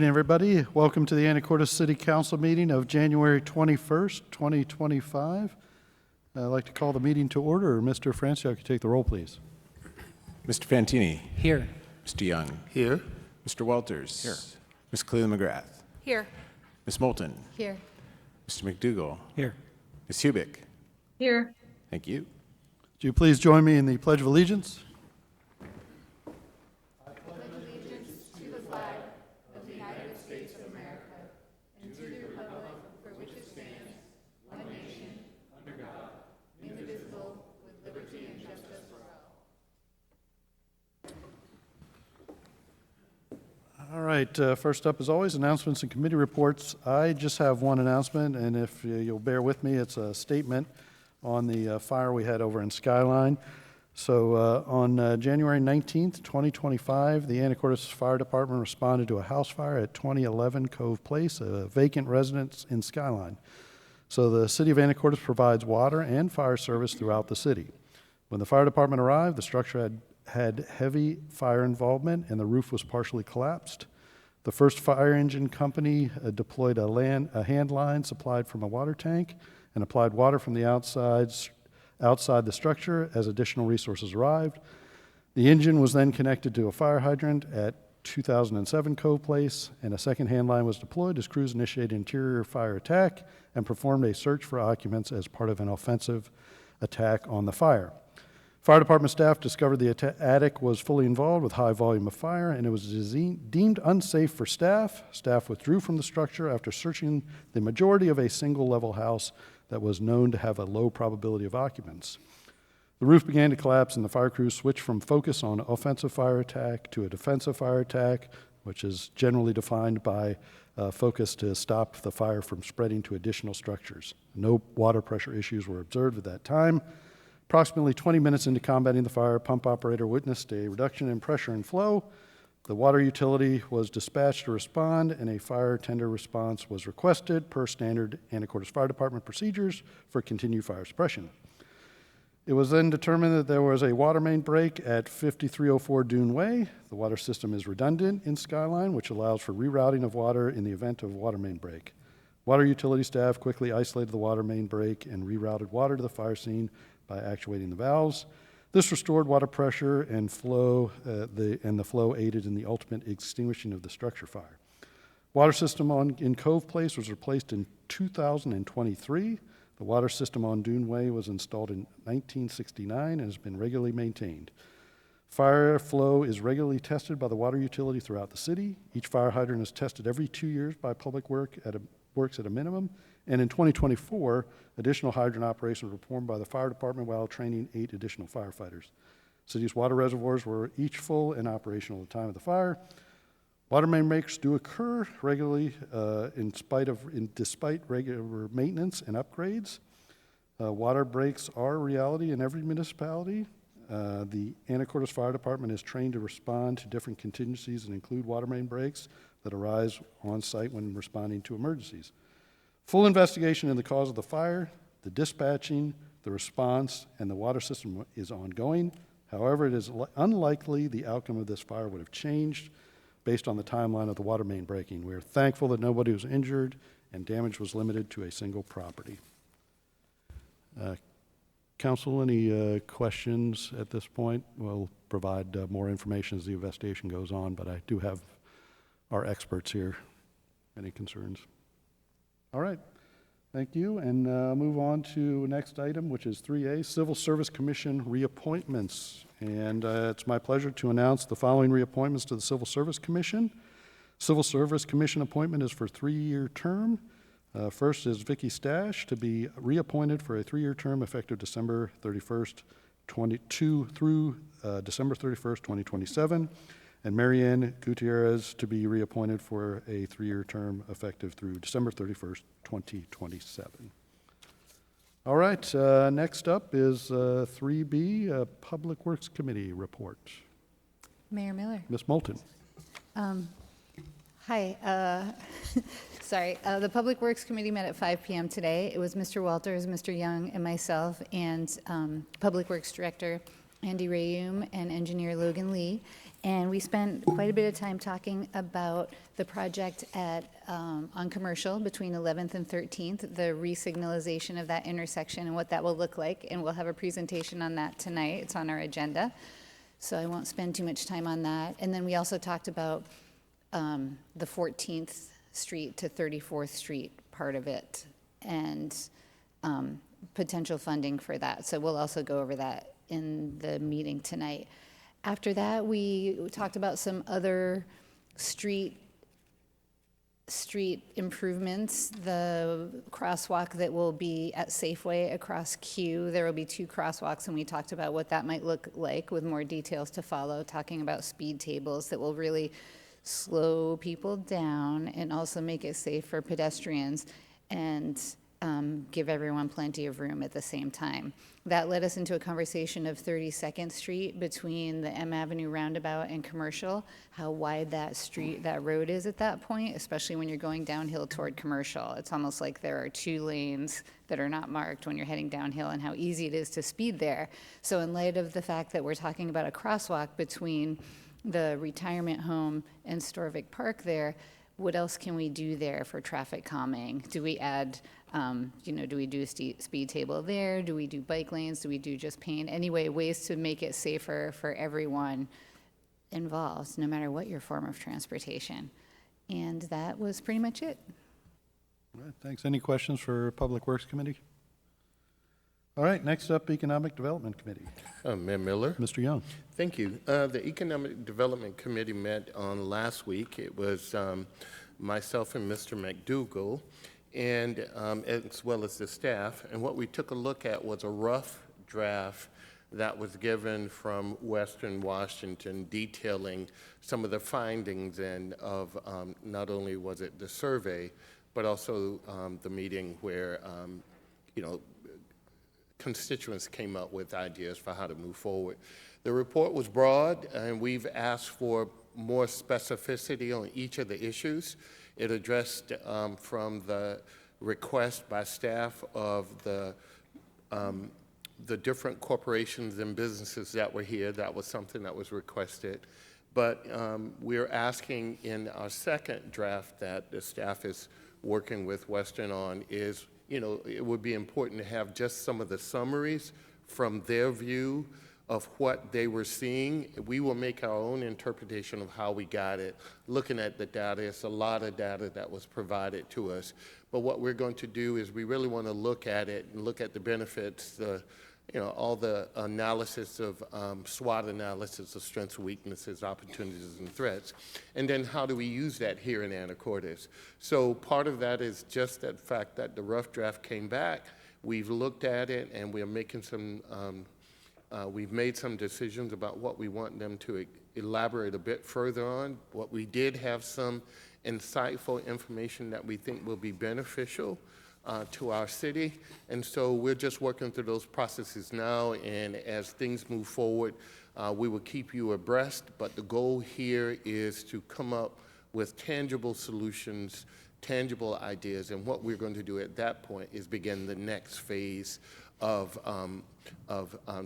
Good evening, everybody. Welcome to the Anacortes City Council meeting of January 21st, 2025. I'd like to call the meeting to order. Mr. Franciac, could you take the roll, please? Mr. Fantini. Here. Mr. Young. Here. Mr. Walters. Here. Ms. Cleland McGrath. Here. Ms. Moulton. Here. Mr. McDougall. Here. Ms. Hubick. Here. Thank you. Would you please join me in the Pledge of Allegiance? All right, first up, as always, announcements and committee reports. I just have one announcement, and if you'll bear with me, it's a statement on the fire we had over in Skyline. So on January 19th, 2025, the Anacortes Fire Department responded to a house fire at 2011 Cove Place, a vacant residence in Skyline. So the city of Anacortes provides water and fire service throughout the city. When the fire department arrived, the structure had heavy fire involvement and the roof was partially collapsed. The first fire engine company deployed a hand line supplied from a water tank and applied water from the outside the structure as additional resources arrived. The engine was then connected to a fire hydrant at 2007 Cove Place, and a second hand line was deployed as crews initiated interior fire attack and performed a search for occupants as part of an offensive attack on the fire. Fire department staff discovered the attic was fully involved with high volume of fire, and it was deemed unsafe for staff. Staff withdrew from the structure after searching the majority of a single-level house that was known to have a low probability of occupants. The roof began to collapse, and the fire crews switched from focus on offensive fire attack to a defensive fire attack, which is generally defined by focus to stop the fire from spreading to additional structures. No water pressure issues were observed at that time. Approximately 20 minutes into combating the fire, pump operator witnessed a reduction in pressure and flow. The water utility was dispatched to respond, and a fire tender response was requested per standard Anacortes Fire Department procedures for continued fire suppression. It was then determined that there was a water main break at 5304 Dune Way. The water system is redundant in Skyline, which allows for rerouting of water in the event of a water main break. Water utility staff quickly isolated the water main break and rerouted water to the fire scene by actuating the valves. This restored water pressure and flow, the flow aided in the ultimate extinguishing of the structure fire. Water system in Cove Place was replaced in 2023. The water system on Dune Way was installed in 1969 and has been regularly maintained. Fire flow is regularly tested by the water utility throughout the city. Each fire hydrant is tested every 2 years by Public Works at a minimum. And in 2024, additional hydrant operations were performed by the fire department while training 8 additional firefighters. City's water reservoirs were each full and operational at the time of the fire. Water main breaks do occur regularly despite regular maintenance and upgrades. Water breaks are a reality in every municipality. The Anacortes Fire Department is trained to respond to different contingencies and include water main breaks that arise on site when responding to emergencies. Full investigation into the cause of the fire, the dispatching, the response, and the water system is ongoing. However, it is unlikely the outcome of this fire would have changed based on the timeline of the water main breaking. We are thankful that nobody was injured and damage was limited to a single property. Council, any questions at this point? We'll provide more information as the investigation goes on, but I do have our experts here. Any concerns? All right, thank you. And move on to next item, which is 3A, Civil Service Commission reappointments. And it's my pleasure to announce the following reappointments to the Civil Service Commission. Civil Service Commission appointment is for a 3-year term. First is Vicki Stash to be reappointed for a 3-year term effective December 31st, 22 through December 31st, 2027. And Marianne Gutierrez to be reappointed for a 3-year term effective through December 31st, 2027. All right, next up is 3B, Public Works Committee report. Mayor Miller. Ms. Moulton. Hi. Sorry. The Public Works Committee met at 5 p.m. today. It was Mr. Walters, Mr. Young, and myself, and Public Works Director Andy Rayum and Engineer Logan Lee. And we spent quite a bit of time talking about the project on Commercial between 11th and 13th, the re-signalization of that intersection and what that will look like. And we'll have a presentation on that tonight. It's on our agenda. So I won't spend too much time on that. And then we also talked about the 14th Street to 34th Street part of it and potential funding for that. So we'll also go over that in the meeting tonight. After that, we talked about some other street improvements, the crosswalk that will be at Safeway across Q. There will be 2 crosswalks, and we talked about what that might look like with more details to follow, talking about speed tables that will really slow people down and also make it safe for pedestrians and give everyone plenty of room at the same time. That led us into a conversation of 32nd Street between the M Avenue roundabout and Commercial, how wide that road is at that point, especially when you're going downhill toward Commercial. It's almost like there are 2 lanes that are not marked when you're heading downhill and how easy it is to speed there. So in light of the fact that we're talking about a crosswalk between the retirement home and Storvik Park there, what else can we do there for traffic calming? Do we add, do we do a speed table there? Do we do bike lanes? Do we do just paint? Anyway, ways to make it safer for everyone involved, no matter what your form of transportation. And that was pretty much it. All right, thanks. Any questions for Public Works Committee? All right, next up, Economic Development Committee. Mayor Miller. Mr. Young. Thank you. The Economic Development Committee met on last week. It was myself and Mr. McDougall, and as well as the staff. And what we took a look at was a rough draft that was given from Western Washington detailing some of the findings and of not only was it the survey, but also the meeting where, constituents came up with ideas for how to move forward. The report was broad, and we've asked for more specificity on each of the issues. It addressed from the request by staff of the different corporations and businesses that were here. That was something that was requested. But we're asking in our second draft that the staff is working with Western on is, it would be important to have just some of the summaries from their view of what they were seeing. We will make our own interpretation of how we got it. Looking at the data, it's a lot of data that was provided to us. But what we're going to do is we really want to look at it and look at the benefits, all the analysis of SWOT analysis of strengths, weaknesses, opportunities, and threats. And then how do we use that here in Anacortes? So part of that is just that fact that the rough draft came back. We've looked at it, and we're making some, we've made some decisions about what we want them to elaborate a bit further on. What we did have some insightful information that we think will be beneficial to our city. And so we're just working through those processes now, and as things move forward, we will keep you abreast, but the goal here is to come up with tangible solutions, tangible ideas, and what we're going to do at that point is begin the next phase of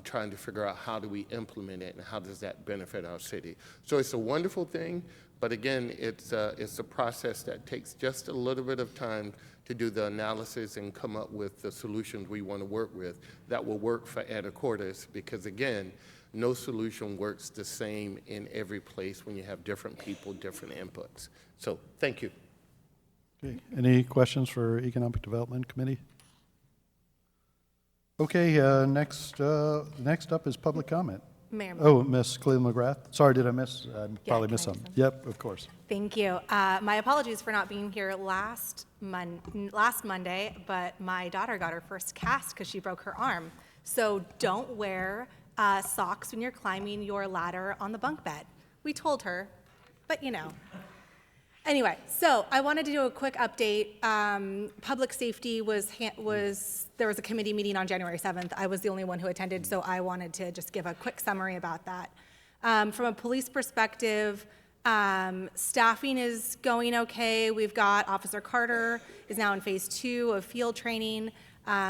trying to figure out how do we implement it and how does that benefit our city. So it's a wonderful thing, but again, it's a process that takes just a little bit of time to do the analysis and come up with the solutions we want to work with that will work for Anacortes, because again, no solution works the same in every place when you have different people, different inputs. So thank you. Okay, any questions for Economic Development Committee? Okay, next up is public comment. Mayor. Oh, Ms. Cleveland McGrath. Sorry, did I miss? Probably can missed I some. miss Yep, of course. Thank you. My apologies for not being here last Monday, but my daughter got her first cast because she broke her arm. So don't wear socks when you're climbing your ladder on the bunk bed. We told her, but Anyway, so I wanted to do a quick update. Public safety there was a committee meeting on January 7th. I was the only one who attended, so I wanted to just give a quick summary about that. From a police perspective, staffing is going okay. We've got Officer Carter is now in phase 2 of field training.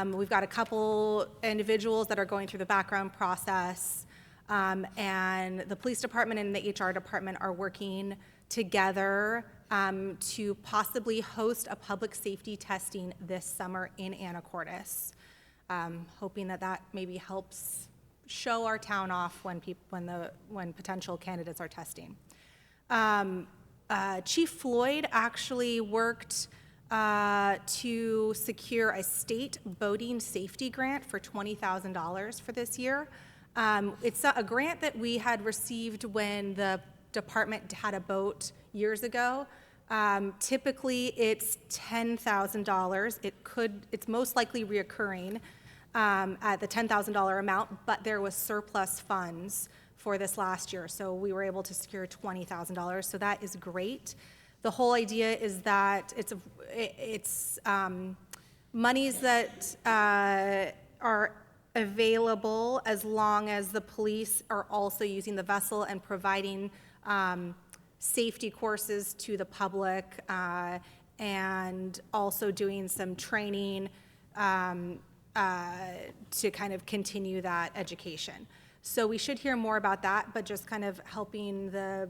We've got a couple individuals that are going through the background process. And the police department and the HR department are working together to possibly host a public safety testing this summer in Anacortes. Hoping that that maybe helps show our town off when potential candidates are testing. Chief Floyd actually worked to secure a state boating safety grant for $20,000 for this year. It's a grant that we had received when the department had a boat years ago. Typically, it's $10,000. It's most likely reoccurring at the $10,000 amount, but there was surplus funds for this last year, so we were able to secure $20,000. So that is great. The whole idea is that it's monies that are available as long as the police are also using the vessel and providing safety courses to the public and also doing some training to kind of continue that education. So we should hear more about that, but just kind of helping the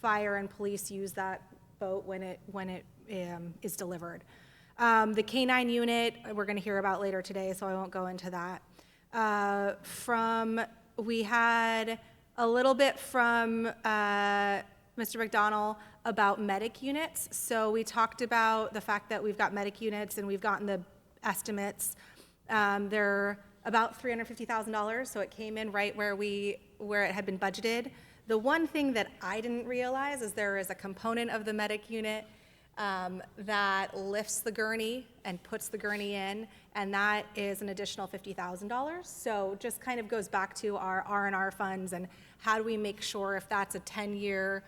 fire and police use that boat when it is delivered. The K-9 unit, we're going to hear about later today, so I won't go into that. We had a little bit from Mr. McDonald about medic units. So we talked about the fact that we've got medic units and we've gotten the estimates. They're about $350,000, so it came in right where it had been budgeted. The one thing that I didn't realize is there is a component of the medic unit that lifts the gurney and puts the gurney in, and that is an additional $50,000. So just kind of goes back to our R&R funds and how do we make sure if that's a 10-year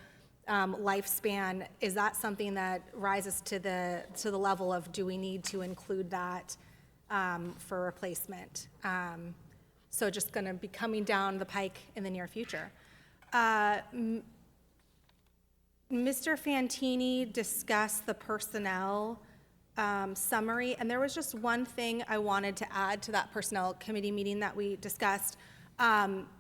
lifespan, is that something that rises to the level of do we need to include that for replacement? So just going to be coming down the pike in the near future. Mr. Fantini discussed the personnel summary, and there was just one thing I wanted to add to that personnel committee meeting that we discussed.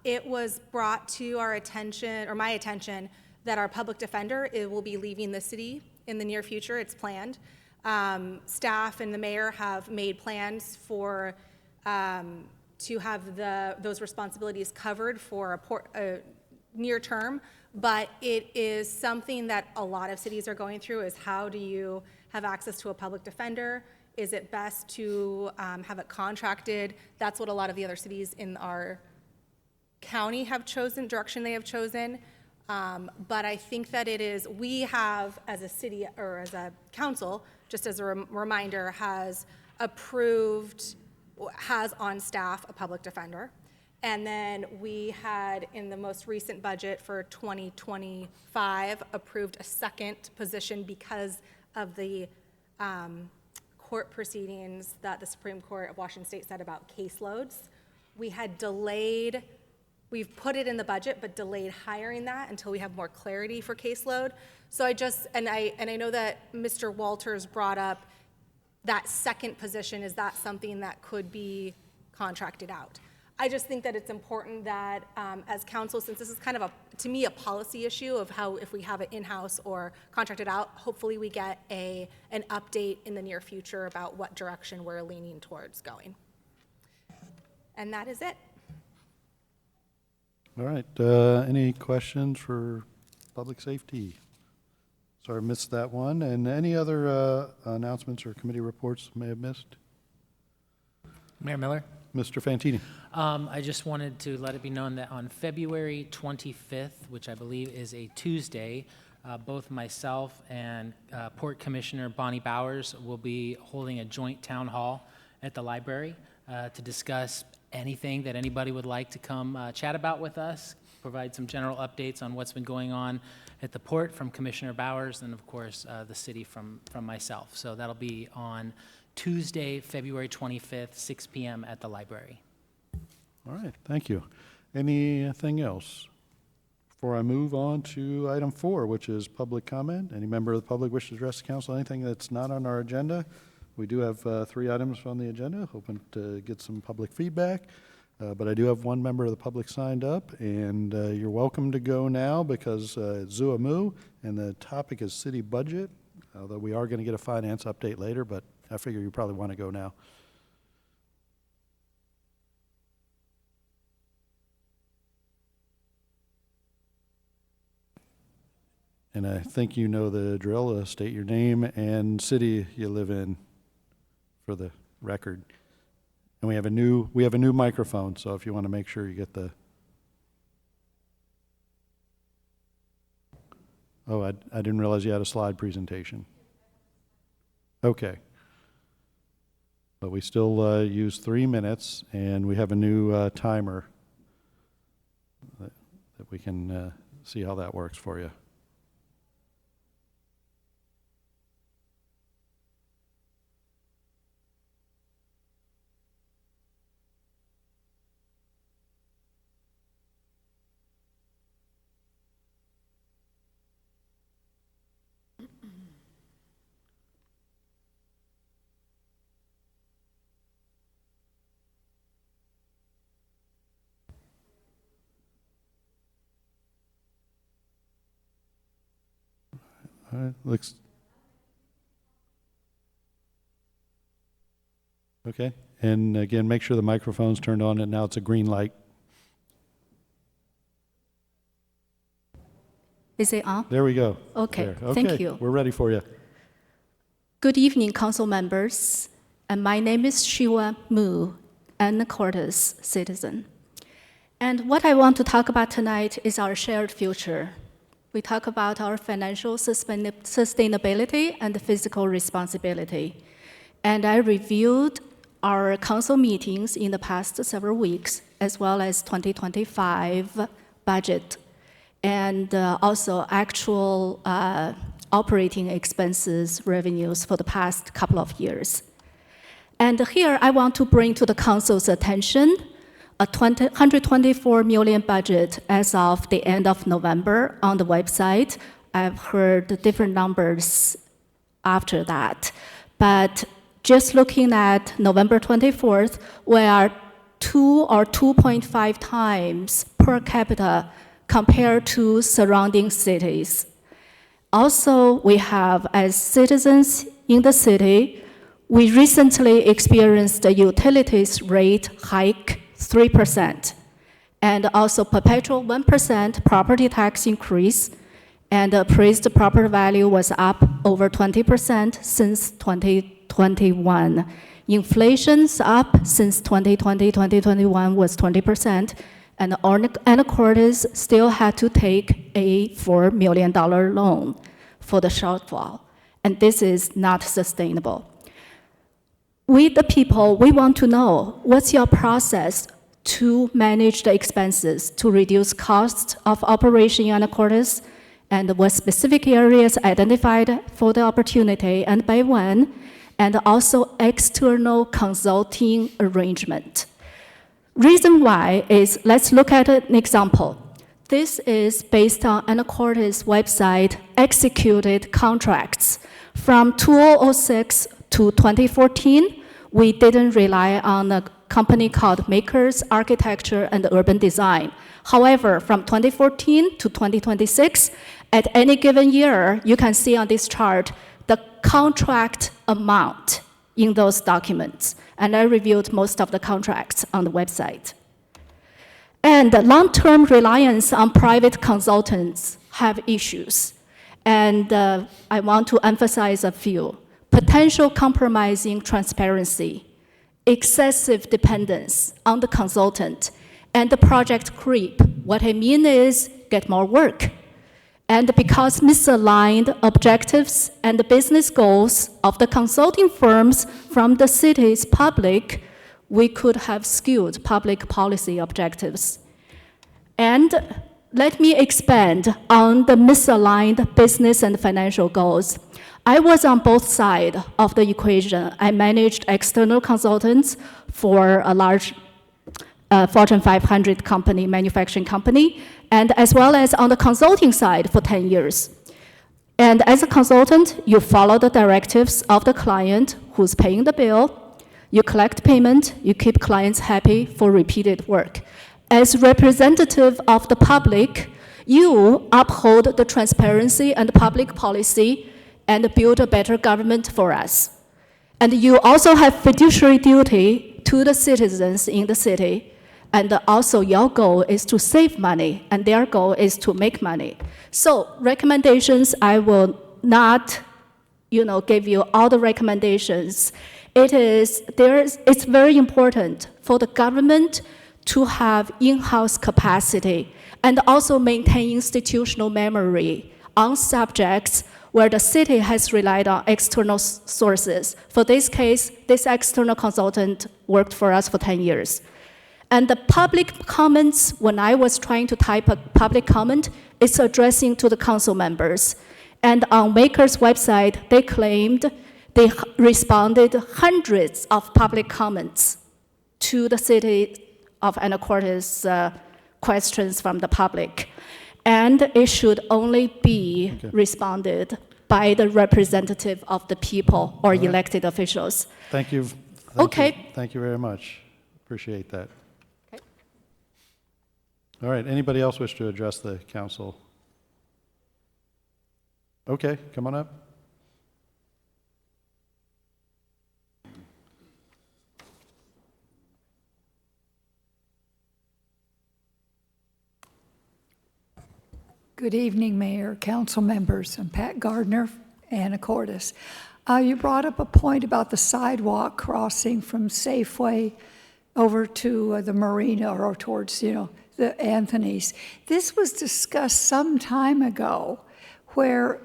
It was brought to our attention, or my attention, that our public defender will be leaving the city in the near future. It's planned. Staff and the mayor have made plans for to have those responsibilities covered for a near term, but it is something that a lot of cities are going through, is how do you have access to a public defender? Is it best to have it contracted? That's what a lot of the other cities in our county have chosen, direction they have chosen. But I think that we have, as a city or as a council, just as a reminder, has on staff a public defender. And then we had, in the most recent budget for 2025, approved a second position because of the court proceedings that the Supreme Court of Washington State said about caseloads. We've put it in the budget, but delayed hiring that until we have more clarity for caseload. So I know that Mr. Walters brought up that second position. Is that something that could be contracted out? I just think that it's important that as council, since this is kind of to me, a policy issue of how, if we have it in-house or contracted out, hopefully we get an update in the near future about what direction we're leaning towards going. And that is it. All right, any questions for public safety? Sorry, I missed that one. And any other announcements or committee reports may have missed? Mayor Miller? Mr. Fantini. I just wanted to let it be known that on February 25th, which I believe is a Tuesday, both myself and Port Commissioner Bonnie Bowers will be holding a joint town hall at the library to discuss anything that anybody would like to come chat about with us, provide some general updates on what's been going on at the port from Commissioner Bowers, and of course the city from myself. So that'll be on Tuesday, February 25th, 6 p.m. at the library. All right, thank you. Anything else? Before I move on to item 4, which is public comment. Any member of the public wish to address the council, anything that's not on our agenda? We do have 3 items on the agenda, hoping to get some public feedback. But I do have one member of the public signed up, and you're welcome to go now because it's Zua Mu, and the topic is city budget, although we are going to get a finance update later, but I figure you probably want to go now. And I think you know the drill. State your name and city you live in for the record. And we have a new microphone, so if you want to make sure you get the. Oh, I didn't realize you had a slide presentation. Okay. But we still use 3 minutes, and we have a new timer that we can see how that works for you. All right, looks okay. And again, make sure the microphone's turned on, and now it's a green light. Is it on? There we go. Okay, There. thank Okay, you. we're ready for you. Good evening, council members. And my name is Zua Mu, Anacortes citizen. And what I want to talk about tonight is our shared future. We talk about our financial sustainability and physical responsibility. And I reviewed our council meetings in the past several weeks, as well as 2025 budget, and also actual operating expenses revenues for the past couple of years. And here I want to bring to the council's attention a $124 million budget as of the end of November on the website. I've heard different numbers after that. But just looking at November 24th, we are 2 or 2.5 times per capita compared to surrounding cities. Also, we have, as citizens in the city, we recently experienced a utilities rate hike 3%, and also perpetual 1% property tax increase, and appraised property value was up over 20% since 2021. Inflation's up since 2020, 2021 was 20%, and Anacortes still had to take a $4 million loan for the shortfall, and this is not sustainable. We, the people, we want to know what's your process to manage the expenses, to reduce costs of operation in Anacortes, and what specific areas identified for the opportunity and by when, and also external consulting arrangement. Reason why is, let's look at an example. This is based on Anacortes website executed contracts. From 2006 to 2014, we didn't rely on a company called Makers Architecture and Urban Design. However, from 2014 to 2026, at any given year, you can see on this chart the contract amount in those documents. And I reviewed most of the contracts on the website. And the long-term reliance on private consultants have issues. And I want to emphasize a few. Potential compromising transparency, excessive dependence on the consultant, and the project creep. What I mean is get more work. And because misaligned objectives and the business goals of the consulting firms from the city's public, we could have skewed public policy objectives. And let me expand on the misaligned business and financial goals. I was on both sides of the equation. I managed external consultants for a large Fortune 500 company, manufacturing company, and as well as on the consulting side for 10 years. And as a consultant, you follow the directives of the client who's paying the bill. You collect payment, you keep clients happy for repeated work. As representative of the public, you uphold the transparency and public policy and build a better government for us. And you also have fiduciary duty to the citizens in the city. And also your goal is to save money, and their goal is to make money. So recommendations, I will not give you all the recommendations. It's very important for the government to have in-house capacity and also maintain institutional memory on subjects where the city has relied on external sources. For this case, this external consultant worked for us for 10 years. And the public comments, when I was trying to type a public comment, it's addressing to the council members. And on Maker's website, they claimed they responded hundreds of public comments to the city of Anacortes questions from the public. And it should only be responded by the representative of the people or elected officials. Thank you. Thank you very much. Appreciate that. Okay. All right, anybody else wish to address the council? Okay, come on up. Good evening, Mayor, council members. I'm Pat Gardner, Anacortes. You brought up a point about the sidewalk crossing from Safeway over to the marina or towards, the Anthony's. This was discussed some time ago where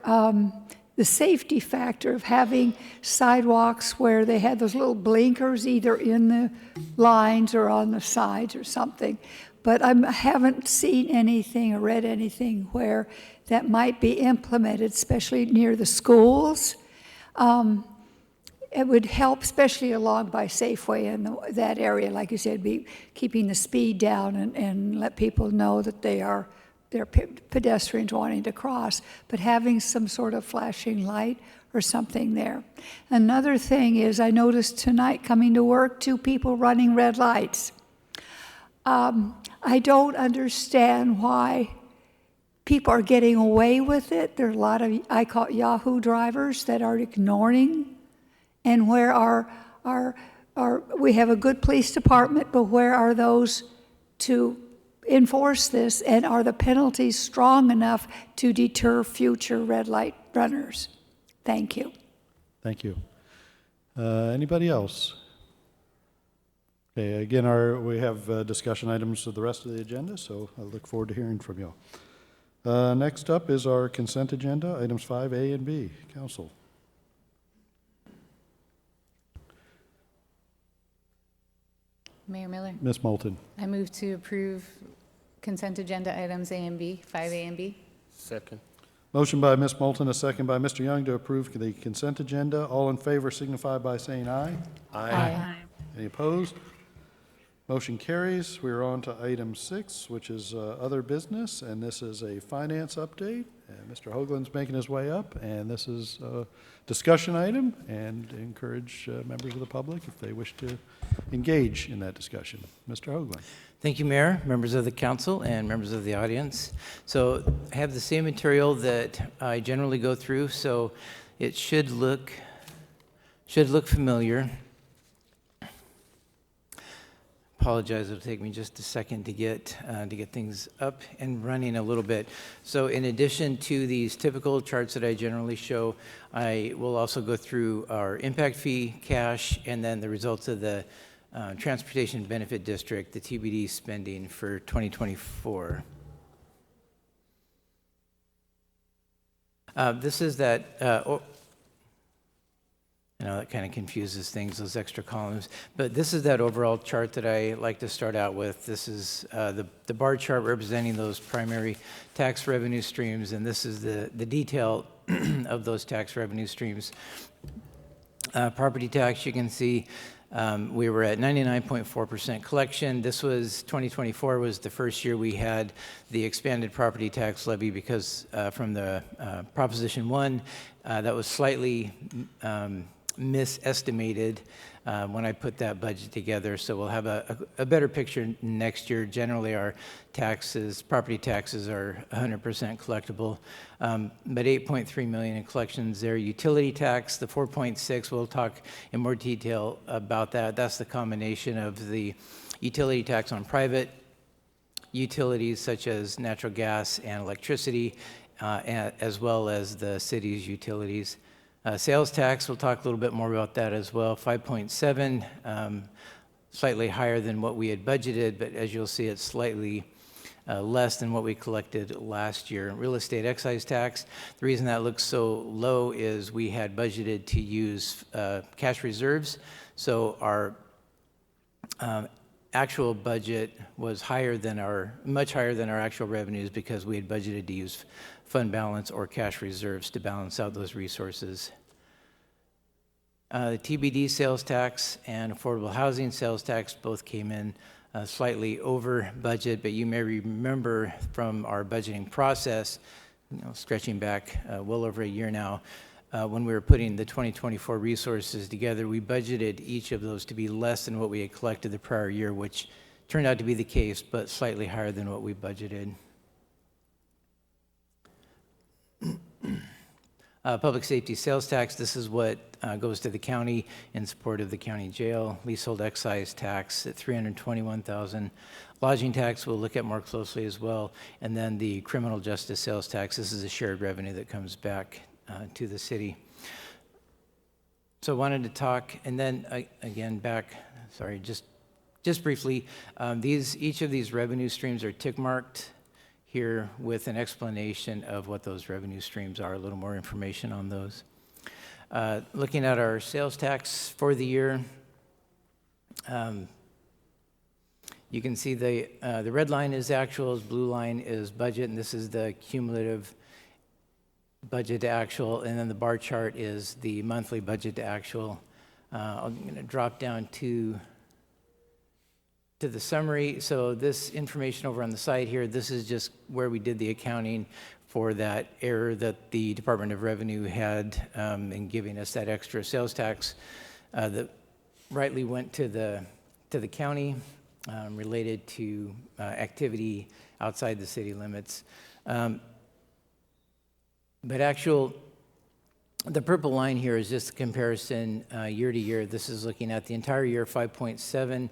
the safety factor of having sidewalks where they had those little blinkers either in the lines or on the sides or something. But I haven't seen anything or read anything where that might be implemented, especially near the schools. It would help, especially along by Safeway and that area, like you said, be keeping the speed down and let people know that they're pedestrians wanting to cross, but having some sort of flashing light or something there. Another thing is I noticed tonight coming to work, 2 people running red lights. I don't understand why people are getting away with it. There are a lot of, I call it Yahoo drivers that are ignoring, and where we have a good police department, but where are those to enforce this, and are the penalties strong enough to deter future red light runners? Thank you. Thank you. Anybody else? Okay, again, we have discussion items for the rest of the agenda, so I look forward to hearing from you. Next up is our consent agenda, items 5A and B. Council. Mayor Miller, Ms. Moulton. I move to approve consent agenda items A and B, 5A and B. Second. Motion by Ms. Moulton, a second by Mr. Young to approve the consent agenda. All in favor signify by saying aye. Aye. Any opposed? Motion carries. We are on to item 6, which is other business, and this is a finance update. And Mr. Hoagland's making his way up, and this is a discussion item, and encourage members of the public if they wish to engage in that discussion. Mr. Hoagland. Thank you, Mayor, members of the council, and members of the audience. So I have the same material that I generally go through, so it should look familiar. Apologize, it'll take me just a second to get things up and running a little bit. So in addition to these typical charts that I generally show, I will also go through our impact fee, cash, and then the results of the Transportation Benefit District, the TBD spending for 2024. This is that, I know that kind of confuses things, those extra columns, but this is that overall chart that I like to start out with. This is the bar chart representing those primary tax revenue streams, and this is the detail of those tax revenue streams. Property tax, you can see we were at 99.4% collection. This was 2024 was the first year we had the expanded property tax levy because from the Proposition 1, that was slightly misestimated when I put that budget together. So we'll have a better picture next year. Generally, our taxes, property taxes are 100% collectible, but 8.3 million in collections there. Utility tax, the 4.6, we'll talk in more detail about that. That's the combination of the utility tax on private utilities such as natural gas and electricity, as well as the city's utilities. Sales tax, we'll talk a little bit more about that as well. 5.7, slightly higher than what we had budgeted, but as you'll see, it's slightly less than what we collected last year. Real estate excise tax, the reason that looks so low is we had budgeted to use cash reserves, so our actual budget was much higher than our actual revenues because we had budgeted to use fund balance or cash reserves to balance out those resources. The TBD sales tax and affordable housing sales tax both came in slightly over budget, but you may remember from our budgeting process, stretching back well over a year now, when we were putting the 2024 resources together, we budgeted each of those to be less than what we had collected the prior year, which turned out to be the case, but slightly higher than what we budgeted. Public safety sales tax, this is what goes to the county in support of the county jail. Leasehold excise tax at $321,000. Lodging tax we'll look at more closely as well. And then the criminal justice sales tax, this is a shared revenue that comes back to the city. So I wanted to talk, and then again just briefly, each of these revenue streams are tick marked here with an explanation of what those revenue streams are, a little more information on those. Looking at our sales tax for the year, you can see the red line is actuals, blue line is budget, and this is the cumulative budget to actual, and then the bar chart is the monthly budget to actual. I'm going to drop down to the summary. So this information over on the side here, this is just where we did the accounting for that error that the Department of Revenue had in giving us that extra sales tax that rightly went to the county related to activity outside the city limits. But the purple line here is just a comparison year to year. This is looking at the entire year, 5.7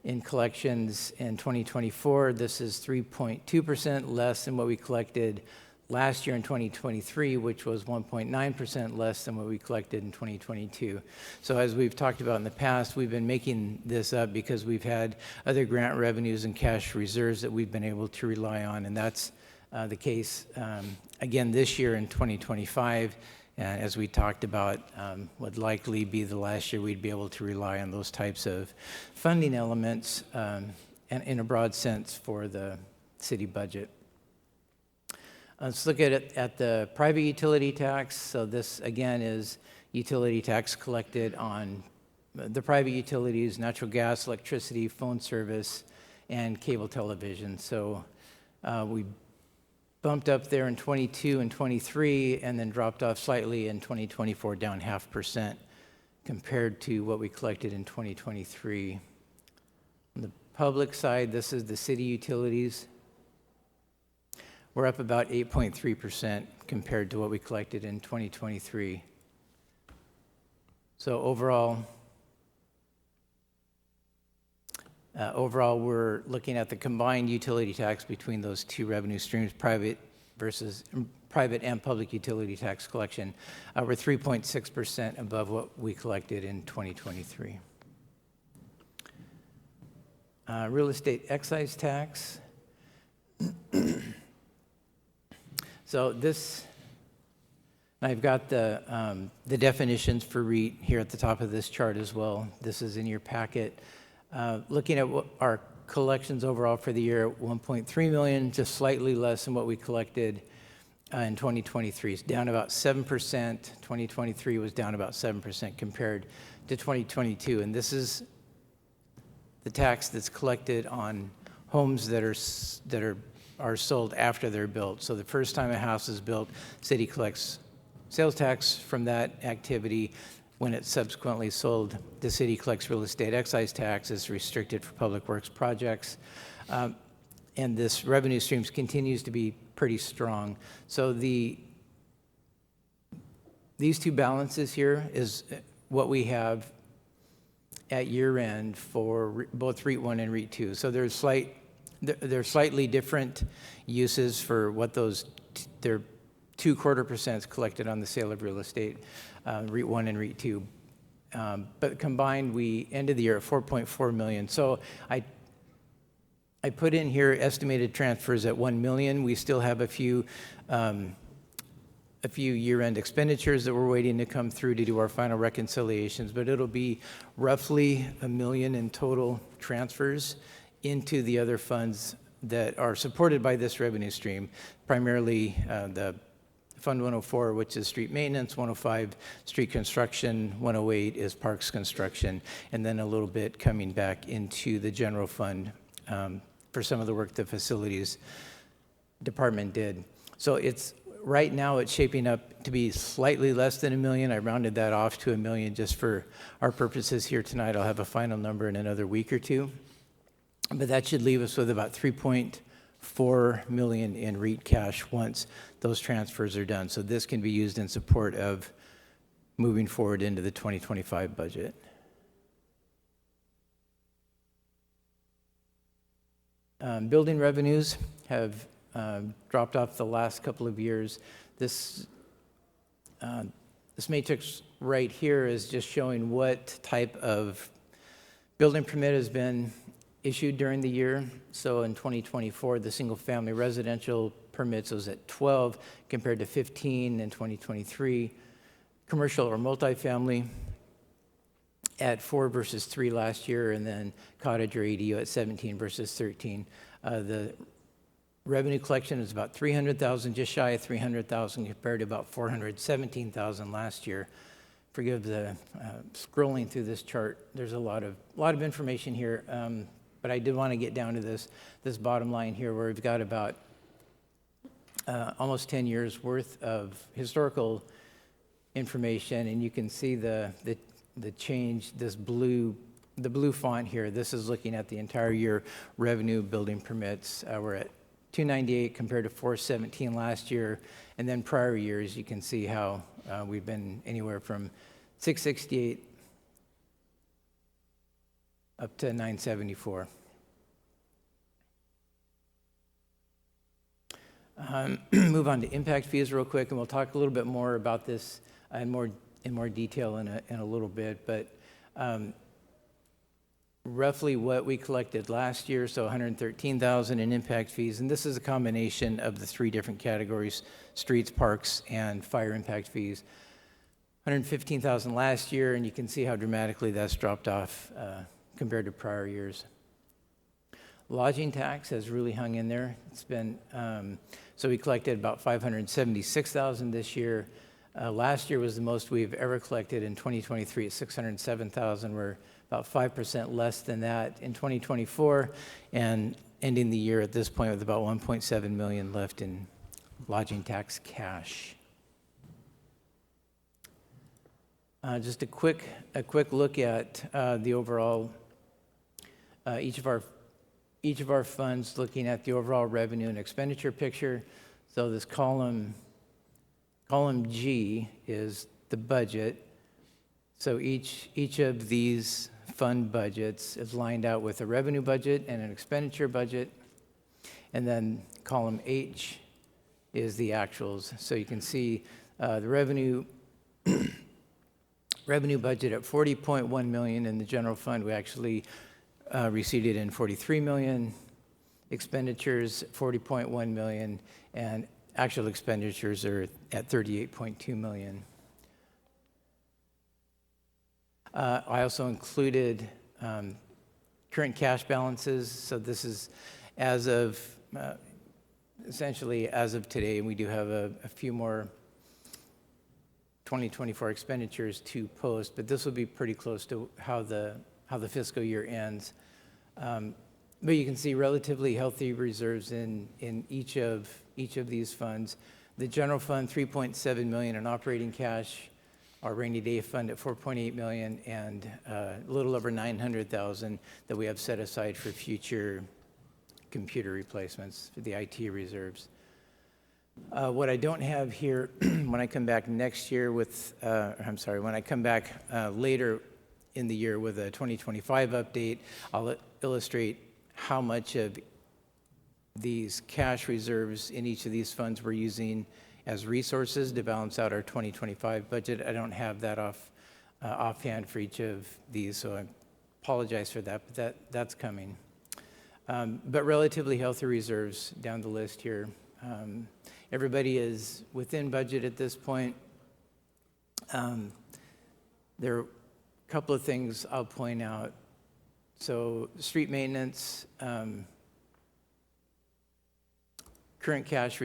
in collections in 2024. This is 3.2% less than what we collected last year in 2023, which was 1.9% less than what we collected in 2022. So as we've talked about in the past, we've been making this up because we've had other grant revenues and cash reserves that we've been able to rely on, and that's the case again this year in 2025. And as we talked about, would likely be the last year we'd be able to rely on those types of funding elements and in a broad sense for the city budget. Let's look at it at the private utility tax. So this again is utility tax collected on the private utilities, natural gas, electricity, phone service, and cable television. So we bumped up there in 22 and 23 and then dropped off slightly in 2024, down 0.5% compared to what we collected in 2023. On the public side, this is the city utilities. We're up about 8.3% compared to what we collected in 2023. So overall, we're looking at the combined utility tax between those two revenue streams, private and public utility tax collection. We're 3.6% above what we collected in 2023. Real estate excise tax. So this, I've got the definitions for REIT here at the top of this chart as well. This is in your packet. Looking at what our collections overall for the year, 1.3 million, just slightly less than what we collected in 2023. It's down about 7%. 2023 was down about 7% compared to 2022. And this is the tax that's collected on homes that are sold after they're built. So the first time a house is built, city collects sales tax from that activity. when it's subsequently sold, the city collects real estate excise tax, is restricted for public works projects. And this revenue streams continues to be pretty strong. So these two balances here is what we have at year end for both REIT 1 and REIT 2. So there's slightly different uses for what they're 0.25% collected on the sale of real estate, REIT 1 and REIT 2. But combined, we ended the year at 4.4 million. So I put in here estimated transfers at 1 million. We still have a few year-end expenditures that we're waiting to come through to do our final reconciliations, but it'll be roughly 1 million in total transfers into the other funds that are supported by this revenue stream, primarily the Fund 104, which is street maintenance, 105, street construction, 108 is parks construction, and then a little bit coming back into the general fund for some of the work the facilities department did. So right now it's shaping up to be slightly less than 1 million. I rounded that off to 1 million just for our purposes here tonight. I'll have a final number in another week or two. But that should leave us with about 3.4 million in REIT cash once those transfers are done. So this can be used in support of moving forward into the 2025 budget. Building revenues have dropped off the last couple of years. This matrix right here is just showing what type of building permit has been issued during the year. So in 2024, the single-family residential permits was at 12 compared to 15 in 2023. Commercial or multifamily at 4 versus 3 last year, and then cottage or ADU at 17 versus 13. The revenue collection is about 300,000, just shy of 300,000 compared to about 417,000 last year. Forgive the scrolling through this chart. There's a lot of information here, but I did want to get down to this bottom line here, where we've got about almost 10 years worth of historical information, and you can see the change. The blue font here. This is looking at the entire year revenue building permits. We're at 298 compared to 417 last year, and then prior years you can see how we've been anywhere from 668 up to 974. Move on to impact fees real quick, and we'll talk a little bit more about this in more detail in a little bit. But roughly what we collected last year, so 113,000 in impact fees, and this is a combination of the 3 different categories: streets, parks, and fire impact fees. 115,000 last year, and you can see how dramatically that's dropped off compared to prior years. Lodging tax has really hung in there. It's been so we collected about 576,000 this year. Last year was the most we've ever collected in 2023 at 607,000. We're about 5% less than that in 2024, and ending the year at this point with about 1.7 million left in lodging tax cash. Just a quick look at the overall each of our funds, looking at the overall revenue and expenditure picture. So this column G is the budget. So each of these fund budgets is lined out with a revenue budget and an expenditure budget. And then column H is the actuals. So you can see the revenue budget at 40.1 million in the general fund. We actually received it in 43 million. Expenditures 40.1 million, and actual expenditures are at 38.2 million. I also included current cash balances. So this is as of essentially as of today, and we do have a few more 2024 expenditures to post, but this will be pretty close to how the fiscal year ends. But you can see relatively healthy reserves in each of these funds. The general fund, 3.7 million in operating cash. our rainy day fund at 4.8 million, and a little over 900,000 that we have set aside for future computer replacements for the IT reserves. What I don't have here, when I come back next year with, when I come back later in the year with a 2025 update, I'll illustrate how much of these cash reserves in each of these funds we're using as resources to balance out our 2025 budget. I don't have that offhand for each of these, so I apologize for that, but that's coming. But relatively healthy reserves down the list here. Everybody is within budget at this point. There are a couple of things I'll point out. So street maintenance, current cash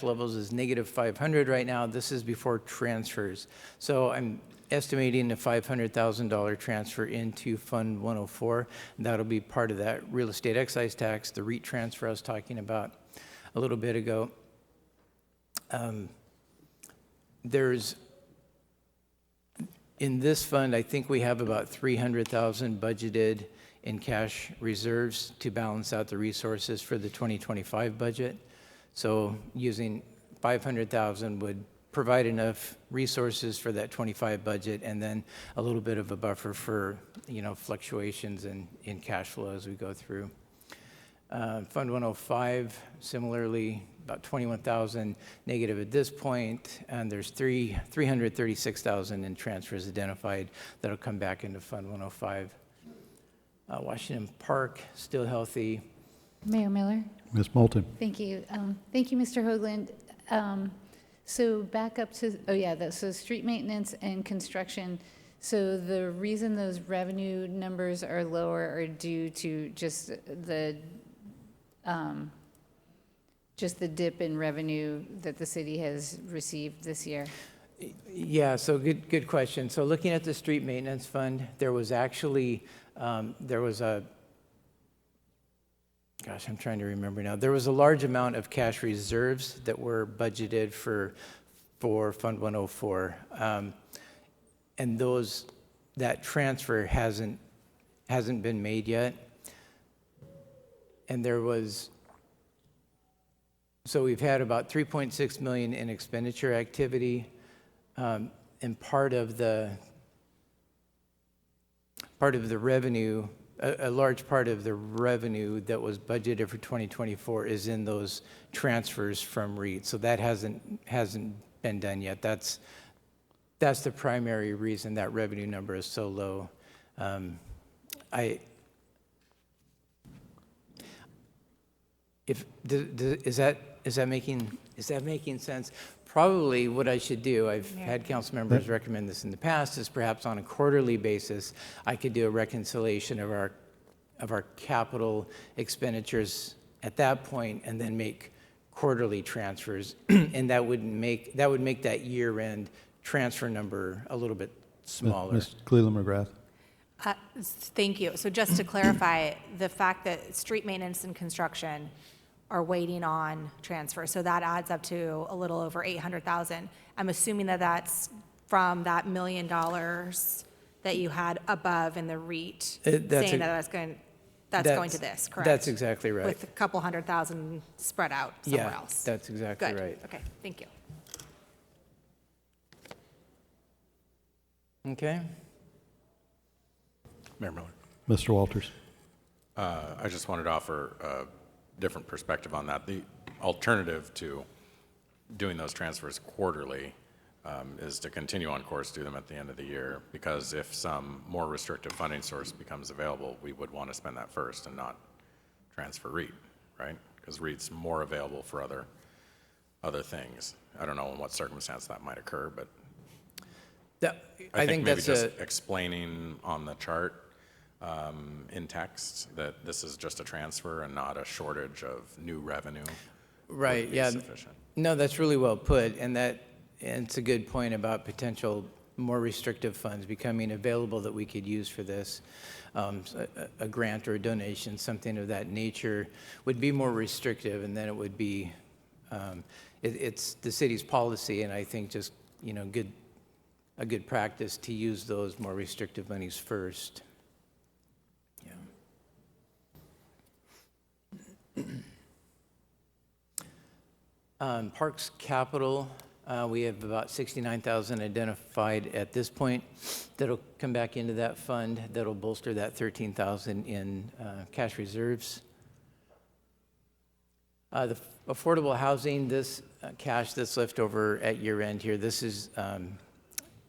levels is negative 500 right now. This is before transfers. So I'm estimating a $500,000 transfer into Fund 104. That'll be part of that real estate excise tax, the REIT transfer I was talking about a little bit ago. In this fund, I think we have about $300,000 budgeted in cash reserves to balance out the resources for the 2025 budget. So using $500,000 would provide enough resources for that 25 budget, and then a little bit of a buffer for, fluctuations in cash flow as we go through. Fund 105, similarly, about 21,000 negative at this point, and there's 336,000 in transfers identified that'll come back into Fund 105. Washington Park, still healthy. Mayor Miller? Ms. Moulton? Thank you. Thank you, Mr. Hoagland. So back up to, so street maintenance and construction. So the reason those revenue numbers are lower are due to just the dip in revenue that the city has received this year? Yeah, so good question. So looking at the street maintenance fund, there was actually, I'm trying to remember now. There was a large amount of cash reserves that were budgeted for Fund 104. And that transfer hasn't been made yet. And so we've had about 3.6 million in expenditure activity, and part of the revenue, a large part of the revenue that was budgeted for 2024 is in those transfers from REIT. So that hasn't been done yet. That's the primary reason that revenue number is so low. Is that making sense? Probably what I should do, I've had council members recommend this in the past, is perhaps on a quarterly basis, I could do a reconciliation of our capital expenditures at that point, and then make quarterly transfers, and that would make that year-end transfer number a little bit smaller. Ms. Cleland McGrath? Thank you. So just to clarify, the fact that street maintenance and construction are waiting on transfer, so that adds up to a little over 800,000. I'm assuming that that's from that $1 million that you had above in the REIT, saying that's going to this, correct? That's exactly right. With a couple 100,000 spread out somewhere else. That's exactly Good. right. Okay, thank you. Okay. Mayor Miller. Mr. Walters? I just wanted to offer a different perspective on that. The alternative to doing those transfers quarterly is to continue on course, do them at the end of the year, because if some more restrictive funding source becomes available, we would want to spend that first and not transfer REIT, right? Because REIT's more available for other things. I don't know in what circumstance that might occur, but I think maybe just explaining on the chart in text that this is just a transfer and not a shortage of new revenue. Right, yeah. Sufficient. No, that's really well put, and it's a good point about potential more restrictive funds becoming available that we could use for this. A grant or a donation, something of that nature, would be more restrictive, and then it would be, it's the city's policy, and I think just, a good practice to use those more restrictive monies first. Parks capital, we have about 69,000 identified at this point. That'll come back into that fund. That'll bolster that 13,000 in cash reserves. The affordable housing, this cash that's left over at year end here, this is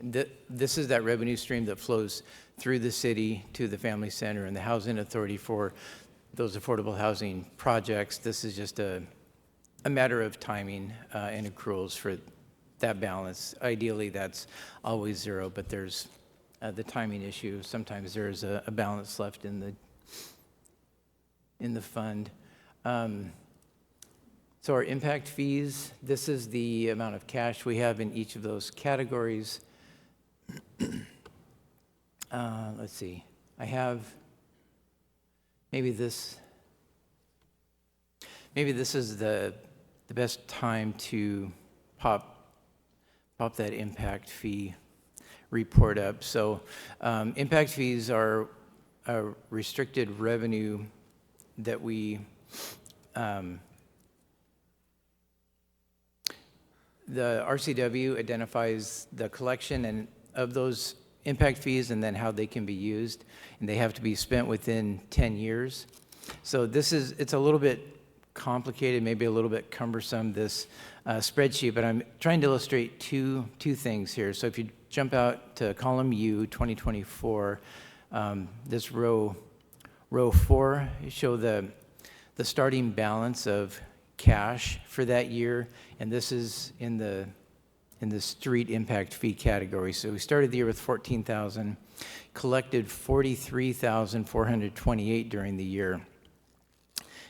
that revenue stream that flows through the city to the Family Center and the Housing Authority for those affordable housing projects. This is just a matter of timing and accruals for that balance. Ideally, that's always zero, but there's the timing issue. Sometimes there's a balance left in the fund. So our impact fees, this is the amount of cash we have in each of those categories. Let's see, I have, maybe this is the best time to pop that impact fee report up. So impact fees are a restricted revenue that we, the RCW identifies the collection and of those impact fees and then how they can be used, and they have to be spent within 10 years. So it's a little bit complicated, maybe a little bit cumbersome, this spreadsheet, but I'm trying to illustrate two things here. So if you jump out to column U, 2024, this row 4, you show the starting balance of cash for that year, and this is in the street impact fee category. So we started the year with 14,000, collected 43,428 during the year.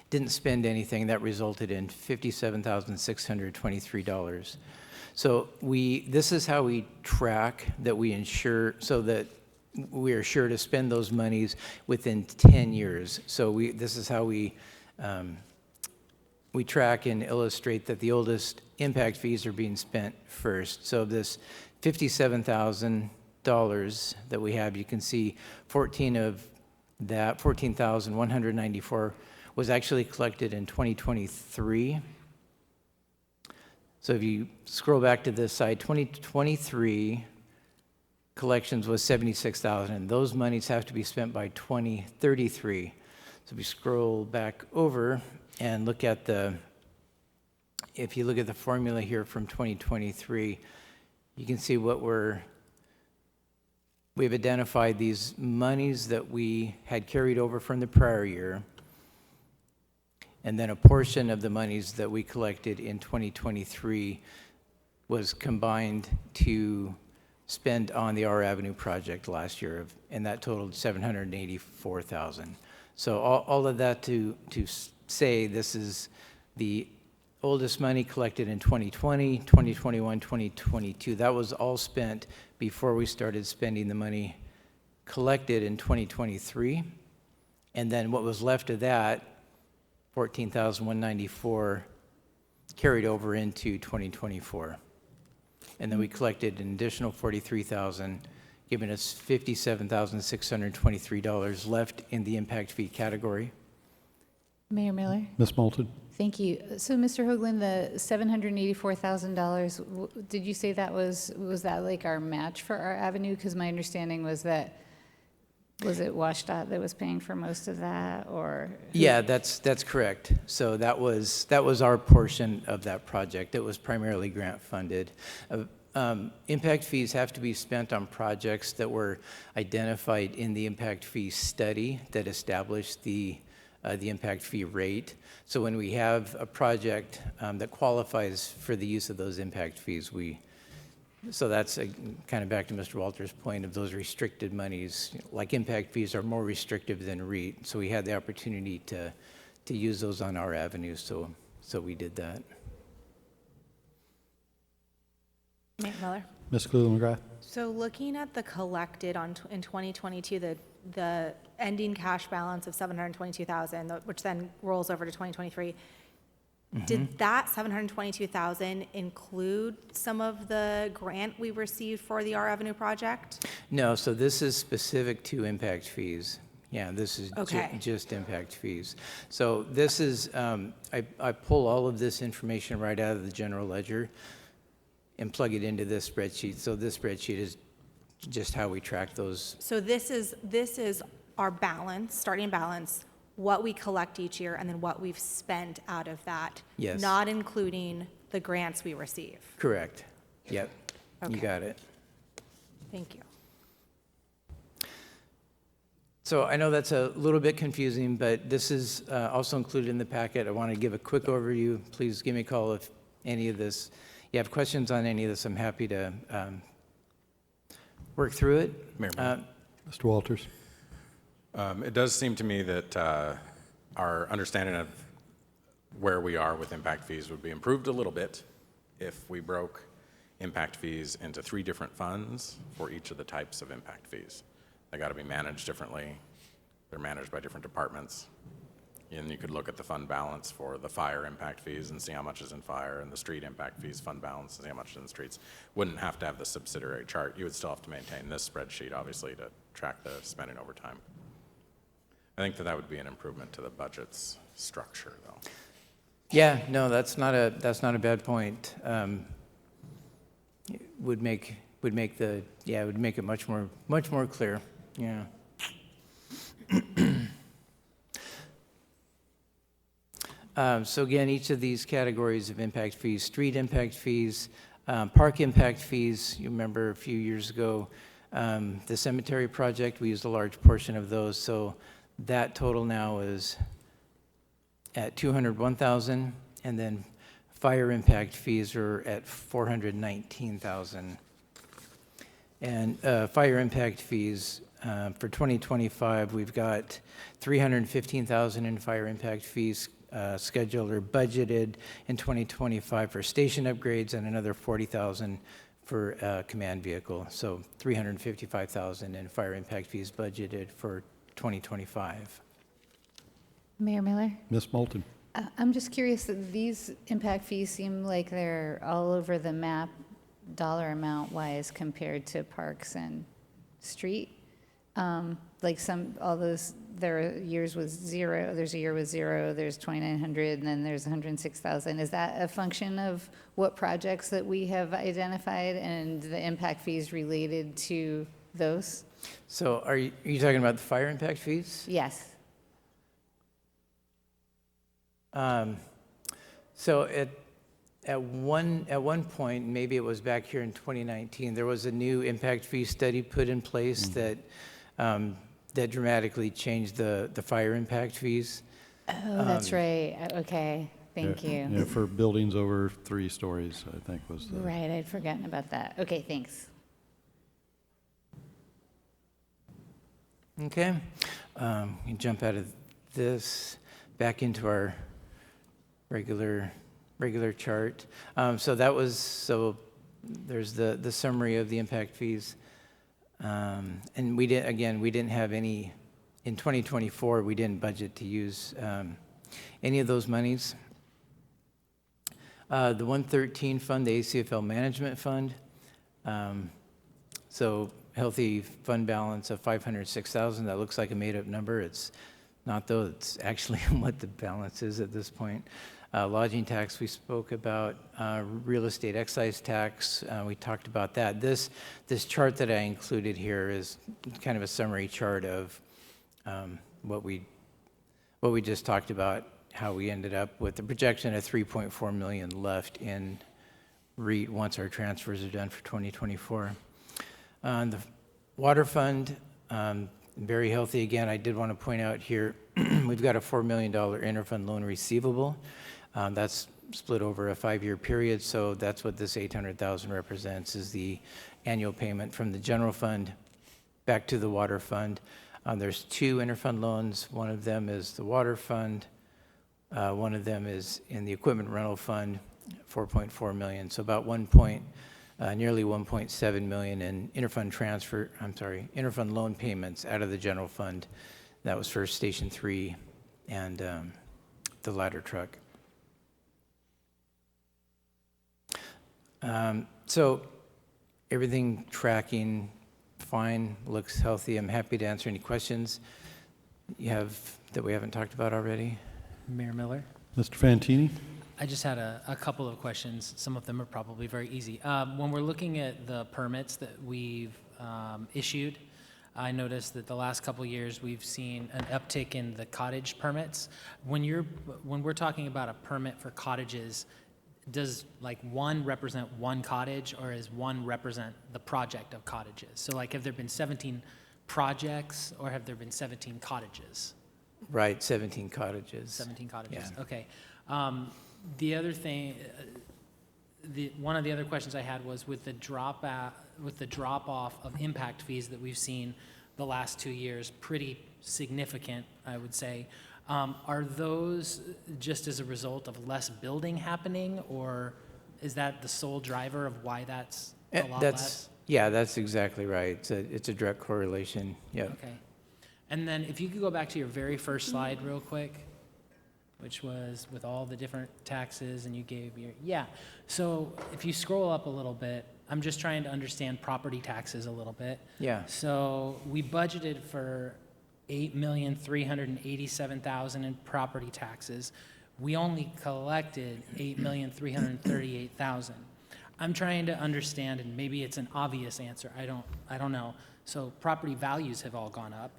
Didn't spend anything. That resulted in $57,623. So this is how we track that we ensure, so that we are sure to spend those monies within 10 years. So this is how we track and illustrate that the oldest impact fees are being spent first. So this $57,000 that we have, you can see 14 of that, 14,194 was actually collected in 2023. So if you scroll back to this side, 2023 collections was 76,000, and those monies have to be spent by 2033. So if you scroll back over and look at if you look at the formula here from 2023, you can see we've identified these monies that we had carried over from the prior year, and then a portion of the monies that we collected in 2023 was combined to spend on the R Avenue project last year, and that totaled $784,000. So all of that to say this is the oldest money collected in 2020, 2021, 2022. That was all spent before we started spending the money collected in 2023. And then what was left of that, 14,194, carried over into 2024. And then we collected an additional 43,000, giving us $57,623 left in the impact fee category. Mayor Miller? Ms. Moulton? Thank you. So, Mr. Hoagland, the $784,000, did you say that was that like our match for our avenue? Because my understanding was that, was it WashDOT that was paying for most of that, or? Yeah, that's correct. So that was our portion of that project. It was primarily grant funded. Impact fees have to be spent on projects that were identified in the impact fee study that established the impact fee rate. So when we have a project that qualifies for the use of those impact fees, so that's kind of back to Mr. Walter's point of those restricted monies. Like impact fees are more restrictive than REIT, so we had the opportunity to use those on our avenues, so we did that. Mayor Miller? Ms. Cleveland McGrath? So looking at the collected in 2022, the ending cash balance of $722,000, which then rolls over to 2023, Did that 722,000 include some of the grant we received for the R Avenue project? No, so this is specific to impact fees. Yeah, this is Okay. just impact fees. So this is, I pull all of this information right out of the general ledger and plug it into this spreadsheet. So this spreadsheet is just how we track those. So this is our balance, starting balance, what we collect each year, and then what we've spent out of that. Yes. Not including the grants we receive. Correct. Yep, you Okay. got it. Thank you. So I know that's a little bit confusing, but this is also included in the packet. I want to give a quick overview. Please give me a call if any of this, you have questions on any of this. I'm happy to work through it. Mayor. Mr. Walters? It does seem to me that our understanding of where we are with impact fees would be improved a little bit if we broke impact fees into 3 different funds for each of the types of impact fees. They got to be managed differently. They're managed by different departments. And you could look at the fund balance for the fire impact fees and see how much is in fire, and the street impact fees fund balance and see how much is in the streets. Wouldn't have to have the subsidiary chart. You would still have to maintain this spreadsheet, obviously, to track the spending over time. I think that would be an improvement to the budget's structure, though. Yeah, no, that's not a bad point. It would make it much more clear. Yeah. So again, each of these categories of impact fees, street impact fees, park impact fees, you remember a few years ago, the cemetery project, we used a large portion of those, so that total now is at 201,000, and then fire impact fees are at 419,000. And fire impact fees for 2025, we've got 315,000 in fire impact fees scheduled or budgeted in 2025 for station upgrades, and another 40,000 for command vehicle. So 355,000 in fire impact fees budgeted for 2025. Mayor Miller? Ms. Moulton? I'm just curious that these impact fees seem like they're all over the map, dollar amount wise, compared to parks and street. Like all those, there are years with zero, there's a year with zero, there's 2,900, and then there's 106,000. Is that a function of what projects that we have identified and the impact fees related to those? So are you talking about the fire impact fees? Yes. So at one point, maybe it was back here in 2019, there was a new impact fee study put in place that dramatically changed the fire impact fees. Oh, that's right. Okay, thank you. Yeah, for buildings over 3 stories, I think was the... Right, I'd forgotten about that. Okay, thanks. Okay, we jump out of this back into our regular chart. So there's the summary of the impact fees. And we didn't have any, in 2024, we didn't budget to use any of those monies. The 113 fund, the ACFL Management Fund, so healthy fund balance of 506,000. That looks like a made-up number. It's not, though. It's actually what the balance is at this point. Lodging tax we spoke about, real estate excise tax, we talked about that. This chart that I included here is kind of a summary chart of what we just talked about, how we ended up with the projection of 3.4 million left in REIT once our transfers are done for 2024. The water fund, very healthy. Again, I did want to point out here, we've got a $4 million interfund loan receivable. That's split over a 5-year period, so that's what this 800,000 represents, is the annual payment from the general fund back to the water fund. There's 2 interfund loans. One of them is the water fund. One of them is in the equipment rental fund, 4.4 million. So about nearly 1.7 million in interfund loan payments out of the general fund. That was for Station 3 and the ladder truck. So everything tracking fine, looks healthy. I'm happy to answer any questions you have that we haven't talked about already. Mayor Miller? Mr. Fantini? I just had a couple of questions. Some of them are probably very easy. When we're looking at the permits that we've issued, I noticed that the last couple of years we've seen an uptick in the cottage permits. When we're talking about a permit for cottages, does like one represent one cottage, or is one represent the project of cottages? So like, have there been 17 projects, or have there been 17 cottages? Right, 17 cottages. 17 cottages, Yeah. okay. The other thing, one of the other questions I had was with the drop off of impact fees that we've seen the last 2 years, pretty significant, I would say. Are those just as a result of less building happening, or is that the sole driver of why that's a lot less? Yeah, that's exactly right. It's a direct correlation, yeah. Okay. And then if you could go back to your very first slide real quick, which was with all the different taxes, and you gave your, yeah. So if you scroll up a little bit, I'm just trying to understand property taxes a little bit. Yeah. So we budgeted for $8,387,000 in property taxes. We only collected $8,338,000. I'm trying to understand, and maybe it's an obvious answer, I don't know. So property values have all gone up,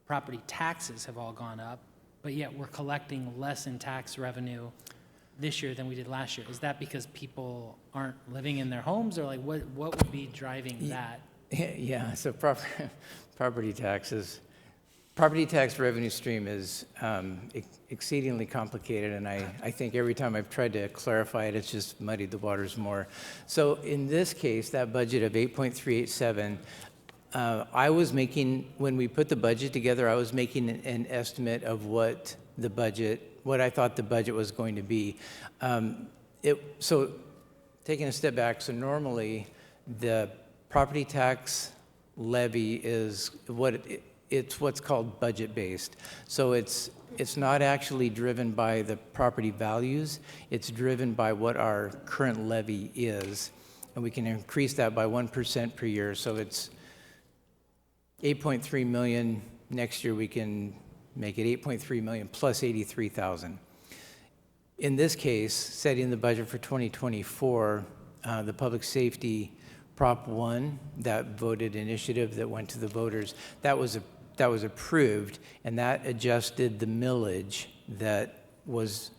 property taxes have all gone up, but yet we're collecting less in tax revenue this year than we did last year. Is that because people aren't living in their homes, or like what would be driving that? Yeah, so property taxes. Property tax revenue stream is exceedingly complicated, and I think every time I've tried to clarify it, it's just muddied the waters more. So in this case, that budget of 8.387, I was making, when we put the budget together, I was making an estimate of what I thought the budget was going to be. So taking a step back, so normally the property tax levy is it's what's called budget-based. So it's not actually driven by the property values, it's driven by what our current levy is. And we can increase that by 1% per year. So it's 8.3 million. Next year we can make it 8.3 million plus 83,000. In this case, setting the budget for 2024, the public safety Prop 1, that voted initiative that went to the voters, that was approved, and that adjusted the millage that was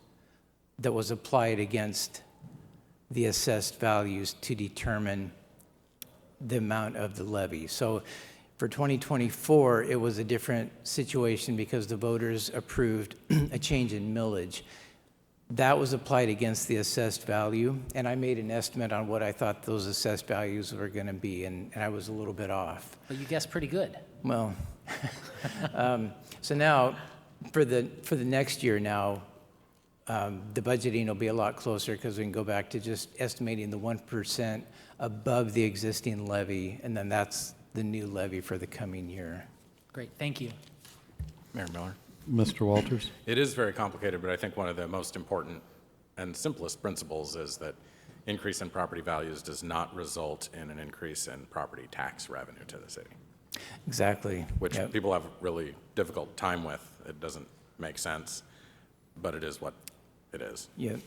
applied against the assessed values to determine the amount of the levy. So for 2024, it was a different situation because the voters approved a change in millage. That was applied against the assessed value, and I made an estimate on what I thought those assessed values were going to be, and I was a little bit off. But you guessed pretty good. Well, so now for the next year now, the budgeting will be a lot closer because we can go back to just estimating the 1% above the existing levy, and then that's the new levy for the coming year. Great, thank you. Mayor Miller? Mr. Walters? It is very complicated, but I think one of the most important and simplest principles is that increase in property values does not result in an increase in property tax revenue to the city. Exactly. Which Yep. people have a really difficult time with. It doesn't make sense, but it is what it is. Yep.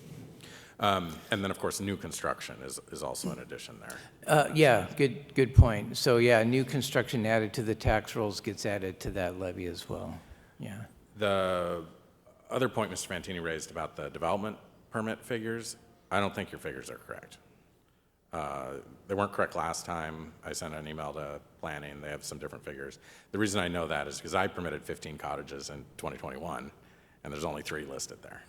And then, of course, new construction is also an addition there. Yeah, good point. So yeah, new construction added to the tax rolls gets added to that levy as well. Yeah. The other point Mr. Fantini raised about the development permit figures, I don't think your figures are correct. They weren't correct last time. I sent an email to planning. They have some different figures. The reason I know that is because I permitted 15 cottages in 2021, and there's only 3 listed there.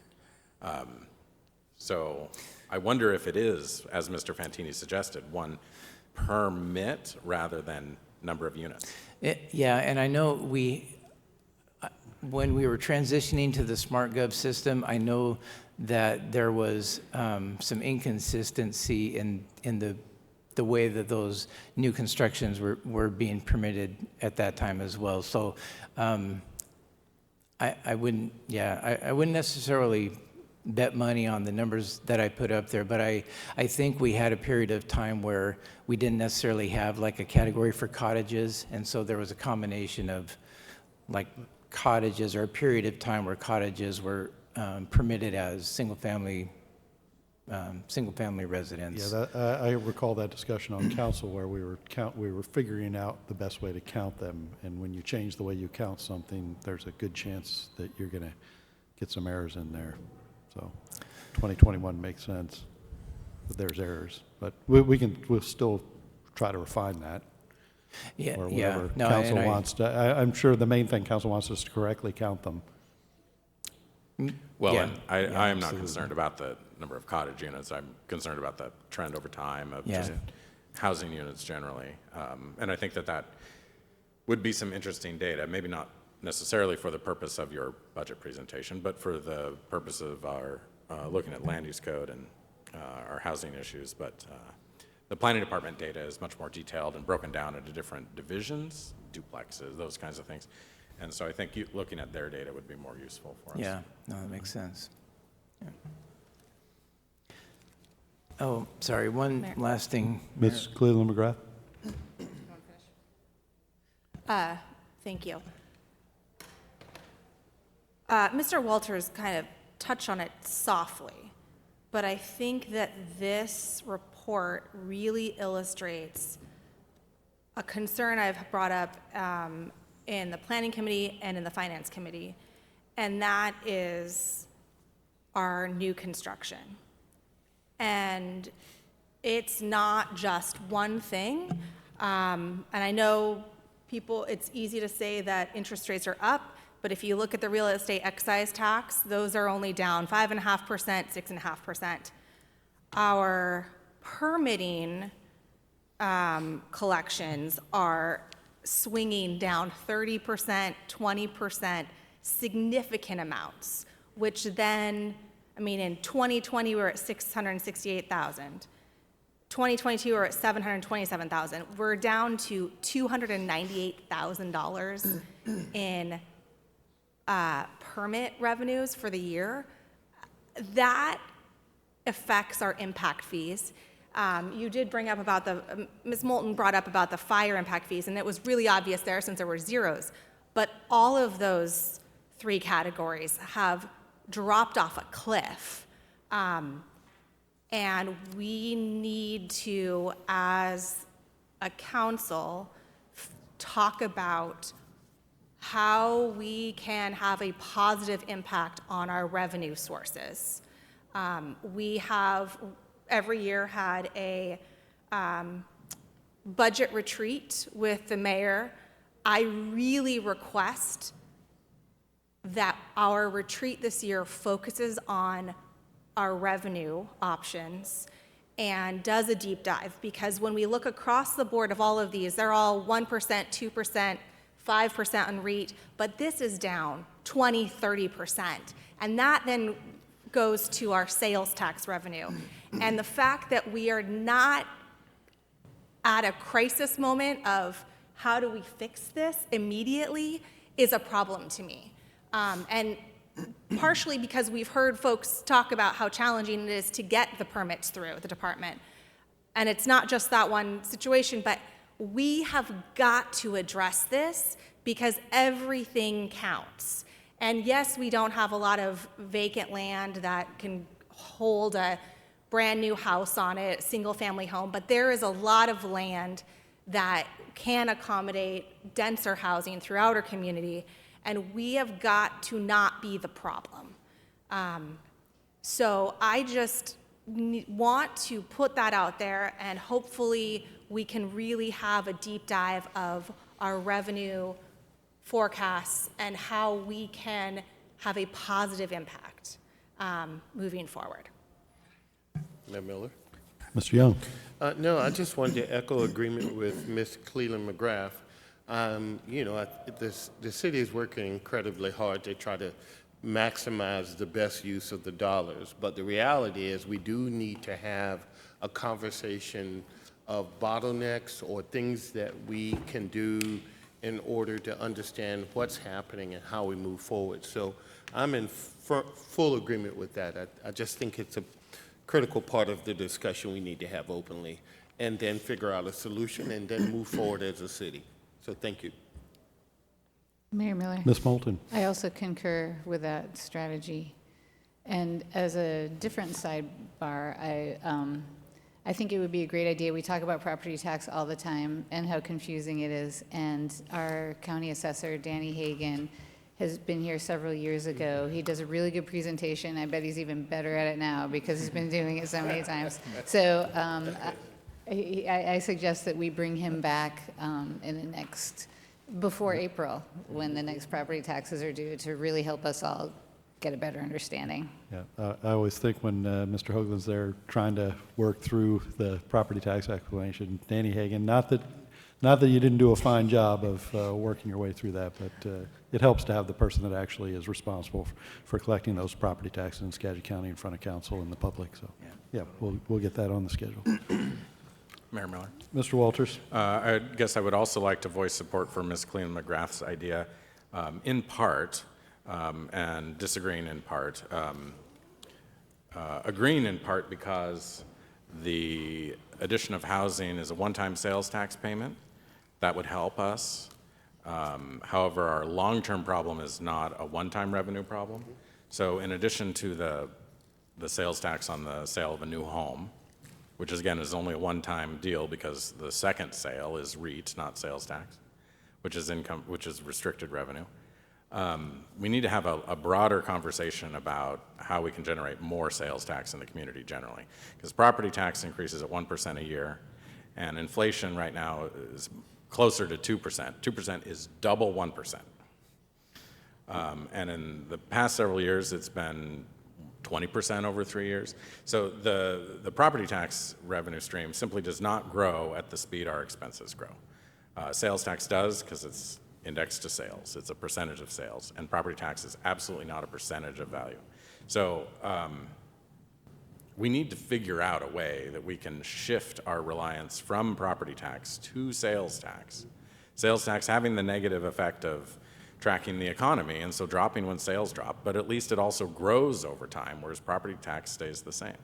So I wonder if it is, as Mr. Fantini suggested, one permit rather than number of units. Yeah, and I know when we were transitioning to the SmartGov system, I know that there was some inconsistency in the way that those new constructions were being permitted at that time as well. So I wouldn't necessarily bet money on the numbers that I put up there, but I think we had a period of time where we didn't necessarily have like a category for cottages, and so there was a combination of like cottages, or a period of time where cottages were permitted as single-family residents. Yeah, I recall that discussion on council where we were figuring out the best way to count them. And when you change the way you count something, there's a good chance that you're going to get some errors in there. So 2021 makes sense that there's errors, but we'll still try to refine that. Yeah, Or yeah. whatever No, council and wants to. I'm sure the main thing council wants is to correctly count them. Well, Yeah, and I am not concerned about the number of cottage units. I'm concerned about the trend over time of Yeah. just housing units generally. And I think that would be some interesting data, maybe not necessarily for the purpose of your budget presentation, but for the purpose of our looking at land use code and our housing issues. But the planning department data is much more detailed and broken down into different divisions, duplexes, those kinds of things. And so I think looking at their data would be more useful for us. Yeah, no, that makes sense. Yeah. Oh, sorry, one last thing. Ms. Cleveland McGrath? Thank you. Mr. Walters kind of touched on it softly, but I think that this report really illustrates a concern I've brought up in the Planning Committee and in the Finance Committee, and that is our new construction. And it's not just one thing. And I know it's easy to say that interest rates are up, but if you look at the real estate excise tax, those are only down 5.5%, 6.5%. Our permitting collections are swinging down 30%, 20%, significant amounts, which then, I mean, in 2020, we were at 668,000. 2022, we're at 727,000. We're down to $298,000 in permit revenues for the year. That affects our impact fees. You did bring up about Ms. Moulton brought up about the fire impact fees, and it was really obvious there since there were zeros. But all of those three categories have dropped off a cliff. And we need to, as a council, talk about how we can have a positive impact on our revenue sources. We have every year had a budget retreat with the mayor. I really request that our retreat this year focuses on our revenue options and does a deep dive, because when we look across the board of all of these, they're all 1%, 2%, 5% on REIT, but this is down 20, 30%. And that then goes to our sales tax revenue. And the fact that we are not at a crisis moment of how do we fix this immediately is a problem to me. And partially because we've heard folks talk about how challenging it is to get the permits through the department. And it's not just that one situation, but we have got to address this because everything counts. And yes, we don't have a lot of vacant land that can hold a brand new house on it, single family home, but there is a lot of land that can accommodate denser housing throughout our community. And we have got to not be the problem. So I just want to put that out there, and hopefully we can really have a deep dive of our revenue forecasts and how we can have a positive impact moving forward. Mayor Miller? Mr. Young? No, I just wanted to echo agreement with Ms. Cleveland McGrath. You know, the city is working incredibly hard to try to maximize the best use of the dollars. But the reality is we do need to have a conversation of bottlenecks or things that we can do in order to understand what's happening and how we move forward. So I'm in full agreement with that. I just think it's a critical part of the discussion we need to have openly, and then figure out a solution and then move forward as a city. So thank you. Mayor Miller? Ms. Moulton? I also concur with that strategy. And as a different sidebar, I think it would be a great idea. We talk about property tax all the time and how confusing it is. And our county assessor, Danny Hagan, has been here several years ago. He does a really good presentation. I bet he's even better at it now because he's been doing it so many times. So I suggest that we bring him back in the before April, when the next property taxes are due, to really help us all get a better understanding. Yeah, I always think when Mr. Hoagland's there trying to work through the property tax explanation, Danny Hagan, not that you didn't do a fine job of working your way through that, but it helps to have the person that actually is responsible for collecting those property taxes in Skagit County in front of council and the public. So, yeah, we'll get that on the schedule. Mayor Miller. Mr. Walters? I guess I would also like to voice support for Ms. Cleland McGrath's idea, in part, and disagreeing in part. Agreeing in part because the addition of housing is a one-time sales tax payment. That would help us. However, our long-term problem is not a one-time revenue problem. So in addition to the sales tax on the sale of a new home, which is, again, is only a one-time deal because the second sale is REIT, not sales tax, which is income, which is restricted revenue. We need to have a broader conversation about how we can generate more sales tax in the community generally, because property tax increases at 1% a year, and inflation right now is closer to 2%. 2% is double 1%. And in the past several years, it's been 20% over 3 years. So the property tax revenue stream simply does not grow at the speed our expenses grow. Sales tax does because it's indexed to sales. It's a percentage of sales, and property tax is absolutely not a percentage of value. So we need to figure out a way that we can shift our reliance from property tax to sales tax. Sales tax having the negative effect of tracking the economy, and so dropping when sales drop, but at least it also grows over time, whereas property tax stays the same.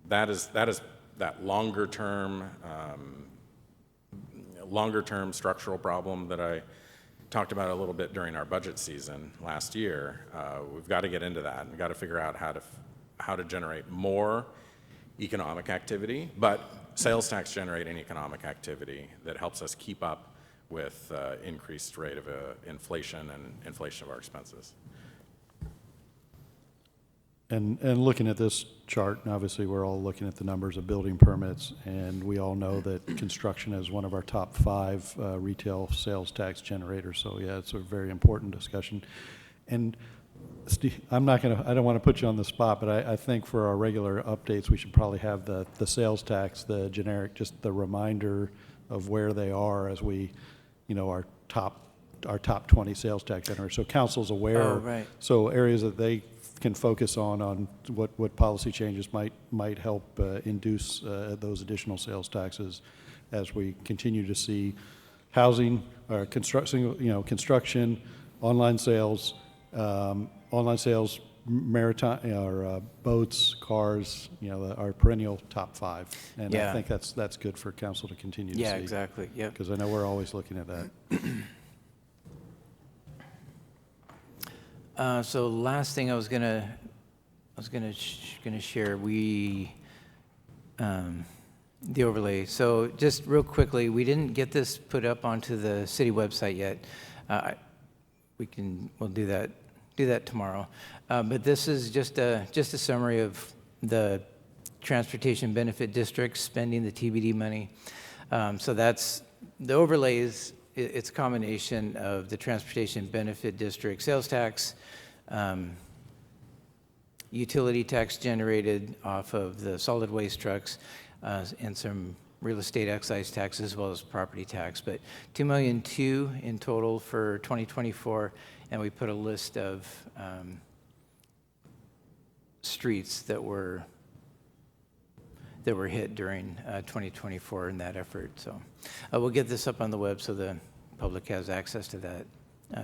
That is that longer term structural problem that I talked about a little bit during our budget season last year. We've got to get into that. We've got to figure out how to generate more economic activity, but sales tax generating economic activity that helps us keep up with increased rate of inflation and inflation of our expenses. And looking at this chart, and obviously we're all looking at the numbers of building permits, and we all know that construction is one of our top 5 retail sales tax generators. So yeah, it's a very important discussion. And Steve, I don't want to put you on the spot, but I think for our regular updates, we should probably have the sales tax, the generic, just the reminder of where they are as we, our top 20 sales tax generators. So council's aware. Oh, right. So areas that they can focus on what policy changes might help induce those additional sales taxes as we continue to see housing, construction, online sales, maritime, or boats, cars, our perennial top 5. And Yeah. I think that's good for council to continue to see. Yeah, exactly, yep. Because I know we're always looking at that. So last thing I was gonna share, the overlay. So just real quickly, we didn't get this put up onto the city website yet. We'll do that tomorrow. But this is just a summary of the transportation benefit districts spending the TBD money. So that's the overlay is. It's a combination of the transportation benefit district sales tax, utility tax generated off of the solid waste trucks, and some real estate excise tax as well as property tax. But $2.2 million in total for 2024, and we put a list of that were hit during 2024 in that effort. So we'll get this up on the web so the public has access to that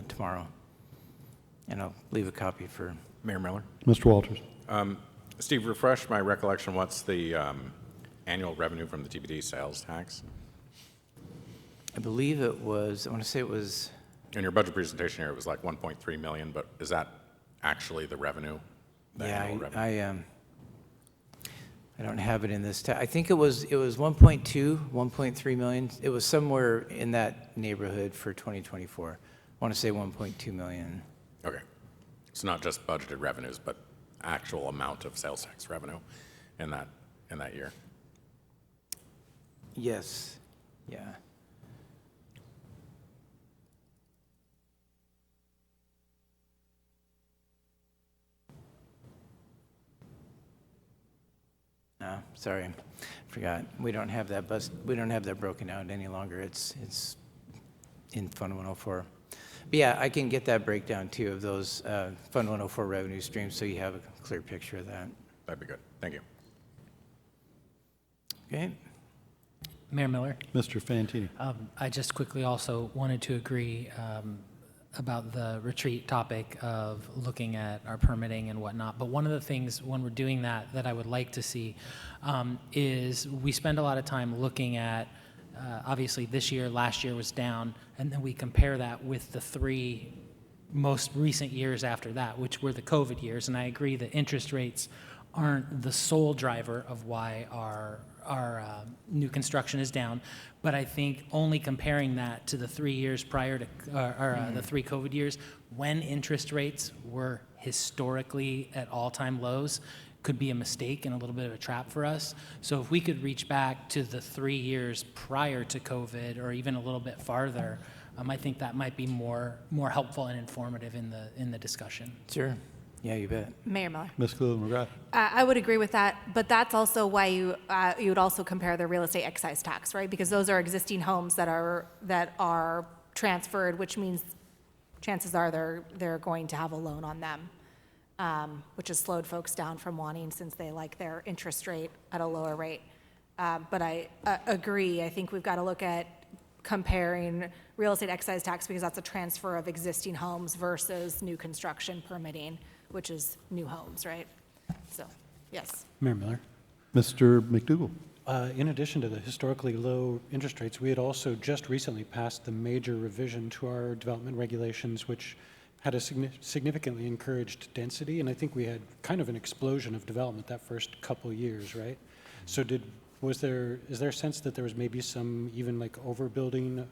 tomorrow. And I'll leave a copy for Mayor Miller? Mr. Walters. Steve, refresh my recollection. What's the annual revenue from the TBD sales tax? I believe it was, I want to say it was, In your budget presentation here, it was like 1.3 million, but is that actually the revenue? The annual revenue? I don't have it in this. I think it was 1.2, 1.3 million. It was somewhere in that neighborhood for 2024. I want to say 1.2 million. Okay. It's not just budgeted revenues, but actual amount of sales tax revenue in that year. Yes. Yeah. No, sorry, forgot. We don't have that we don't have that broken out any longer. It's in Fund 104. But yeah, I can get that breakdown too of those Fund 104 revenue streams so you have a clear picture of that. That'd be good. Thank you. Okay. Mayor Miller? Mr. Fantini. I just quickly also wanted to agree about the retreat topic of looking at our permitting and whatnot. But one of the things when we're doing that I would like to see is we spend a lot of time looking at, obviously this year, last year was down, and then we compare that with the 3 most recent years after that, which were the COVID years. And I agree that interest rates aren't the sole driver of why our new construction is down, but I think only comparing that to the 3 years prior to, the 3 COVID years, when interest rates were historically at all-time lows, could be a mistake and a little bit of a trap for us. So if we could reach back to the 3 years prior to COVID, or even a little bit farther, I think that might be more helpful and informative in the discussion. Sure. Yeah, you bet. Mayor Miller. Ms. Cleveland McGrath. I would agree with that, but that's also why you would also compare the real estate excise tax, right? Because those are existing homes that are transferred, which means chances are they're going to have a loan on them, which has slowed folks down from wanting, since they like their interest rate at a lower rate. But I agree. I think we've got to look at comparing real estate excise tax, because that's a transfer of existing homes, versus new construction permitting, which is new homes, right? So, yes. Mayor Miller. Mr. McDougall. In addition to the historically low interest rates, we had also just recently passed the major revision to our development regulations, which had a significantly encouraged density, and I think we had kind of an explosion of development that first couple years, right? So is there a sense that there was maybe some even like overbuilding?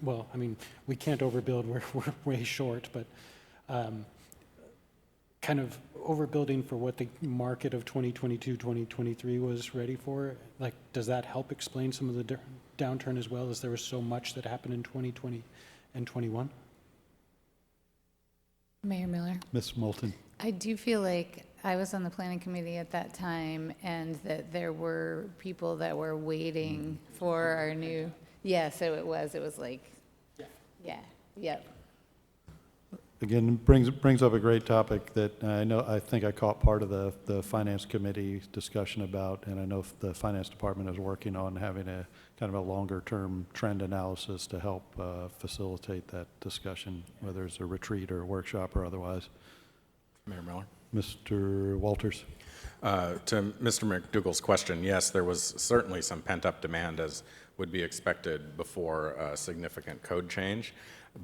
Well, I mean, we can't overbuild, we're way short, but kind of overbuilding for what the market of 2022, 2023 was ready for? Like, does that help explain some of the downturn as well, as there was so much that happened in 2020 and 21? Mayor Miller. Ms. Moulton. I do feel like I was on the planning committee at that time, and that there were people that were waiting for our new, so it was like, yep. Again, brings up a great topic that I think I caught part of the Finance Committee discussion about, and I know the Finance Department is working on having a kind of a longer-term trend analysis to help facilitate that discussion, whether it's a retreat or a workshop or otherwise. Mayor Miller. Mr. Walters. To Mr. McDougall's question, yes, there was certainly some pent-up demand, as would be expected before a significant code change.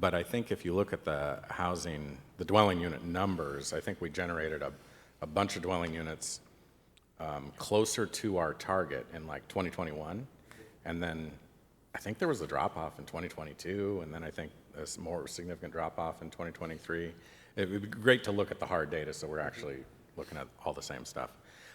But I think if you look at the dwelling unit numbers, I think we generated a bunch of dwelling units closer to our target in like 2021. And then I think there was a drop-off in 2022, and then I think a more significant drop-off in 2023. It would be great to look at the hard data, so we're actually looking at all the same stuff.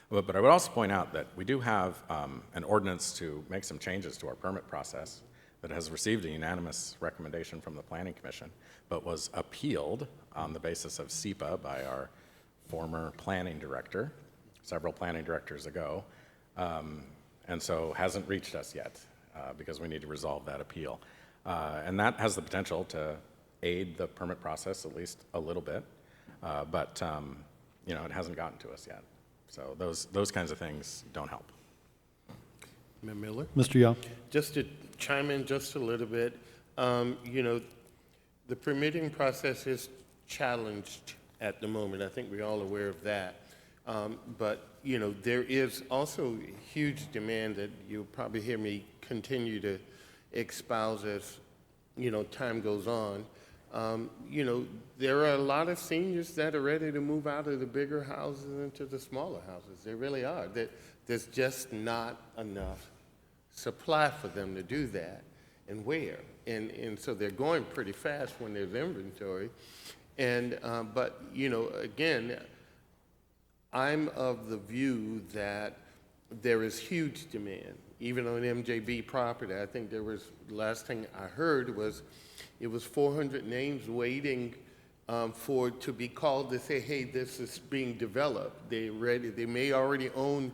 But I would also point out that we do have an ordinance to make some changes to our permit process that has received a unanimous recommendation from the Planning Commission, but was appealed on the basis of SEPA by our former planning director, several planning directors ago, and so hasn't reached us yet because we need to resolve that appeal. And that has the potential to aid the permit process at least a little bit, but it hasn't gotten to us yet. So those kinds of things don't help. Mayor Miller? Mr. Young? Just to chime in just a little bit, you know, the permitting process is challenged at the moment. I think we're all aware of that. But, you know, there is also huge demand that you'll probably hear me continue to espouse as, you know, time goes on. You know, there are a lot of seniors that are ready to move out of the bigger houses into the smaller houses. There really are. There's just not enough supply for them to do that. And where? And so they're going pretty fast when there's inventory. And, but, you know, again, I'm of the view that there is huge demand, even on MJB property. I think there was, last thing I heard was, it was 400 names waiting to be called to say, hey, this is being developed. They may already own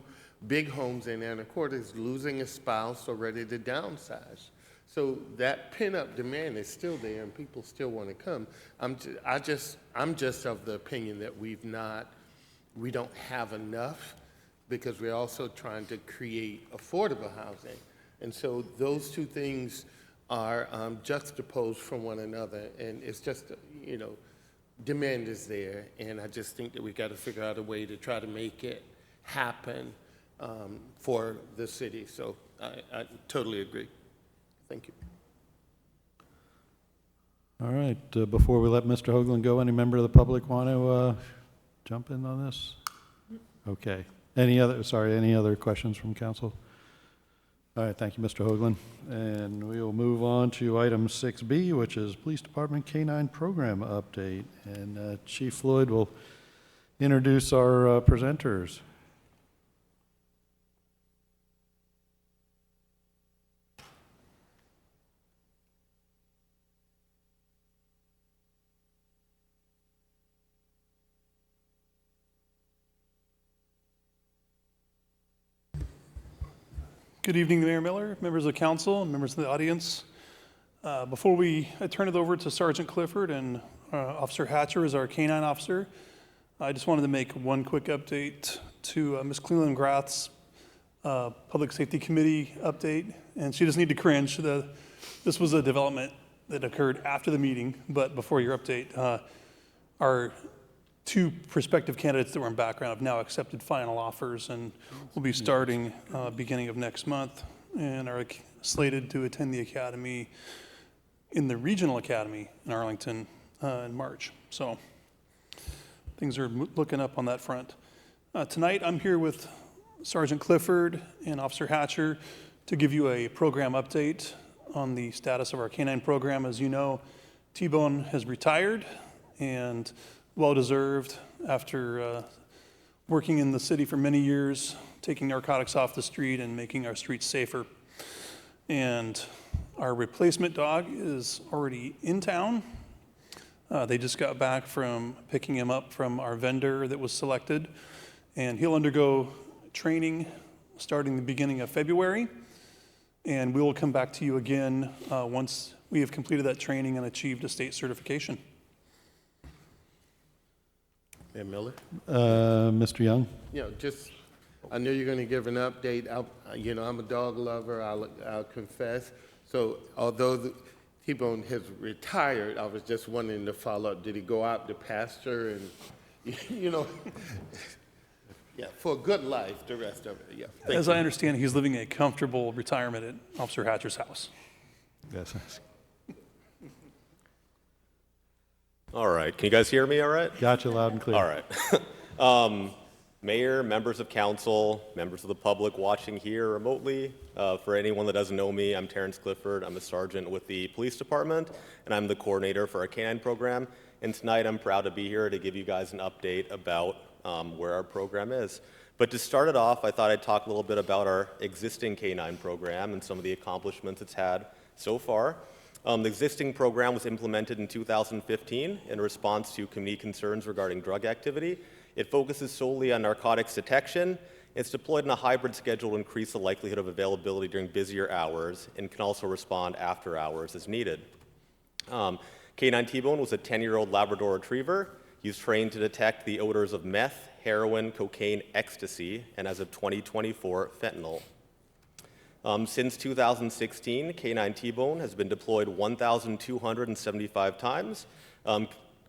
big homes in Anacortes, losing a spouse or ready to downsize. So that pin-up demand is still there, and people still want to come. I'm just of the opinion that we don't have enough, because we're also trying to create affordable housing. And so those two things are juxtaposed from one another, and it's just, you know, demand is there, and I just think that we got to figure out a way to try to make it happen for the city. So I totally agree. Thank you. All right, before we let Mr. Hoagland go, any member of the public want to jump in on this? Okay. Any other questions from council? All right, thank you, Mr. Hoagland. And we will move on to item 6B, which is Police Department K-9 Program Update. And Chief Floyd will introduce our presenters. Good evening, Mayor Miller, members of the council, and members of the audience. Before I turn it over to Sergeant Clifford and Officer Hatcher as our K-9 officer, I just wanted to make one quick update to Ms. Cleveland McGrath's Public Safety Committee update. And she doesn't need to cringe. This was a development that occurred after the meeting, but before your update. Our two prospective candidates that were in background have now accepted final offers and will be starting beginning of next month and are slated to attend the academy in the regional academy in Arlington in March. So things are looking up on that front. Tonight I'm here with Sergeant Clifford and Officer Hatcher to give you a program update on the status of our K-9 program. As you know, T-Bone has retired, and well-deserved after working in the city for many years, taking narcotics off the street and making our streets safer. And our replacement dog is already in town. They just got back from picking him up from our vendor that was selected, and he'll undergo training starting the beginning of February. And we will come back to you again once we have completed that training and achieved a state certification. Mayor Miller? Mr. Young? You know, I know you're going to give an update. You know, I'm a dog lover, I'll confess. So although T-Bone has retired, I was just wondering to follow up. Did he go out to pasture and, you know, yeah, for a good life, the rest of it, yeah. As I understand, he's living a comfortable retirement at Officer Hatcher's house. Yes. All right, can you guys hear me all right? Got you loud and clear. All right. Mayor, members of council, members of the public watching here remotely, for anyone that doesn't know me, I'm Terrence Clifford. I'm a sergeant with the police department, and I'm the coordinator for our K-9 program. And tonight I'm proud to be here to give you guys an update about where our program is. But to start it off, I thought I'd talk a little bit about our existing K-9 program and some of the accomplishments it's had so far. The existing program was implemented in 2015 in response to community concerns regarding drug activity. It focuses solely on narcotics detection. It's deployed in a hybrid schedule to increase the likelihood of availability during busier hours and can also respond after hours as needed. K-9 T-Bone was a 10-year-old Labrador Retriever. He's trained to detect the odors of meth, heroin, cocaine, ecstasy, and as of 2024, fentanyl. Since 2016, K-9 T-Bone has been deployed 1,275 times,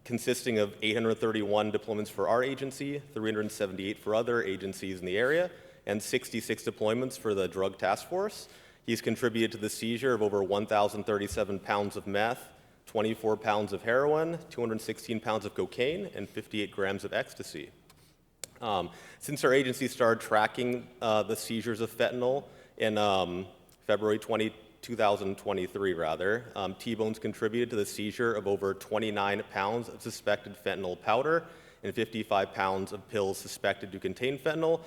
consisting of 831 deployments for our agency, 378 for other agencies in the area, and 66 deployments for the Drug Task Force. He's contributed to the seizure of over 1,037 pounds of meth, 24 pounds of heroin, 216 pounds of cocaine, and 58 grams of ecstasy. Since our agency started tracking the seizures of fentanyl in February 2023, T-Bone's contributed to the seizure of over 29 pounds of suspected fentanyl powder and 55 pounds of pills suspected to contain fentanyl.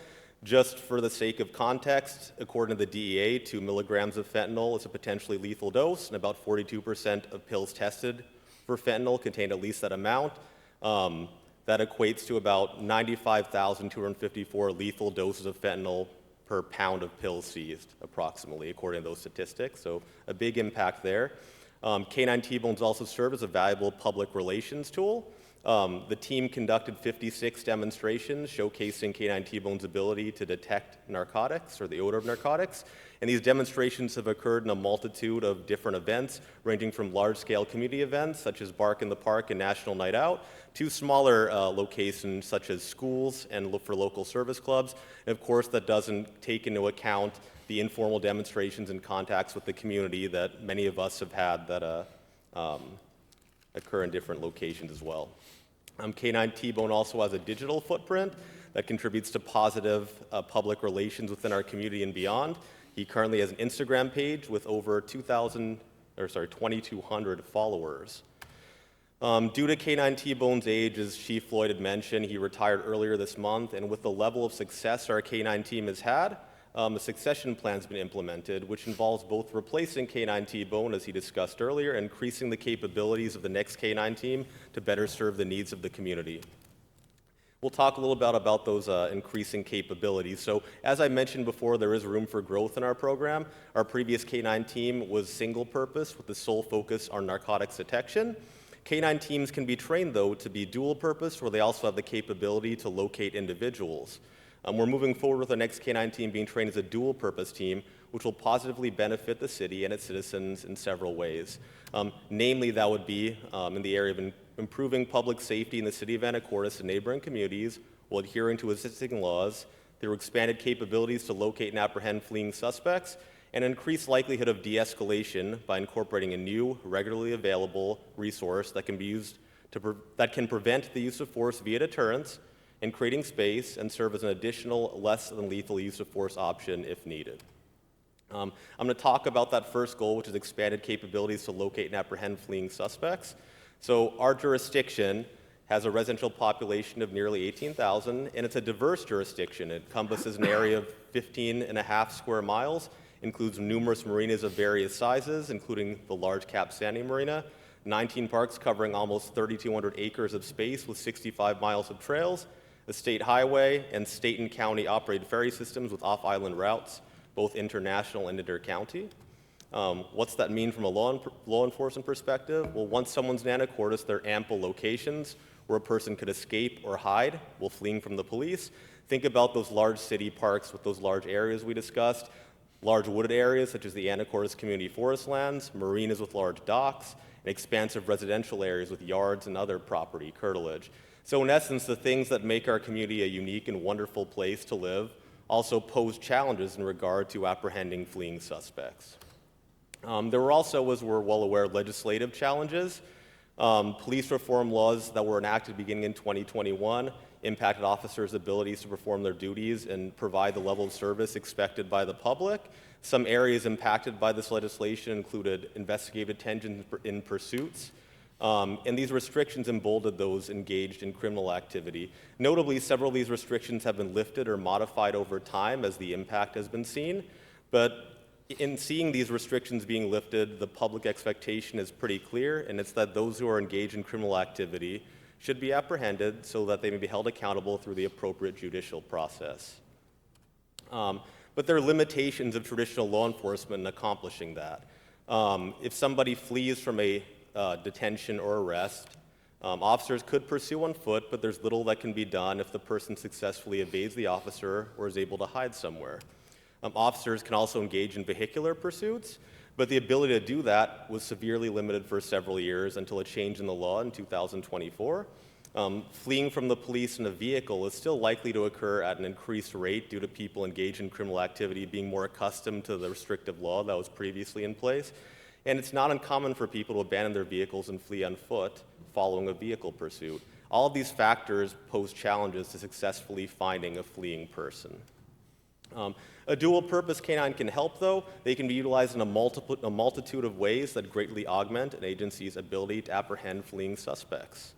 Just for the sake of context, according to the DEA, 2 milligrams of fentanyl is a potentially lethal dose, and about 42% of pills tested for fentanyl contained at least that amount. That equates to about 95,254 lethal doses of fentanyl per pound of pills seized, approximately, according to those statistics. So a big impact there. K-9 T-Bones also serve as a valuable public relations tool. The team conducted 56 demonstrations showcasing K-9 T-Bone's ability to detect narcotics or the odor of narcotics. And these demonstrations have occurred in a multitude of different events, ranging from large-scale community events such as Bark in the Park and National Night Out, to smaller locations such as schools and for local service clubs. And of course, that doesn't take into account the informal demonstrations and contacts with the community that many of us have had that occur in different locations as well. K-9 T-Bone also has a digital footprint that contributes to positive public relations within our community and beyond. He currently has an Instagram page with over 2,200 followers. Due to K-9 T-Bone's age, as Chief Floyd had mentioned, he retired earlier this month, and with the level of success our K-9 team has had, a succession plan has been implemented, which involves both replacing K-9 T-Bone, as he discussed earlier, and increasing the capabilities of the next K-9 team to better serve the needs of the community. We'll talk a little bit about those increasing capabilities. So as I mentioned before, there is room for growth in our program. Our previous K-9 team was single purpose with the sole focus on narcotics detection. K-9 teams can be trained, though, to be dual purpose, where they also have the capability to locate individuals. We're moving forward with the next K-9 team being trained as a dual purpose team, which will positively benefit the city and its citizens in several ways. Namely, that would be in the area of improving public safety in the city of Anacortes and neighboring communities while adhering to existing laws, through expanded capabilities to locate and apprehend fleeing suspects, and increased likelihood of de-escalation by incorporating a new, regularly available resource that can be used that can prevent the use of force via deterrence, and creating space and serve as an additional, less than lethal use of force option if needed. I'm going to talk about that first goal, which is expanded capabilities to locate and apprehend fleeing suspects. So our jurisdiction has a residential population of nearly 18,000, and it's a diverse jurisdiction. It encompasses an area of 15.5 square miles, includes numerous marinas of various sizes, including the large Cap Sandy Marina, 19 parks covering almost 3,200 acres of space with 65 miles of trails, a state highway, and state and county operated ferry systems with off-island routes, both international and inter-county. What's that mean from a law enforcement perspective? Well, once someone's in Anacortes, there are ample locations where a person could escape or hide while fleeing from the police. Think about those large city parks with those large areas we discussed, large wooded areas such as the Anacortes Community Forest Lands, marinas with large docks, and expansive residential areas with yards and other property curtilage. So in essence, the things that make our community a unique and wonderful place to live also pose challenges in regard to apprehending fleeing suspects. There were also, as we're well aware, legislative challenges. Police reform laws that were enacted beginning in 2021 impacted officers' abilities to perform their duties and provide the level of service expected by the public. Some areas impacted by this legislation included investigative detention in pursuits, and these restrictions emboldened those engaged in criminal activity. Notably, several of these restrictions have been lifted or modified over time as the impact has been seen, but in seeing these restrictions being lifted, the public expectation is pretty clear, and it's that those who are engaged in criminal activity should be apprehended so that they may be held accountable through the appropriate judicial process. But there are limitations of traditional law enforcement in accomplishing that. If somebody flees from a detention or arrest, officers could pursue on foot, but there's little that can be done if the person successfully evades the officer or is able to hide somewhere. Officers can also engage in vehicular pursuits, but the ability to do that was severely limited for several years until a change in the law in 2024. Fleeing from the police in a vehicle is still likely to occur at an increased rate due to people engaged in criminal activity being more accustomed to the restrictive law that was previously in place. And it's not uncommon for people to abandon their vehicles and flee on foot following a vehicle pursuit. All of these factors pose challenges to successfully finding a fleeing person. A dual-purpose canine can help, though. They can be utilized in a multitude of ways that greatly augment an agency's ability to apprehend fleeing suspects.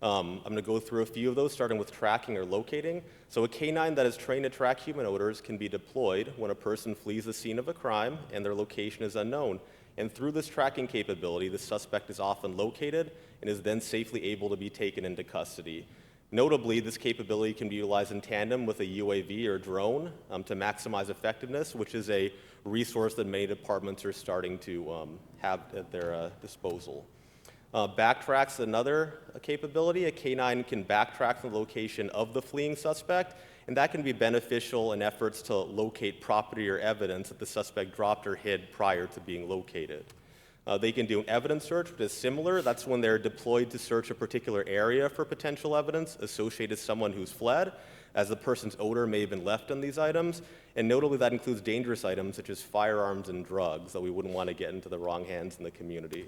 I'm going to go through a few of those, starting with tracking or locating. So a canine that is trained to track human odors can be deployed when a person flees the scene of a crime and their location is unknown. And through this tracking capability, the suspect is often located and is then safely able to be taken into custody. Notably, this capability can be utilized in tandem with a UAV or drone to maximize effectiveness, which is a resource that many departments are starting to have at their disposal. Backtrack's another capability. A canine can backtrack from the location of the fleeing suspect, and that can be beneficial in efforts to locate property or evidence that the suspect dropped or hid prior to being located. They can do an evidence search, which is similar. That's when they're deployed to search a particular area for potential evidence associated with someone who's fled, as the person's odor may have been left on these items. And notably, that includes dangerous items such as firearms and drugs that we wouldn't want to get into the wrong hands in the community.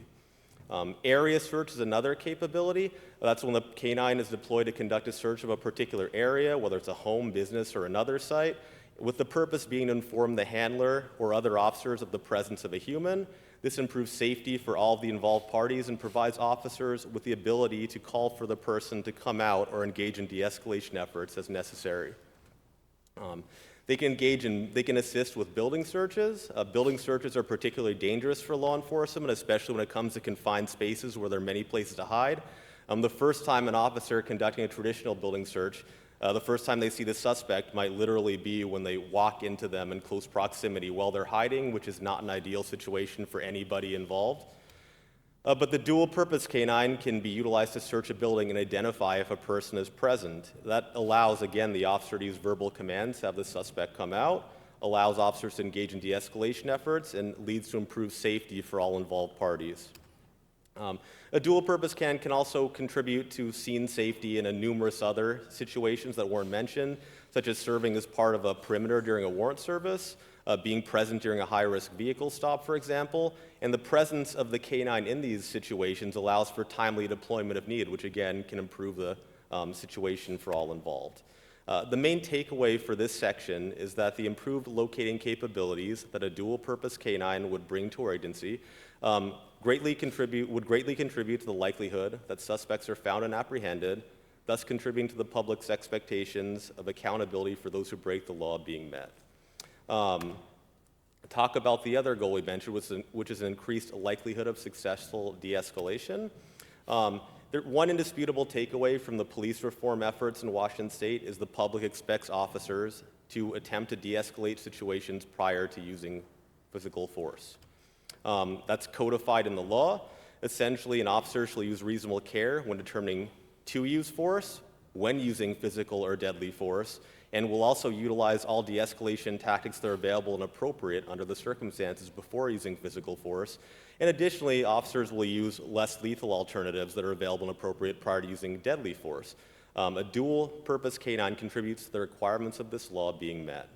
Area search is another capability. That's when the canine is deployed to conduct a search of a particular area, whether it's a home, business, or another site, with the purpose being to inform the handler or other officers of the presence of a human. This improves safety for all of the involved parties and provides officers with the ability to call for the person to come out or engage in de-escalation efforts as necessary. They can assist with building searches. Building searches are particularly dangerous for law enforcement, especially when it comes to confined spaces where there are many places to hide. The first time an officer conducting a traditional building search, the first time they see the suspect might literally be when they walk into them in close proximity while they're hiding, which is not an ideal situation for anybody involved. But the dual-purpose canine can be utilized to search a building and identify if a person is present. That allows, again, the officer to use verbal commands to have the suspect come out, allows officers to engage in de-escalation efforts, and leads to improved safety for all involved parties. A dual-purpose canine can also contribute to scene safety in numerous other situations that weren't mentioned, such as serving as part of a perimeter during a warrant service, being present during a high-risk vehicle stop, for example, and the presence of the canine in these situations allows for timely deployment if needed, which again can improve the situation for all involved. The main takeaway for this section is that the improved locating capabilities that a dual-purpose canine would bring to our agency would greatly contribute to the likelihood that suspects are found and apprehended, thus contributing to the public's expectations of accountability for those who break the law being met. Talk about the other goal we mentioned, which is an increased likelihood of successful de-escalation. One indisputable takeaway from the police reform efforts in Washington State is the public expects officers to attempt to de-escalate situations prior to using physical force. That's codified in the law. Essentially, an officer shall use reasonable care when determining to use force, when using physical or deadly force, and will also utilize all de-escalation tactics that are available and appropriate under the circumstances before using physical force. And additionally, officers will use less lethal alternatives that are available and appropriate prior to using deadly force. A dual-purpose canine contributes to the requirements of this law being met.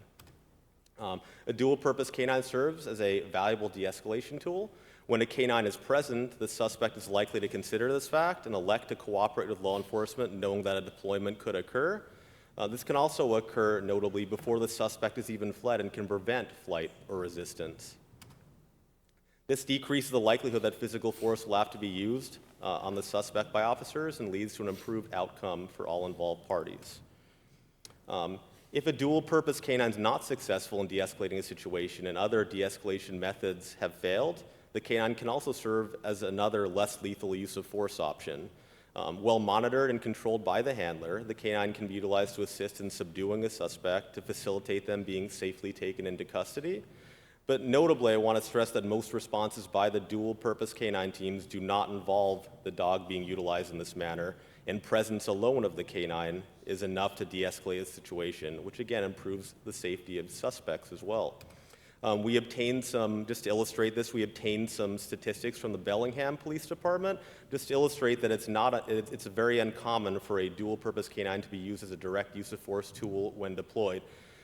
A dual-purpose canine serves as a valuable de-escalation tool. When a canine is present, the suspect is likely to consider this fact and elect to cooperate with law enforcement, knowing that a deployment could occur. This can also occur, notably, before the suspect has even fled and can prevent flight or resistance. This decreases the likelihood that physical force will have to be used on the suspect by officers and leads to an improved outcome for all involved parties. If a dual-purpose canine is not successful in de-escalating a situation and other de-escalation methods have failed, the canine can also serve as another less lethal use of force option. Well monitored and controlled by the handler, the canine can be utilized to assist in subduing a suspect to facilitate them being safely taken into custody. But notably, I want to stress that most responses by the dual-purpose canine teams do not involve the dog being utilized in this manner, and presence alone of the canine is enough to de-escalate the situation, which again improves the safety of suspects as well. We obtained some, just to illustrate this, we obtained some statistics from the Bellingham Police Department, just to illustrate that it's very uncommon for a dual-purpose canine to be used as a direct use of force tool when deployed.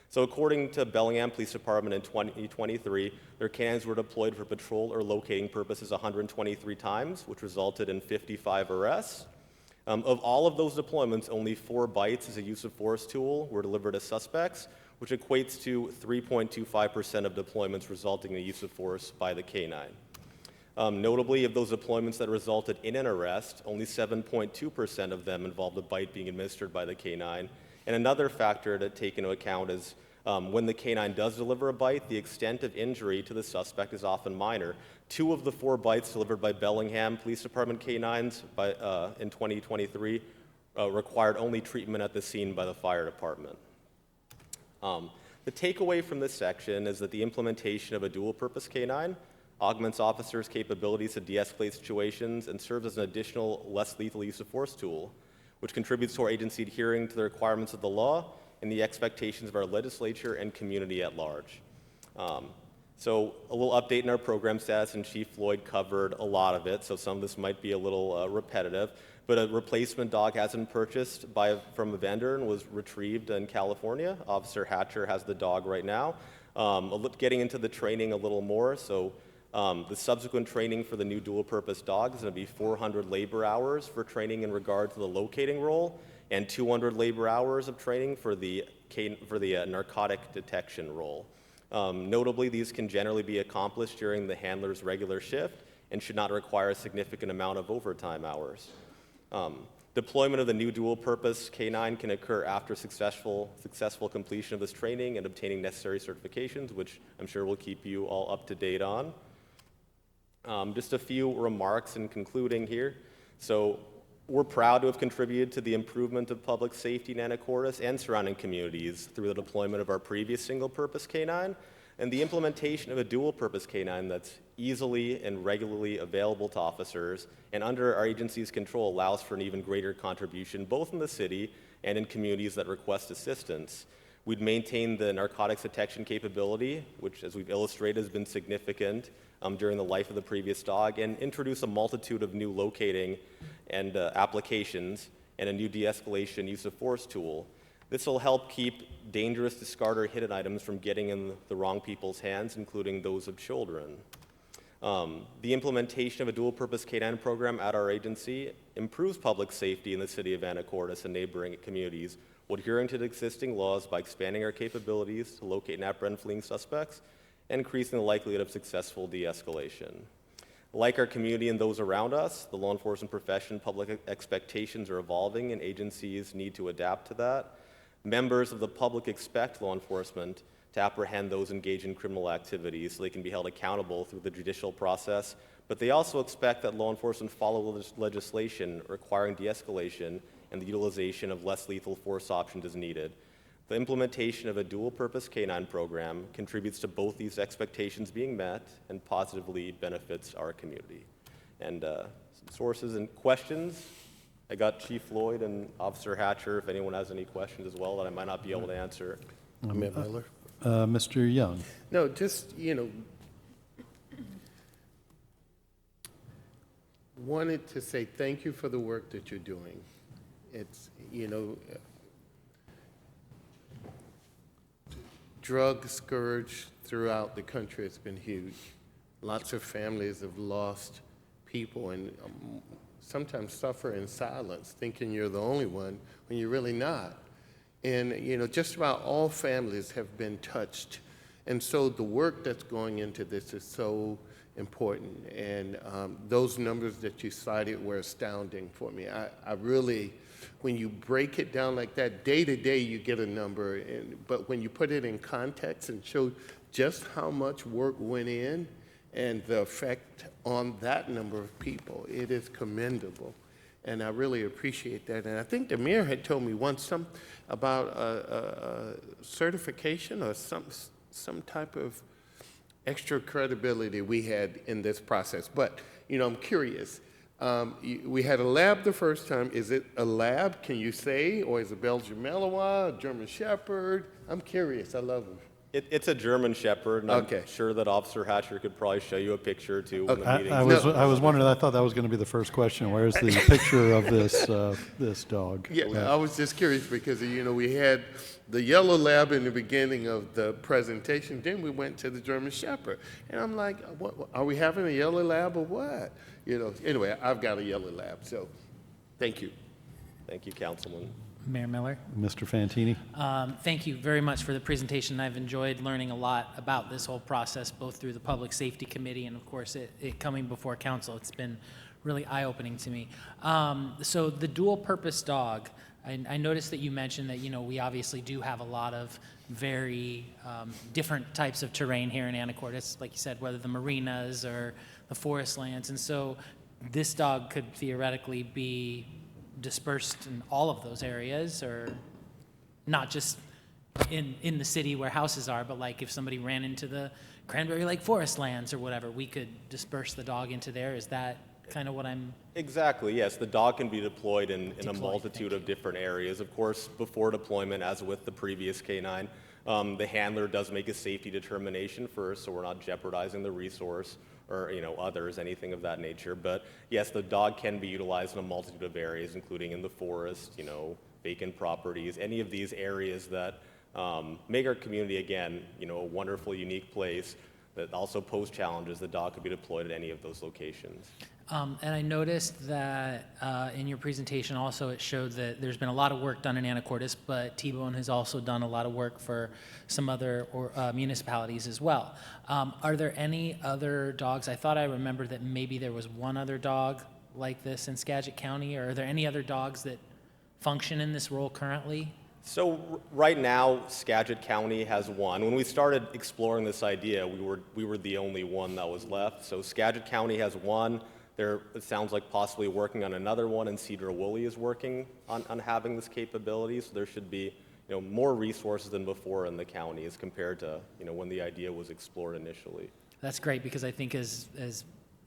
So according to Bellingham Police Department in 2023, their canines were deployed for patrol or locating purposes 123 times, which resulted in 55 arrests. Of all of those deployments, only 4 bites as a use of force tool were delivered to suspects, which equates to 3.25% of deployments resulting in the use of force by the canine. Notably, of those deployments that resulted in an arrest, only 7.2% of them involved a bite being administered by the canine. And another factor to take into account is when the canine does deliver a bite, the extent of injury to the suspect is often minor. 2 of the 4 bites delivered by Bellingham Police Department canines in 2023 required only treatment at the scene by the fire department. The takeaway from this section is that the implementation of a dual-purpose canine augments officers' capabilities to de-escalate situations and serves as an additional, less lethal use of force tool, which contributes to our agency adhering to the requirements of the law and the expectations of our legislature and community at large. So a little update in our program status, and Chief Floyd covered a lot of it, so some of this might be a little repetitive, but a replacement dog has been purchased from a vendor and was retrieved in California. Officer Hatcher has the dog right now. Getting into the training a little more, so the subsequent training for the new dual-purpose dog is going to be 400 labor hours for training in regard to the locating role, and 200 labor hours of training for the narcotic detection role. Notably, these can generally be accomplished during the handler's regular shift and should not require a significant amount of overtime hours. Deployment of the new dual-purpose canine can occur after successful completion of this training and obtaining necessary certifications, which I'm sure will keep you all up to date on. Just a few remarks in concluding here. So we're proud to have contributed to the improvement of public safety in Anacortes and surrounding communities through the deployment of our previous single-purpose canine and the implementation of a dual-purpose canine that's easily and regularly available to officers and under our agency's control allows for an even greater contribution both in the city and in communities that request assistance. We'd maintain the narcotics detection capability, which, as we've illustrated, has been significant during the life of the previous dog, and introduce a multitude of new locating and applications and a new de-escalation use of force tool. This will help keep dangerous, discarded, or hidden items from getting in the wrong people's hands, including those of children. The implementation of a dual-purpose canine program at our agency improves public safety in the city of Anacortes and neighboring communities, while adhering to the existing laws by expanding our capabilities to locate and apprehend fleeing suspects and increasing the likelihood of successful de-escalation. Like our community and those around us, the law enforcement profession public expectations are evolving and agencies need to adapt to that. Members of the public expect law enforcement to apprehend those engaged in criminal activities so they can be held accountable through the judicial process, but they also expect that law enforcement follow legislation requiring de-escalation and the utilization of less lethal force options as needed. The implementation of a dual-purpose canine program contributes to both these expectations being met and positively benefits our community. And some sources and questions. I got Chief Floyd and Officer Hatcher if anyone has any questions as well that I might not be able to answer. Mr. Young. No, just, wanted to say thank you for the work that you're doing. It's, drug scourge throughout the country has been huge. Lots of families have lost people and sometimes suffer in silence, thinking you're the only one when you're really not. And, just about all families have been touched. And so the work that's going into this is so important. And those numbers that you cited were astounding for me. I really, when you break it down like that, day to day you get a number, but when you put it in context and show just how much work went in and the effect on that number of people, it is commendable. And I really appreciate that. And I think the mayor had told me once about a certification or some type of extra credibility we had in this process. But, I'm curious. We had a lab the first time. Is it a lab, can you say, or is it Belgian Malinois, a German Shepherd? I'm curious. I love them. It's a German Shepherd, and Okay. I'm sure that Officer Hatcher could probably show you a picture or two in the meeting. I was wondering, I thought that was going to be the first question. Where's the picture of this dog? Yeah, I was just curious because, we had the yellow lab in the beginning of the presentation. Then we went to the German Shepherd. And I'm like, what, are we having a yellow lab or what? Anyway, I've got a yellow lab, so thank you. Thank you, Councilman. Mayor Miller. Mr. Fantini? Thank you very much for the presentation. I've enjoyed learning a lot about this whole process, both through the Public Safety Committee and, of course, it coming before council. It's been really eye-opening to me. So the dual-purpose dog, I noticed that you mentioned that, we obviously do have a lot of very different types of terrain here in Anacortes, like you said, whether the marinas or the forest lands. And so this dog could theoretically be dispersed in all of those areas, or not just in the city where houses are, but like if somebody ran into the Cranberry Lake forest lands or whatever, we could disperse the dog into there. Is that kind of what I'm... Exactly, yes. The dog can be deployed in a multitude of different areas. Of course, before deployment, as with the previous K-9, the handler does make a safety determination first, so we're not jeopardizing the resource or others, anything of that nature. But yes, the dog can be utilized in a multitude of areas, including in the forest, vacant properties, any of these areas that make our community, again, a wonderful, unique place that also pose challenges. The dog could be deployed at any of those locations. And I noticed that in your presentation also it showed that there's been a lot of work done in Anacortes, but T-Bone has also done a lot of work for some other municipalities as well. Are there any other dogs? I thought I remembered that maybe there was one other dog like this in Skagit County, or are there any other dogs that function in this role currently? So right now, Skagit County has one. When we started exploring this idea, we were the only one that was left. So Skagit County has one. It sounds like possibly working on another one, and Cedar Woolley is working on having this capability. So there should be, more resources than before in the county as compared to, when the idea was explored initially. That's great, because I think as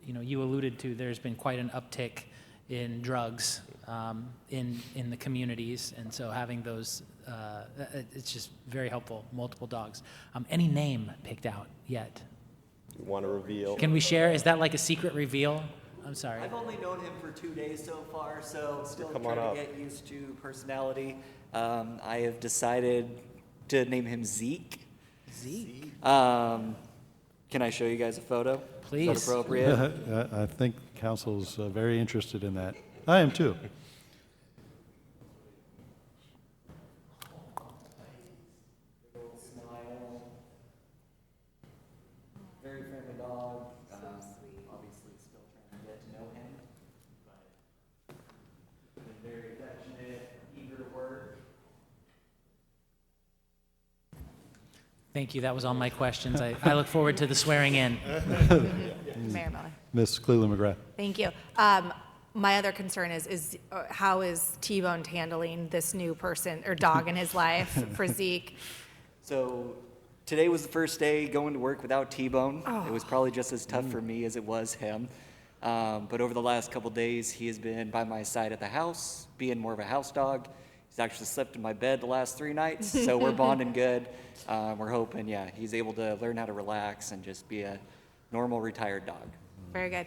you alluded to, there's been quite an uptick in drugs in the communities, and so having those, it's just very helpful. Multiple dogs. Any name picked out yet? You want to reveal? Can we share? Is that like a secret reveal? I'm sorry. I've only known him for 2 days so far, so still Come trying on to up. get used to personality. I have decided to name him Zeke. Zeke. Can I show you guys a photo? Please. Is that appropriate? I think council's very interested in that. I am too. Smile. Very friendly dog. Obviously still trying to get to know him. But very affectionate, eager to work. Thank you. That was all my questions. I look forward to the swearing in. Mayor Miller. Ms. Cleland McGrath. Thank you. My other concern is how is T-Bone handling this new person or dog in his life for Zeke? So today was the first day going to work without T-Bone. It was probably just as tough for me as it was him. But over the last couple days, he has been by my side at the house, being more of a house dog. He's actually slept in my bed the last 3 nights, so we're bonding good. We're hoping, he's able to learn how to relax and just be a normal retired dog. Very good.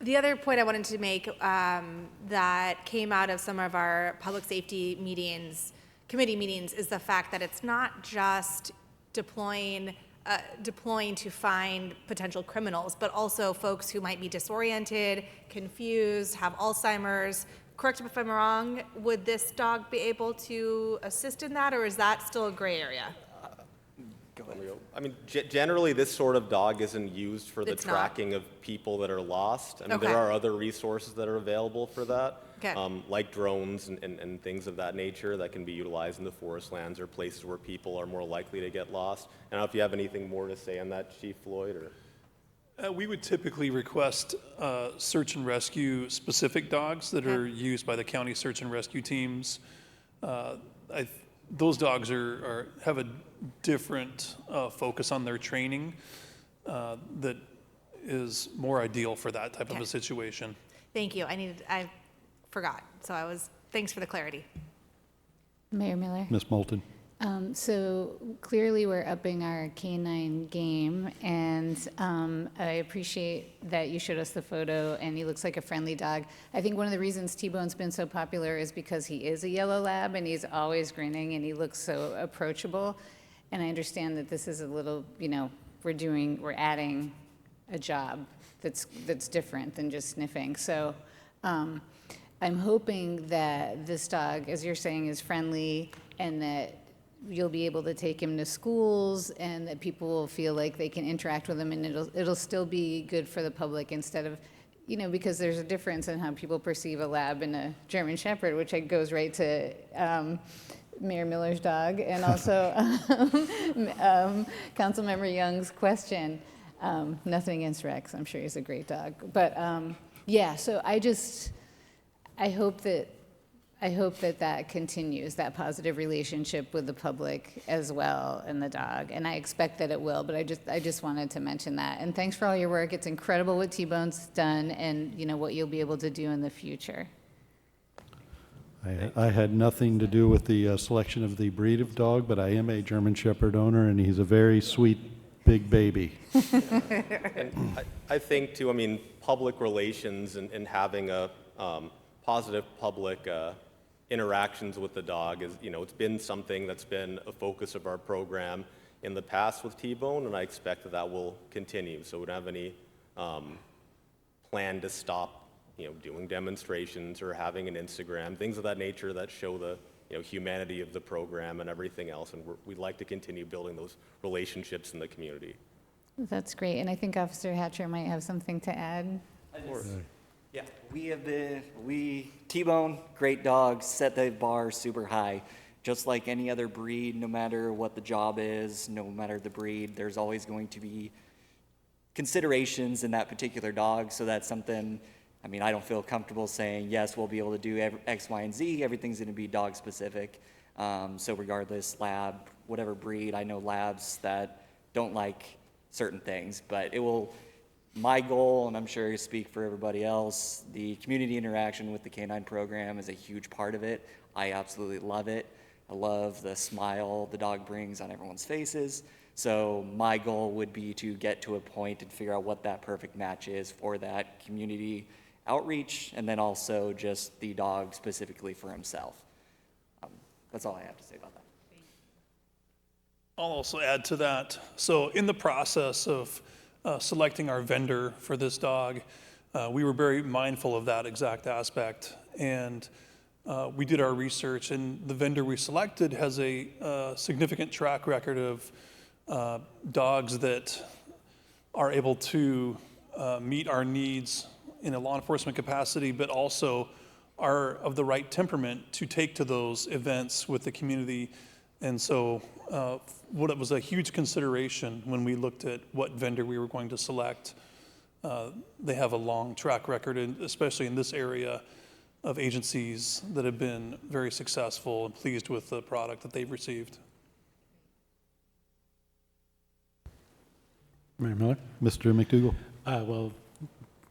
The other point I wanted to make that came out of some of our public safety meetings, committee meetings, is the fact that it's not just deploying to find potential criminals, but also folks who might be disoriented, confused, have Alzheimer's. Correct me if I'm wrong, would this dog be able to assist in that, or is that still a gray area? I mean, generally, this sort of dog isn't used for the It's not. tracking of people that are lost. I mean, Okay. there are other resources that are available for that, Okay. like drones and things of that nature that can be utilized in the forest lands or places where people are more likely to get lost. I don't know if you have anything more to say on that, Chief Floyd, or? We would typically request search and rescue specific dogs that are used by the county search and rescue teams. Those dogs have a different focus on their training that is more ideal for that type of a situation. Thank you. I forgot. Thanks for the clarity. Mayor Miller? Ms. Moulton? So clearly we're upping our canine game, and I appreciate that you showed us the photo and he looks like a friendly dog. I think one of the reasons T-Bone's been so popular is because he is a yellow lab and he's always grinning and he looks so approachable. And I understand that this is a little, we're adding a job that's different than just sniffing. So I'm hoping that this dog, as you're saying, is friendly and that you'll be able to take him to schools and that people will feel like they can interact with him, and it'll still be good for the public instead of, because there's a difference in how people perceive a lab and a German Shepherd, which goes right to Mayor Miller's dog and also Councilmember Young's question. Nothing against Rex, I'm sure he's a great dog. But so I hope that continues, that positive relationship with the public as well and the dog. And I expect that it will, but I just wanted to mention that. And thanks for all your work. It's incredible what T-Bone's done and what you'll be able to do in the future. I had nothing to do with the selection of the breed of dog, but I am a German Shepherd owner, and he's a very sweet, big baby. And I think, too, public relations and having a positive public interactions with the dog is, it's been something that's been a focus of our program in the past with T-Bone, and I expect that will continue. So we don't have any plan to stop doing demonstrations or having an Instagram, things of that nature that show the humanity of the program and everything else. And we'd like to continue building those relationships in the community. That's great. And I think Officer Hatcher might have something to add. Yeah, T-Bone, great dog, set the bar super high. Just like any other breed, no matter what the job is, no matter the breed, there's always going to be considerations in that particular dog. So that's something, I don't feel comfortable saying, yes, we'll be able to do X, Y, and Z. Everything's going to be dog specific. So regardless, lab, whatever breed, I know labs that don't like certain things, but my goal, and I'm sure you speak for everybody else, the community interaction with the canine program is a huge part of it. I absolutely love it. I love the smile the dog brings on everyone's faces. So my goal would be to get to a point and figure out what that perfect match is for that community outreach, and then also just the dog specifically for himself. That's all I have to say about that. I'll also add to that. So in the process of selecting our vendor for this dog, we were very mindful of that exact aspect. And we did our research, and the vendor we selected has a significant track record of dogs that are able to meet our needs in a law enforcement capacity, but also are of the right temperament to take to those events with the community. And so what it was a huge consideration when we looked at what vendor we were going to select. They have a long track record, especially in this area, of agencies that have been very successful and pleased with the product that they've received. Mayor Miller? Mr. McDougall? Well,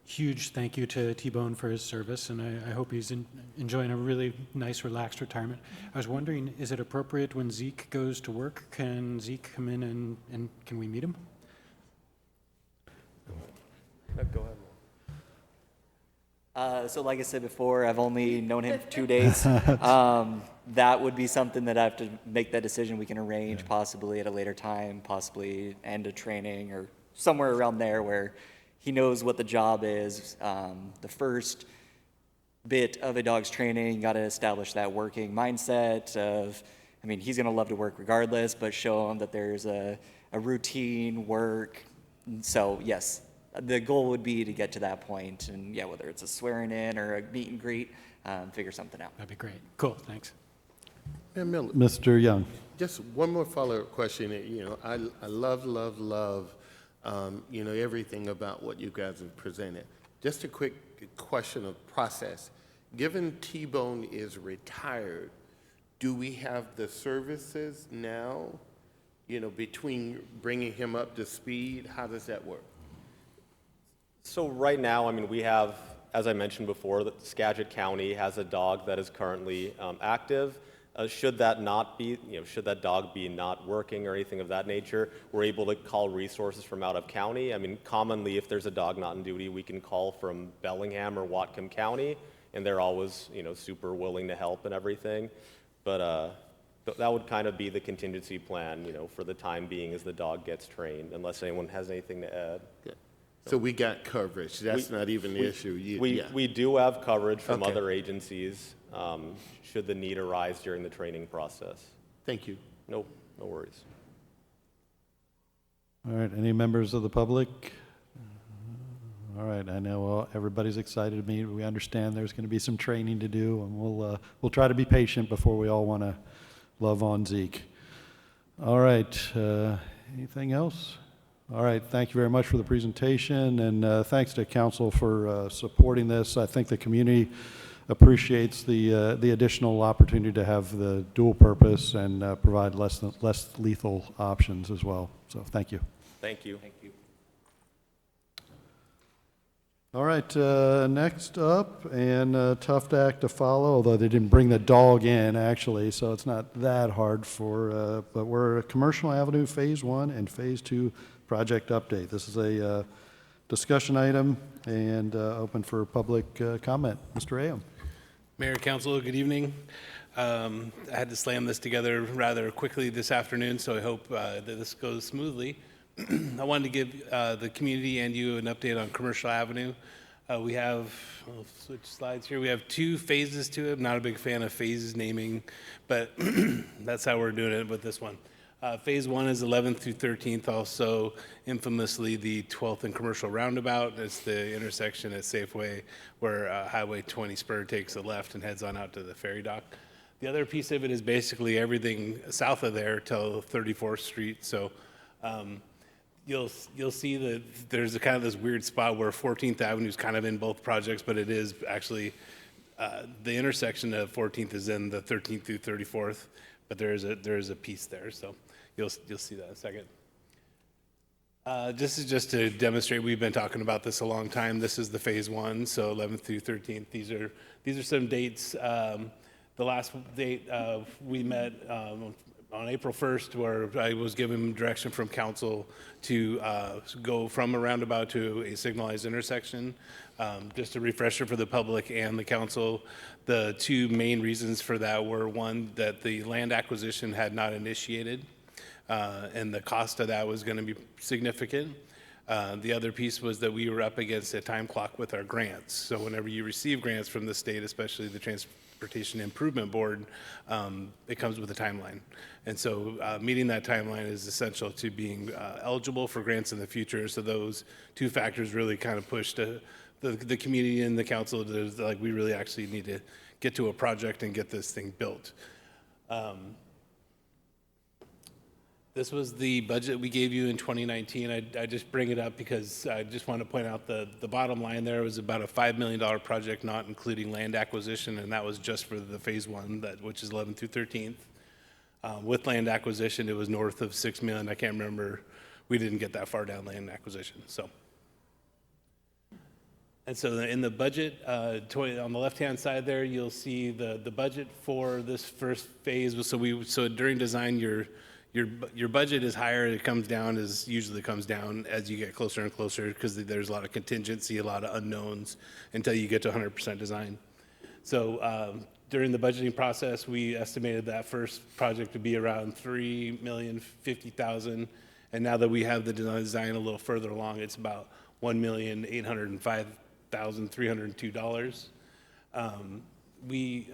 huge thank you to T-Bone for his service, and I hope he's enjoying a really nice, relaxed retirement. I was wondering, is it appropriate when Zeke goes to work, can Zeke come in and can we meet him? Go ahead. So like I said before, I've only known him 2 days. That would be something that I have to make that decision. We can arrange possibly at a later time, possibly end of training or somewhere around there where he knows what the job is. The first bit of a dog's training, you got to establish that working mindset of, he's going to love to work regardless, but show him that there's a routine work. So yes, the goal would be to get to that point, and yeah, whether it's a swearing in or a meet and greet, figure something out. That'd be great. Cool, thanks. Mayor Miller, Mr. Young? just one more follow-up question. I love everything about what you guys have presented. Just a quick question of process. Given T-Bone is retired, do we have the services now you know, between bringing him up to speed? How does that work? So right now, I mean, we have, as I mentioned before, that Skagit County has a dog that is currently active. Should that not be, should that dog be not working or anything of that nature, we're able to call resources from out of county. I mean, commonly, if there's a dog not in duty, we can call from Bellingham or Whatcom County, and they're always, super willing to help and everything. But that would kind of be the contingency plan, for the time being as the dog gets trained, unless anyone has anything to add. So we got coverage. That's not even the issue. We do have coverage from Okay. other agencies, should the need arise during the training process. Thank you. No worries. All right, any members of the public? All right, I know everybody's excited to meet. We understand there's going to be some training to do, and we'll try to be patient before we all want to love on Zeke. All right, anything else? All right, thank you very much for the presentation, and thanks to council for supporting this. I think the community appreciates the additional opportunity to have the dual purpose and provide less lethal options as well. So thank you. Thank you. Thank you. All right, next up, and tough act to follow, although they didn't bring the dog in, actually, so it's not that hard for, but we're at Commercial Avenue Phase 1 and Phase 2 project update. This is a discussion item and open for public comment. Mr. Ayam. Mayor, Council, good evening. I had to slam this together rather quickly this afternoon, so I hope that this goes smoothly. I wanted to give the community and you an update on Commercial Avenue. We have, I'll switch slides here. We have 2 phases to it. I'm not a big fan of phases naming, but that's how we're doing it with this one. Phase 1 is 11th through 13th, also infamously the 12th and Commercial Roundabout. It's the intersection at Safeway where Highway 20 spur takes a left and heads on out to the ferry dock. The other piece of it is basically everything south of there till 34th Street. So you'll see that there's a kind of this weird spot where 14th Avenue is kind of in both projects, but it is actually the intersection of 14th is in the 13th through 34th, but there is a piece there. So you'll see that in a second. This is just to demonstrate we've been talking about this a long time. This is the phase 1, so 11th through 13th. These are some dates. The last date we met on April 1st, where I was given direction from council to go from a roundabout to a signalized intersection. Just a refresher for the public and the council, the 2 main reasons for that were, one, that the land acquisition had not initiated, and the cost of that was going to be significant. The other piece was that we were up against a time clock with our grants. So whenever you receive grants from the state, especially the Transportation Improvement Board, it comes with a timeline. And so meeting that timeline is essential to being eligible for grants in the future. So those 2 factors really kind of pushed the community and the council to, like, we really actually need to get to a project and get this thing built. This was the budget we gave you in 2019. I just bring it up because I just want to point out the bottom line there was about a $5 million project, not including land acquisition, and that was just for the phase 1, which is 11th through 13th. With land acquisition, it was north of $6 million. I can't remember. We didn't get that far down land acquisition. And so in the budget, on the left-hand side there, you'll see the budget for this first phase. So during design, your budget is higher. It comes down usually comes down as you get closer and closer, because there's a lot of contingency, a lot of unknowns until you get to 100% design. So during the budgeting process, we estimated that first project to be around $3,050,000, and now that we have the design a little further along, it's about $1,805,302. We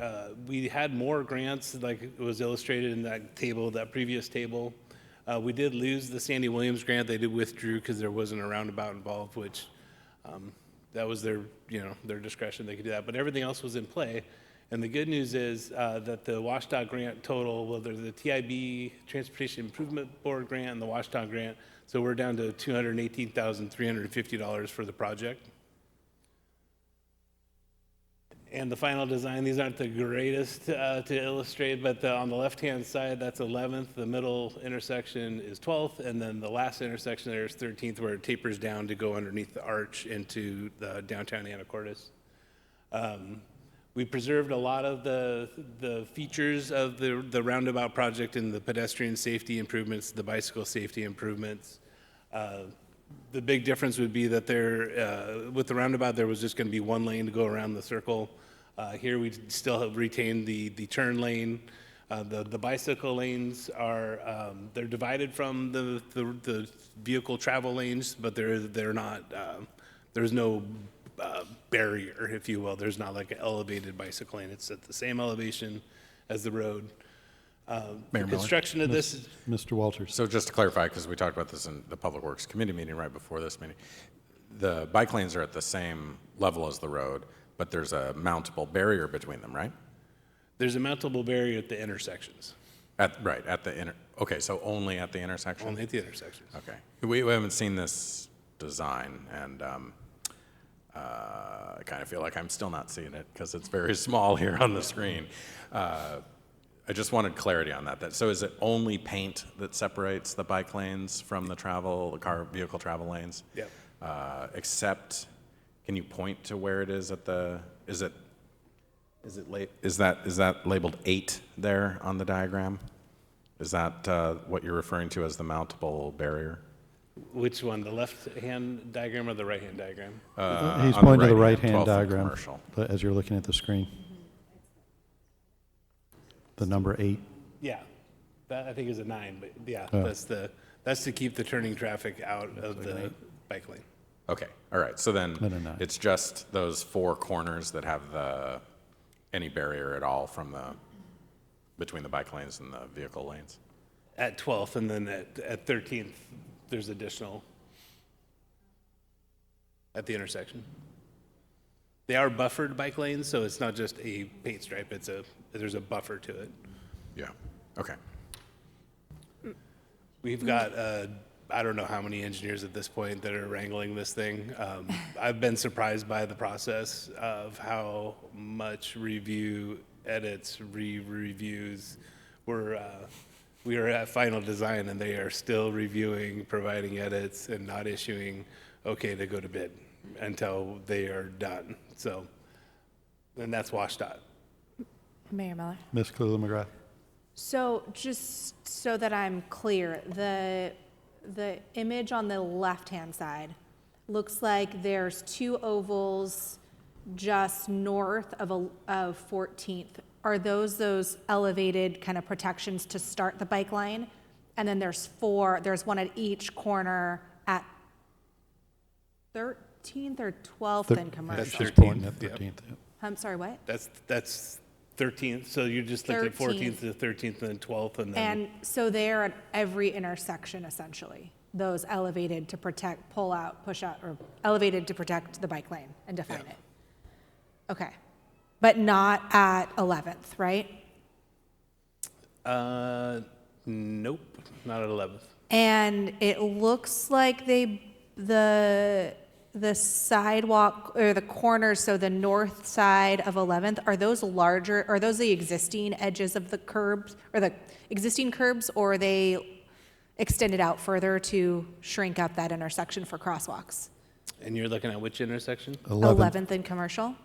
had more grants, like it was illustrated in that table, that previous table. We did lose the Sandy Williams grant. They did withdrew because there wasn't a roundabout involved, which that was their discretion. They could do that, but everything else was in play. And the good news is that the WashDOT grant total, well, there's the TIB, Transportation Improvement Board grant, and the WashDOT grant. So we're down to $218,350 for the project. And the final design, these aren't the greatest to illustrate, but on the left-hand side, that's 11th. The middle intersection is 12th, and then the last intersection there is 13th, where it tapers down to go underneath the arch into the downtown Anacortes. We preserved a lot of the features of the roundabout project and the pedestrian safety improvements, the bicycle safety improvements. The big difference would be that with the roundabout, there was just going to be one lane to go around the circle. Here we still have retained the turn lane. The bicycle lanes are they're divided from the vehicle travel lanes, but they're not. There's no barrier, if you will. There's not like an elevated bicycle lane. It's at the same elevation as the road. Mayor Miller? Construction of this. Mr. Walters. So just to clarify, because we talked about this in the Public Works Committee meeting right before this meeting, the bike lanes are at the same level as the road, but there's a mountable barrier between them, right? There's a mountable barrier at the intersections. Okay, so only at the intersection? Only at the intersections. Okay. We haven't seen this design, and I kind of feel like I'm still not seeing it because it's very small here on the screen. I just wanted clarity on that. So is it only paint that separates the bike lanes from the vehicle travel lanes? Yeah. Except, can you point to where it is at the, is that labeled 8 there on the diagram? Is that what you're referring to as the mountable barrier? Which one, the left-hand diagram or the right-hand diagram? He's On pointing to the right-hand, right-hand 12th and diagram commercial. as you're looking at the screen. The number 8. Yeah, that I think is a 9, but yeah, Oh. that's to keep the turning traffic out of the bike lane. Okay, all right, so then No, no, no. it's just those 4 corners that have any barrier at all between the bike lanes and the vehicle lanes? At 12th, and then at 13th, there's additional at the intersection. They are buffered bike lanes, so it's not just a paint stripe, there's a buffer to it. Yeah, okay. We've got, I don't know how many engineers at this point that are wrangling this thing. I've been surprised by the process of how much review, edits, reviews. We are at final design and they are still reviewing, providing edits, and not issuing okay to go to bid until they are done. So, and that's WashDOT. Mayor Miller. Ms. Clellan McGrath. So just so that I'm clear, the image on the left-hand side looks like there's 2 ovals just north of 14th. Are those elevated kind of protections to start the bike lane? And then there's one at each corner at 13th or 12th in commercial? She's pointing at 13th. Yeah. I'm sorry, what? That's 13th, so you just looked at 14th to 13th and then 12th and then. And so they're at every intersection, essentially, those elevated to protect, pull out, push out, or elevated to protect the bike lane and define it. Okay. But not at 11th, right? Nope, not at 11th. And it looks like the sidewalk or the corners, so the north side of 11th, are those larger, are those the existing edges of the curbs or the existing curbs, or are they extended out further to shrink up that intersection for crosswalks? And you're looking at which intersection? 11th and commercial?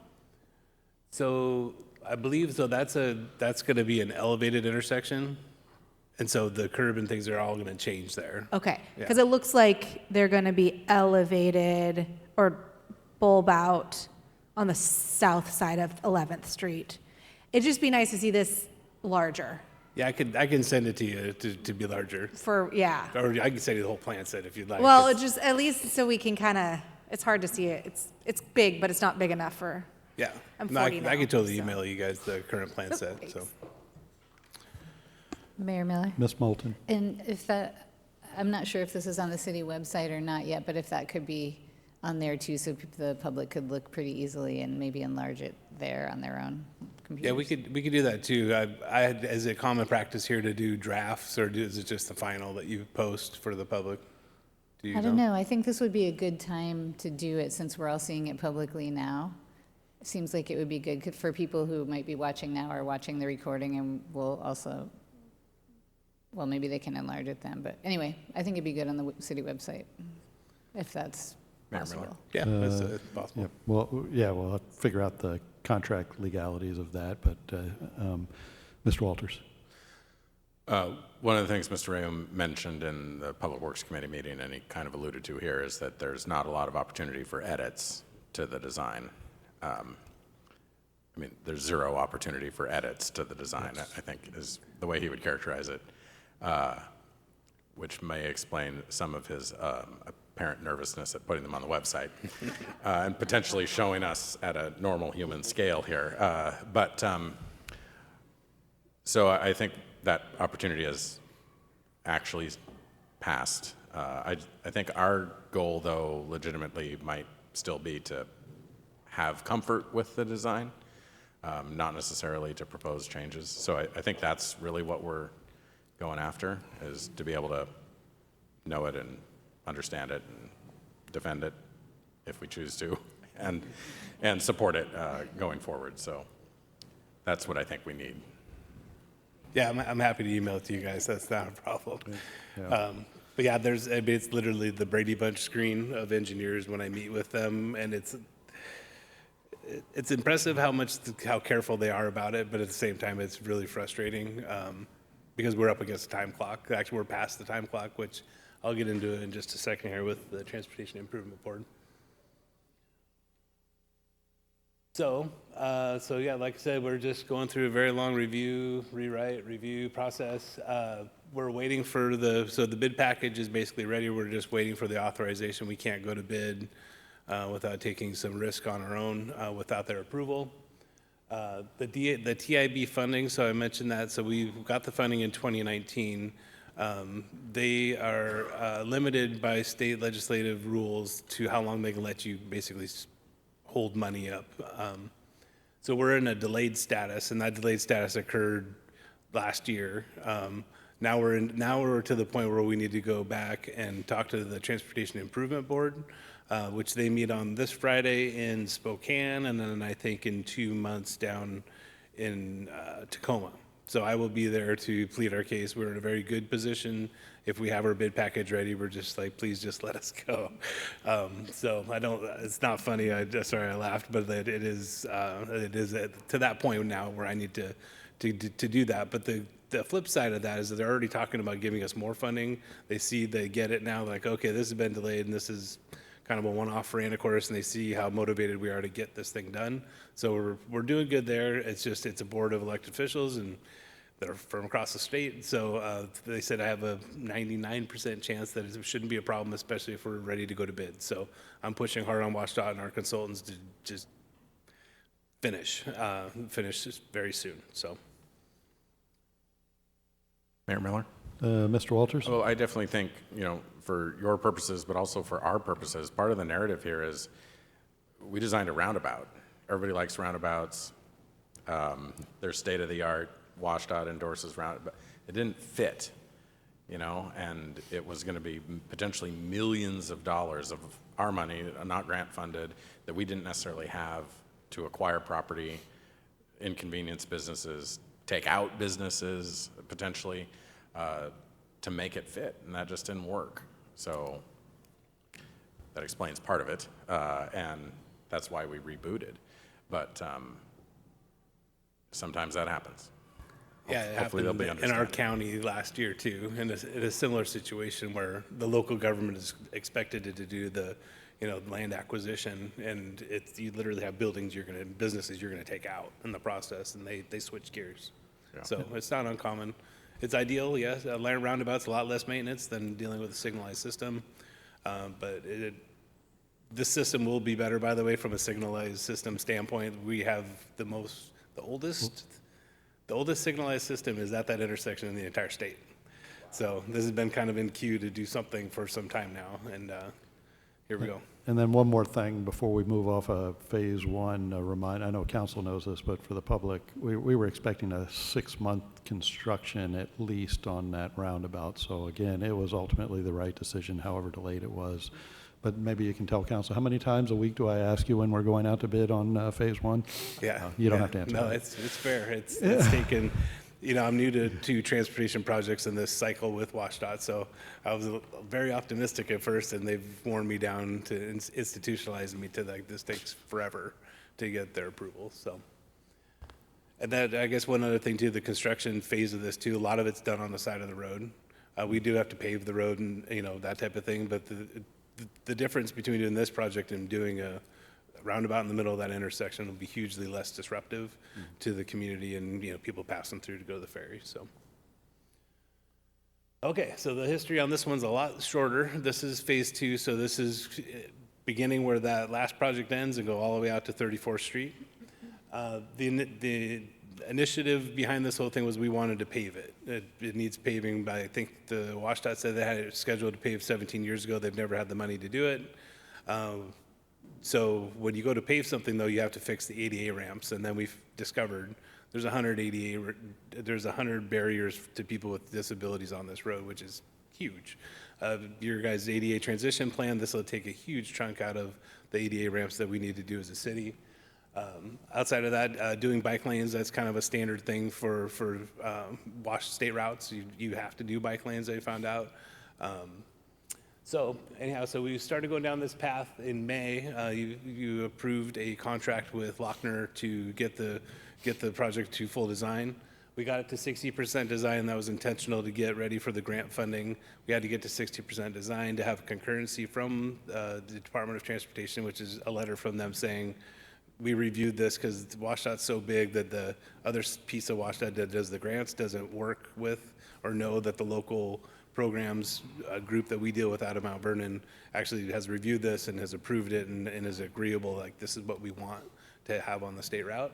So I believe that's going to be an elevated intersection. And so the curb and things are all going to change there. Okay, Yeah. because it looks like they're going to be elevated or bulb out on the south side of 11th Street. It'd just be nice to see this larger Yeah, I can send it to you to be larger. yeah. Or I can send you the whole plan set if you'd like. Well, It's- just at least so we can kind of, it's hard to see it. It's big, but it's not big enough for, yeah. I'm No, 40 I now, can totally so. email you guys the current plan set, thanks. so. Mayor Miller? Ms. Moulton. And I'm not sure if this is on the city website or not yet, but if that could be on there too, so the public could look pretty easily and maybe enlarge it there on their own computers. Yeah, we could do that too. Is it common practice here to do drafts, or is it just the final that you post for the public? Do you I don't know. I think this would be a good time to do it since we're all seeing it publicly now. seems like it would be good for people who might be watching now or watching the recording, and will also, well, maybe they can enlarge it then. But anyway, I think it'd be good on the city website, if that's Mayor possible. Miller. Yeah, that's possible. Yeah, well, yeah, we'll have to figure out the contract legalities of that, but Mr. Walters. One of the things Mr. Rayum mentioned in the Public Works Committee meeting, and he kind of alluded to here, is that there's not a lot of opportunity for edits to the design. I mean, there's zero opportunity for edits to the design, I think is the way he would characterize it, which may explain some of his apparent nervousness at putting them on the website and potentially showing us at a normal human scale here. So I think that opportunity has actually passed. I think our goal, though, legitimately might still be to have comfort with the design, not necessarily to propose changes. So I think that's really what we're going after, is to be able to know it and understand it and defend it if we choose to, and support it going forward. So that's what I think we need. Yeah, I'm happy to email it to you guys. That's not a problem. Yeah. But yeah, it's literally the Brady Bunch screen of engineers when I meet with them, and it's impressive how careful they are about it, but at the same time, it's really frustrating because we're up against a time clock. Actually, we're past the time clock, which I'll get into in just a second here with the Transportation Improvement Board. So yeah, like I said, we're just going through a very long review process. We're waiting for so the bid package is basically ready. We're just waiting for the authorization. We can't go to bid without taking some risk on our own without their approval. The TIB funding, so I mentioned that. So we got the funding in 2019. They are limited by state legislative rules to how long they can let you basically hold money up. So we're in a delayed status, and that delayed status occurred last year. Now we're to the point where we need to go back and talk to the Transportation Improvement Board, which they meet on this Friday in Spokane, and then I think in 2 months down in Tacoma. So I will be there to plead our case. We're in a very good position. If we have our bid package ready, we're just like, please just let us go. So it's not funny. Sorry, I laughed, but it is to that point now where I need to do that. But the flip side of that is that they're already talking about giving us more funding. They get it now, like, okay, this has been delayed, and this is kind of a one-off for Anacortes, and they see how motivated we are to get this thing done. So we're doing good there. It's a board of elected officials, and they're from across the state. So they said I have a 99% chance that it shouldn't be a problem, especially if we're ready to go to bid. So I'm pushing hard on WashDOT and our consultants to just finish this very soon. So. Mayor Miller? Mr. Walters? Well, I definitely think, for your purposes, but also for our purposes, part of the narrative here is we designed a roundabout. Everybody likes roundabouts. They're state of the art. WashDOT endorses roundabout. It didn't fit, and it was going to be potentially millions of dollars of our money, not grant funded, that we didn't necessarily have to acquire property, inconvenience businesses, take out businesses potentially, to make it fit, and that just didn't work. So that explains part of it, and that's why we rebooted. But sometimes that happens. Yeah, it Hopefully they'll be happened in our county last year too, in a similar situation where the local government is expected to do the, land acquisition, and you literally have businesses you're gonna take out in the process, and they switch gears. Yeah. So it's not uncommon. It's ideal, yes. A roundabout's a lot less maintenance than dealing with a signalized system, but this system will be better, by the way, from a signalized system standpoint. We have the oldest signalized system is at that intersection in the entire state. So this has been kind of in queue to do something for some time now, and here we go. And then one more thing before we move off of phase one, I know council knows this, but for the public, we were expecting a 6-month construction at least on that roundabout. So again, it was ultimately the right decision, however delayed it was. but maybe you can tell council, how many times a week do I ask you when we're going out to bid on phase one? Yeah. You don't yeah. have to answer No, that. it's fair. It's taken, I'm new to transportation projects in this cycle with WashDOT, so I was very optimistic at first, and they've worn me down to institutionalize me to like, this takes forever to get their approval, so. And that, I guess one other thing too, the construction phase of this too, a lot of it's done on the side of the road. We do have to pave the road and, that type of thing, but the difference between doing this project and doing a roundabout in the middle of that intersection will be hugely less disruptive to the community and, people passing through to go to the ferry, so. Okay, so the history on this one's a lot shorter. This is phase 2, so this is beginning where that last project ends and go all the way out to 34th Street. The initiative behind this whole thing was we wanted to pave it. It needs paving by, I think the WashDOT said they had it scheduled to pave 17 years ago. They've never had the money to do it. So when you go to pave something, though, you have to fix the ADA ramps. And then we've discovered there's 100 barriers to people with disabilities on this road, which is huge. Your guys' ADA transition plan, this will take a huge chunk out of the ADA ramps that we need to do as a city. Outside of that, doing bike lanes, that's kind of a standard thing for Wash state routes. You have to do bike lanes, I found out. So anyhow, so we started going down this path in May. You approved a contract with Lochner to get the project to full design. We got it to 60% design. That was intentional to get ready for the grant funding. We had to get to 60% design to have concurrency from the Department of Transportation, which is a letter from them saying, we reviewed this because WashDOT's so big that the other piece of WashDOT that does the grants doesn't work with or know that the local programs group that we deal with out of Mount Vernon actually has reviewed this and has approved it and is agreeable, like this is what we want to have on the state route.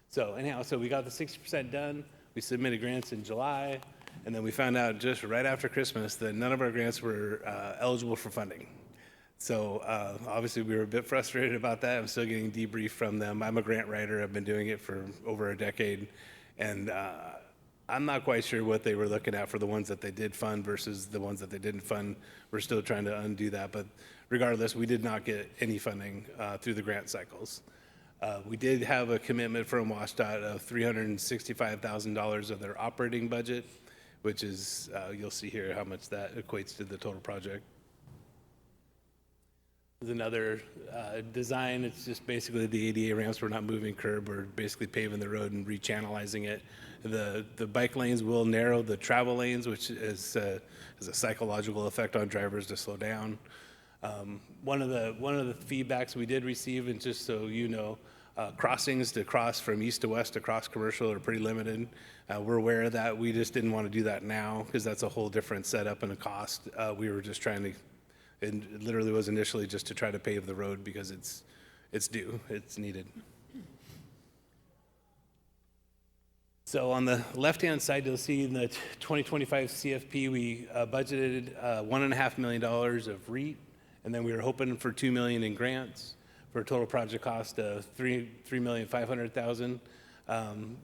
So anyhow, so we got the 60% done. We submitted grants in July, and then we found out just right after Christmas that none of our grants were eligible for funding. So obviously we were a bit frustrated about that. I'm still getting debriefed from them. I'm a grant writer. I've been doing it for over a decade. And I'm not quite sure what they were looking at for the ones that they did fund versus the ones that they didn't fund. We're still trying to undo that. But regardless, we did not get any funding through the grant cycles. We did have a commitment from WashDOT of $365,000 of their operating budget, which is, you'll see here how much that equates to the total project. There's another design. It's just basically the ADA ramps. We're not moving curb. We're basically paving the road and rechannelizing it. The bike lanes will narrow the travel lanes, which has a psychological effect on drivers to slow down. One of the feedbacks we did receive, and just so you know, crossings to cross from east to west across commercial are pretty limited. We're aware of that. We just didn't want to do that now because that's a whole different setup and a cost. We were just trying to. It literally was initially just to try to pave the road because it's due, it's needed. So on the left-hand side, you'll see in the 2025 CFP, we budgeted $1.5 million of REIT, and then we were hoping for $2 million in grants for a total project cost of $3,500,000.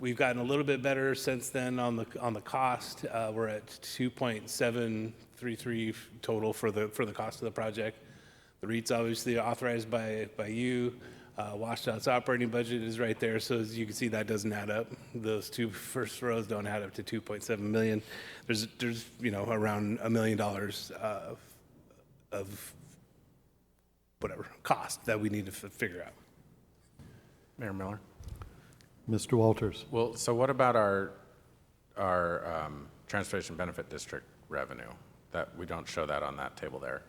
We've gotten a little bit better since then on the cost. We're at 2.733 total for the cost of the project. The REIT's obviously authorized by you. WashDOT's operating budget is right there, so as you can see, that doesn't add up. Those two first rows don't add up to 2.7 million. There's around $1 million of whatever cost that we need to figure out. Mayor Miller? Mr. Walters. Well, so what about our Transportation Benefit District revenue? That we don't show that on that table there.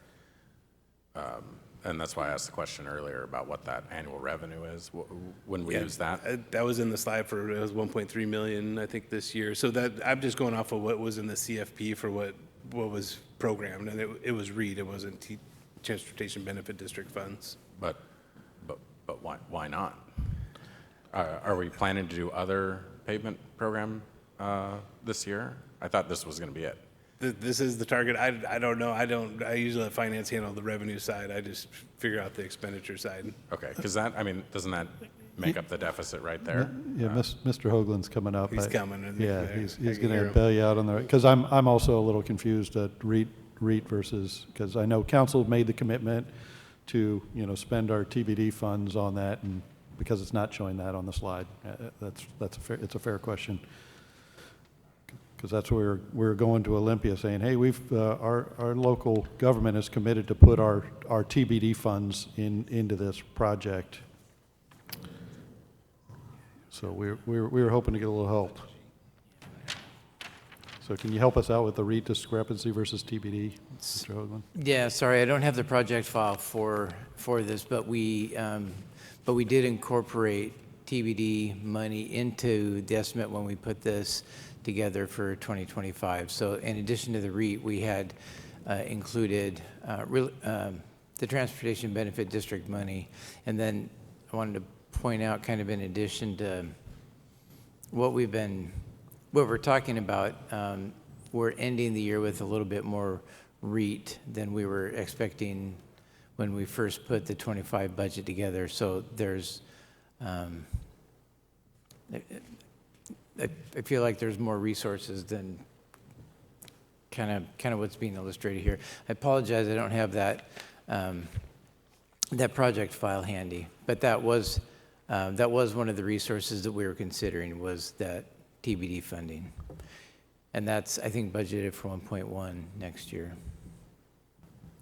And that's why I asked the question earlier about what that annual revenue is when we use that. That was in the slide for, it was 1.3 million, I think, this year. So that, I'm just going off of what was in the CFP for what was programmed, and it was REIT, it wasn't Transportation Benefit District funds. But why not? Are we planning to do other pavement program this year? I thought this was going to be it. This is the target. I don't know. I usually let finance handle the revenue side. I just figure out the expenditure side. Okay, because that, I mean, doesn't that make up the deficit right there? Yeah, Mr. Hoagland's coming up. He's coming. Yeah, he's going to bail you out on the, because I'm also a little confused at REIT REIT versus, because I know council made the commitment to, spend our TBD funds on that, and because it's not showing that on the slide, it's a fair question. Because that's where we're going to Olympia saying, hey, our local government is committed to put our TBD funds into this project. So we were hoping to get a little help. So can you help us out with the REIT discrepancy versus TBD, Mr. Hoagland? Yeah, sorry, I don't have the project file for this, but we did incorporate TBD money into the estimate when we put this together for 2025. So in addition to the REIT, we had included the Transportation Benefit District money. And then I wanted to point out, kind of in addition to what we're talking about, we're ending the year with a little bit more REIT than we were expecting when we first put the 25 budget together. So there's, I feel like there's more resources than kind of what's being illustrated here. I apologize, I don't have that that project file handy, but that was one of the resources that we were considering, was that TBD funding. And that's, I think, budgeted for 1.1 next year,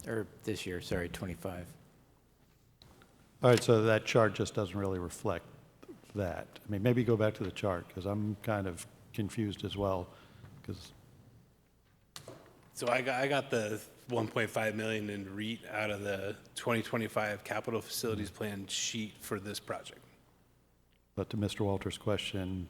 or this year, sorry, 25. All right, so that chart just doesn't really reflect that. I mean, maybe go back to the chart, because I'm kind of confused as well, because So I got the 1.5 million in REIT out of the 2025 capital facilities plan sheet for this project. but to Mr. Walters' question,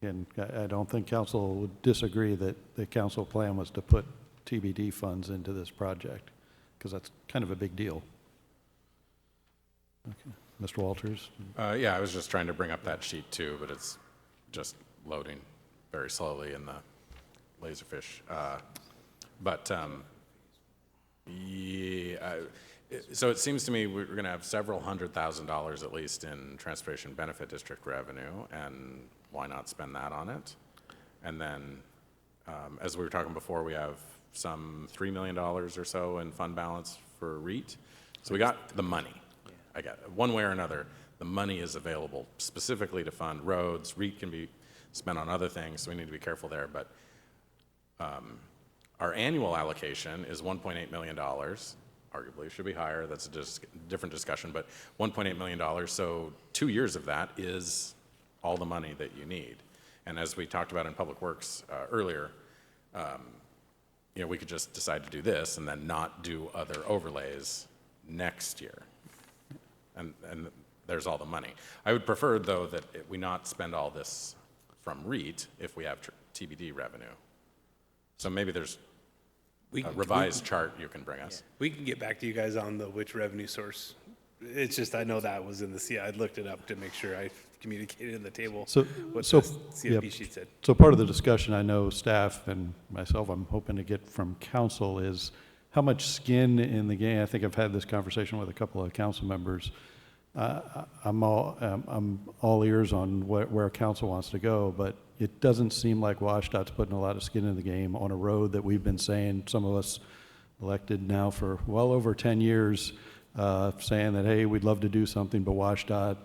and I don't think council would disagree that the council plan was to put TBD funds into this project, because that's kind of a big deal. Okay. Mr. Walters? Yeah, I was just trying to bring up that sheet too, but it's just loading very slowly in the Laserfish. Yeah, so it seems to me we're going to have several $100,000 at least in Transportation Benefit District revenue, and why not spend that on it? And then, as we were talking before, we have some $3 million or so in fund balance for REIT. So we got the money. I got it. One way or another, the money is available specifically to fund roads. REIT can be spent on other things, so we need to be careful there. But our annual allocation is $1.8 million. Arguably, it should be higher. That's a different discussion, but $1.8 million. So 2 years of that is all the money that you need. And as we talked about in Public Works earlier, we could just decide to do this and then not do other overlays next year. And there's all the money. I would prefer, though, that we not spend all this from REIT if we have TBD revenue. So maybe there's a revised chart you can bring us. We can get back to you guys on which revenue source. It's just, I know that was in the CI. I looked it up to make sure I communicated in the table what the CFP sheet said. So part of the discussion, I know staff and myself, I'm hoping to get from council, is how much skin in the game. I think I've had this conversation with a couple of council members. I'm all ears on where council wants to go, but it doesn't seem like WashDOT's putting a lot of skin in the game on a road that we've been saying, some of us elected now for well over 10 years, saying that, hey, we'd love to do something, but WashDOT,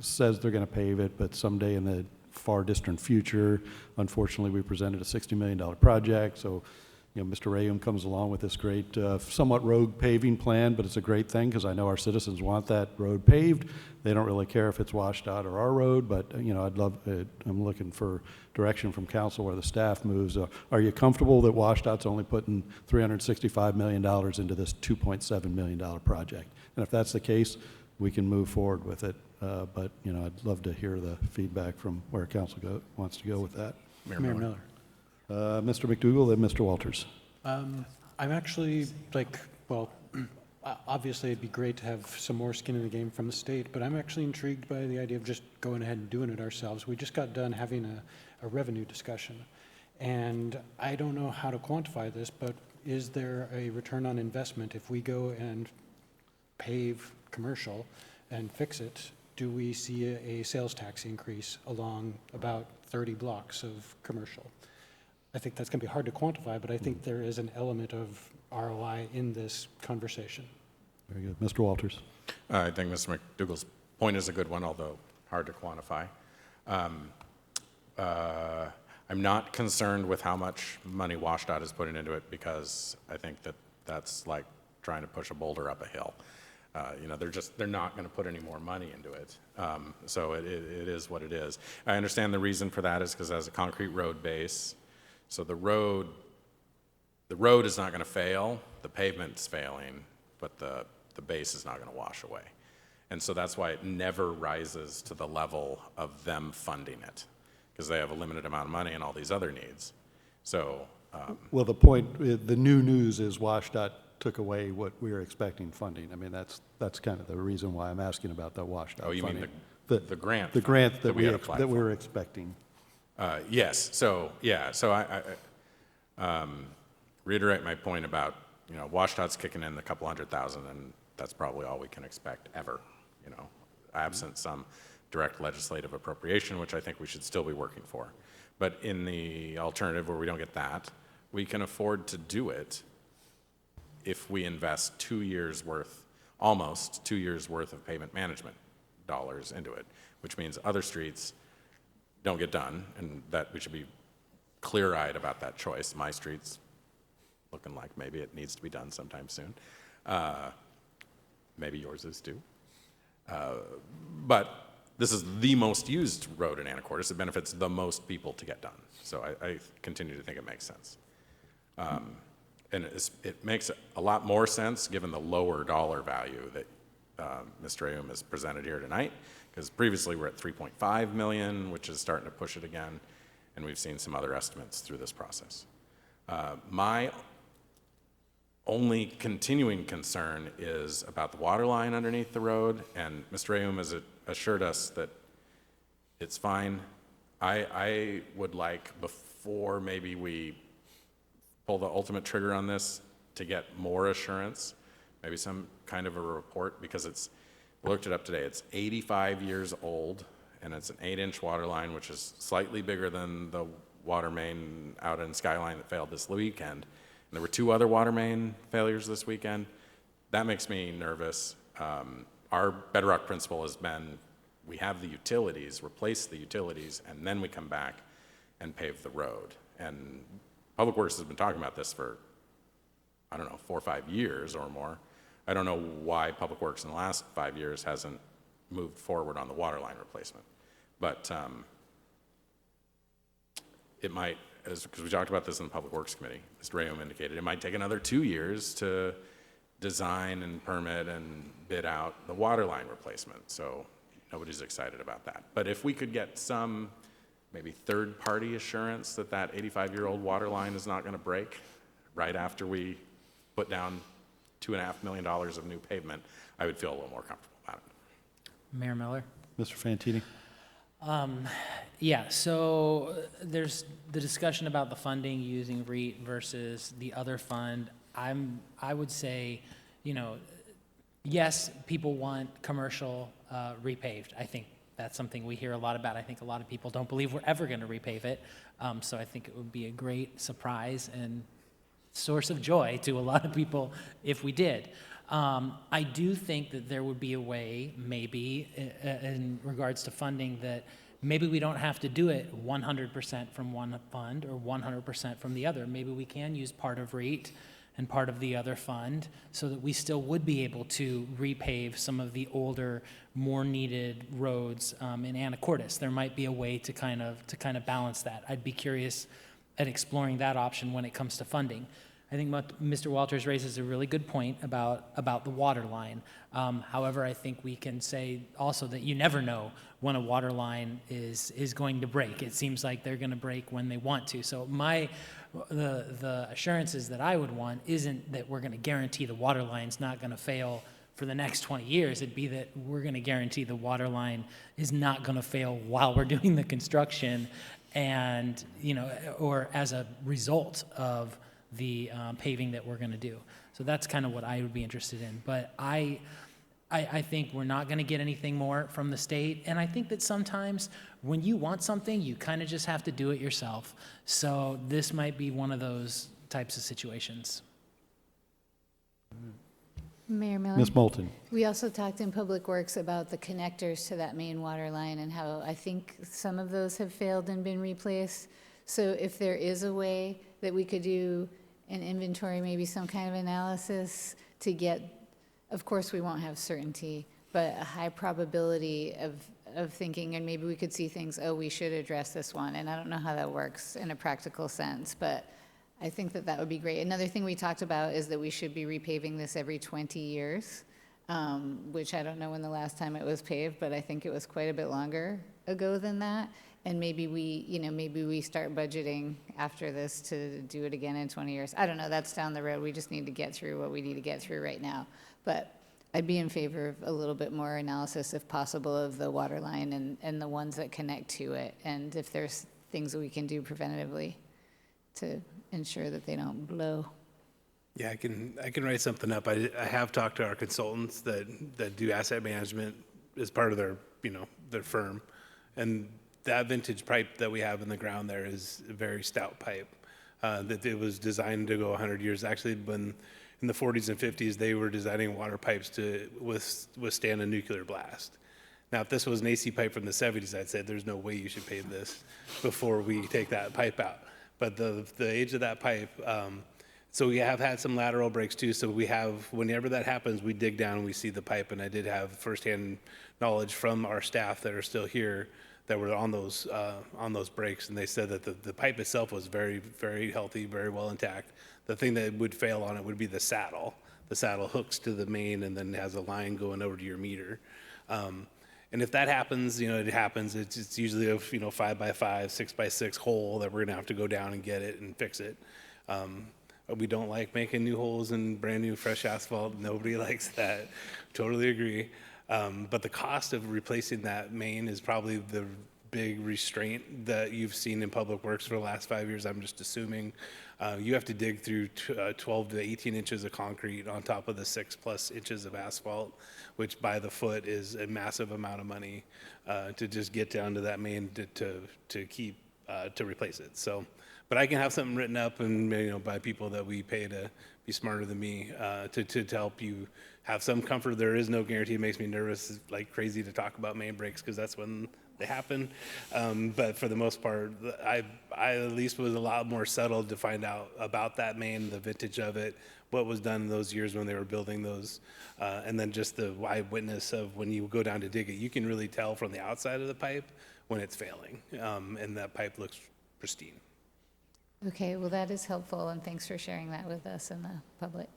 says they're going to pave it, but someday in the far distant future, unfortunately, we presented a $60 million project, so Mr. Rayum comes along with this great, somewhat rogue paving plan, but it's a great thing because I know our citizens want that road paved. They don't really care if it's WashDOT or our road, but I'm looking for direction from council where the staff moves. Are you comfortable that WashDOT's only putting $365 million into this $2.7 million project? And if that's the case, we can move forward with it. But I'd love to hear the feedback from where council wants to go with that. Mayor Miller. Mr. McDougall, then Mr. Walters. I'm actually obviously it'd be great to have some more skin in the game from the state, but I'm actually intrigued by the idea of just going ahead and doing it ourselves. We just got done having a revenue discussion, and I don't know how to quantify this, but is there a return on investment if we go and pave commercial and fix it? Do we see a sales tax increase along about 30 blocks of commercial? I think that's going to be hard to quantify, but I think there is an element of ROI in this conversation. Very good. Mr. Walters. I think Mr. McDougall's point is a good one, although hard to quantify. I'm not concerned with how much money WashDOT is putting into it because I think that that's like trying to push a boulder up a hill. They're not going to put any more money into it. So it is what it is. I understand the reason for that is because it has a concrete road base. So the road is not going to fail. The pavement's failing, but the base is not going to wash away. And so that's why it never rises to the level of them funding it, because they have a limited amount of money and all these other needs. So, Well, the new news is WashDOT took away what we were expecting funding. I mean, that's kind of the reason why I'm asking about the WashDOT funding. oh, you mean the grant? The grant that we had applied that we for. were expecting. Yes. So yeah. So I reiterate my point about WashDOT's kicking in a couple $100,000, and that's probably all we can expect ever. Absent some direct legislative appropriation, which I think we should still be working for. But in the alternative where we don't get that, we can afford to do it if we invest almost 2 years worth of pavement management dollars into it, which means other streets don't get done, and that we should be clear-eyed about that choice. My street's looking like maybe it needs to be done sometime soon. Maybe yours is too. But this is the most used road in Anacortes. It benefits the most people to get done. So I continue to think it makes sense. And it makes a lot more sense given the lower dollar value that Mr. Aoum has presented here tonight, because previously we're at 3.5 million, which is starting to push it again, and we've seen some other estimates through this process. My only continuing concern is about the water line underneath the road, and Mr. Aoum has assured us that it's fine. I would like, before maybe we pull the ultimate trigger on this, to get more assurance, maybe some kind of a report, because I looked it up today, it's 85 years old, and it's an 8-inch water line, which is slightly bigger than the water main out in Skyline that failed this weekend. And there were 2 other water main failures this weekend. That makes me nervous. Our bedrock principle has been, we have the utilities, replace the utilities, and then we come back and pave the road. And Public Works has been talking about this for, 4 or 5 years or more. I don't know why Public Works in the last 5 years hasn't moved forward on the water line replacement. But it might, because we talked about this in the Public Works Committee, Mr. Aoum indicated, it might take another 2 years to design and permit and bid out the water line replacement. So nobody's excited about that. But if we could get some maybe third-party assurance that that 85-year-old water line is not going to break right after we put down $2.5 million of new pavement, I would feel a little more comfortable about it. Mayor Miller? Mr. Fantini. Yeah, so there's the discussion about the funding using REIT versus the other fund. I would say, yes, people want commercial repaved. I think that's something we hear a lot about. I think a lot of people don't believe we're ever going to repave it. So I think it would be a great surprise and source of joy to a lot of people if we did. I do think that there would be a way, maybe, in regards to funding, that maybe we don't have to do it 100% from one fund or 100% from the other. Maybe we can use part of REIT and part of the other fund so that we still would be able to repave some of the older, more needed roads in Anacortes. There might be a way to kind of balance that. I'd be curious at exploring that option when it comes to funding. I think Mr. Walters raises a really good point about the water line. However, I think we can say also that you never know when a water line is going to break. It seems like they're going to break when they want to. So the assurances that I would want isn't that we're going to guarantee the water line's not going to fail for the next 20 years. It'd be that we're going to guarantee the water line is not going to fail while we're doing the construction, and or as a result of the paving that we're going to do. So that's kind of what I would be interested in. But I I think we're not going to get anything more from the state. And I think that sometimes when you want something, you kind of just have to do it yourself. So this might be one of those types of situations. Mayor Miller? Ms. Moulton. We also talked in Public Works about the connectors to that main water line and how I think some of those have failed and been replaced. So if there is a way that we could do an inventory, maybe some kind of analysis to get, of course, we won't have certainty, but a high probability of thinking, and maybe we could see things, oh, we should address this one. And I don't know how that works in a practical sense, but I think that that would be great. Another thing we talked about is that we should be repaving this every 20 years, which I don't know when the last time it was paved, but I think it was quite a bit longer ago than that. And maybe we start budgeting after this to do it again in 20 years. I don't know, that's down the road. We just need to get through what we need to get through right now. But I'd be in favor of a little bit more analysis, if possible, of the water line and the ones that connect to it. And if there's things that we can do preventatively to ensure that they don't blow. Yeah, I can write something up. I have talked to our consultants that do asset management as part of their, their firm. And that vintage pipe that we have in the ground there is a very stout pipe. That it was designed to go 100 years. Actually, when in the 40s and 50s, they were designing water pipes to withstand a nuclear blast. Now, if this was an AC pipe from the 70s, I'd say there's no way you should pave this before we take that pipe out. But the age of that pipe, so we have had some lateral breaks too. So we have, whenever that happens, we dig down and we see the pipe. And I did have firsthand knowledge from our staff that are still here that were on those breaks, and they said that the pipe itself was very, very healthy, very well intact. The thing that would fail on it would be the saddle. The saddle hooks to the main and then has a line going over to your meter. And if that happens, it happens. It's usually a 5x5, 6x6 hole that we're gonna have to go down and get it and fix it. We don't like making new holes in brand new fresh asphalt. Nobody likes that. Totally agree. But the cost of replacing that main is probably the big restraint that you've seen in Public Works for the last 5 years. I'm just assuming you have to dig through 12 to 18 inches of concrete on top of the 6+ inches of asphalt, which by the foot is a massive amount of money to just get down to that main to replace it. So, but I can have something written up and by people that we pay to be smarter than me to help you have some comfort. There is no guarantee. It makes me nervous. It's like crazy to talk about main breaks because that's when they happen. But for the most part, I at least was a lot more settled to find out about that main, the vintage of it, what was done in those years when they were building those, and then just the eyewitness of when you go down to dig it, you can really tell from the outside of the pipe when it's failing, and that pipe looks pristine. Okay, well, that is helpful, and thanks for sharing that with us and the public.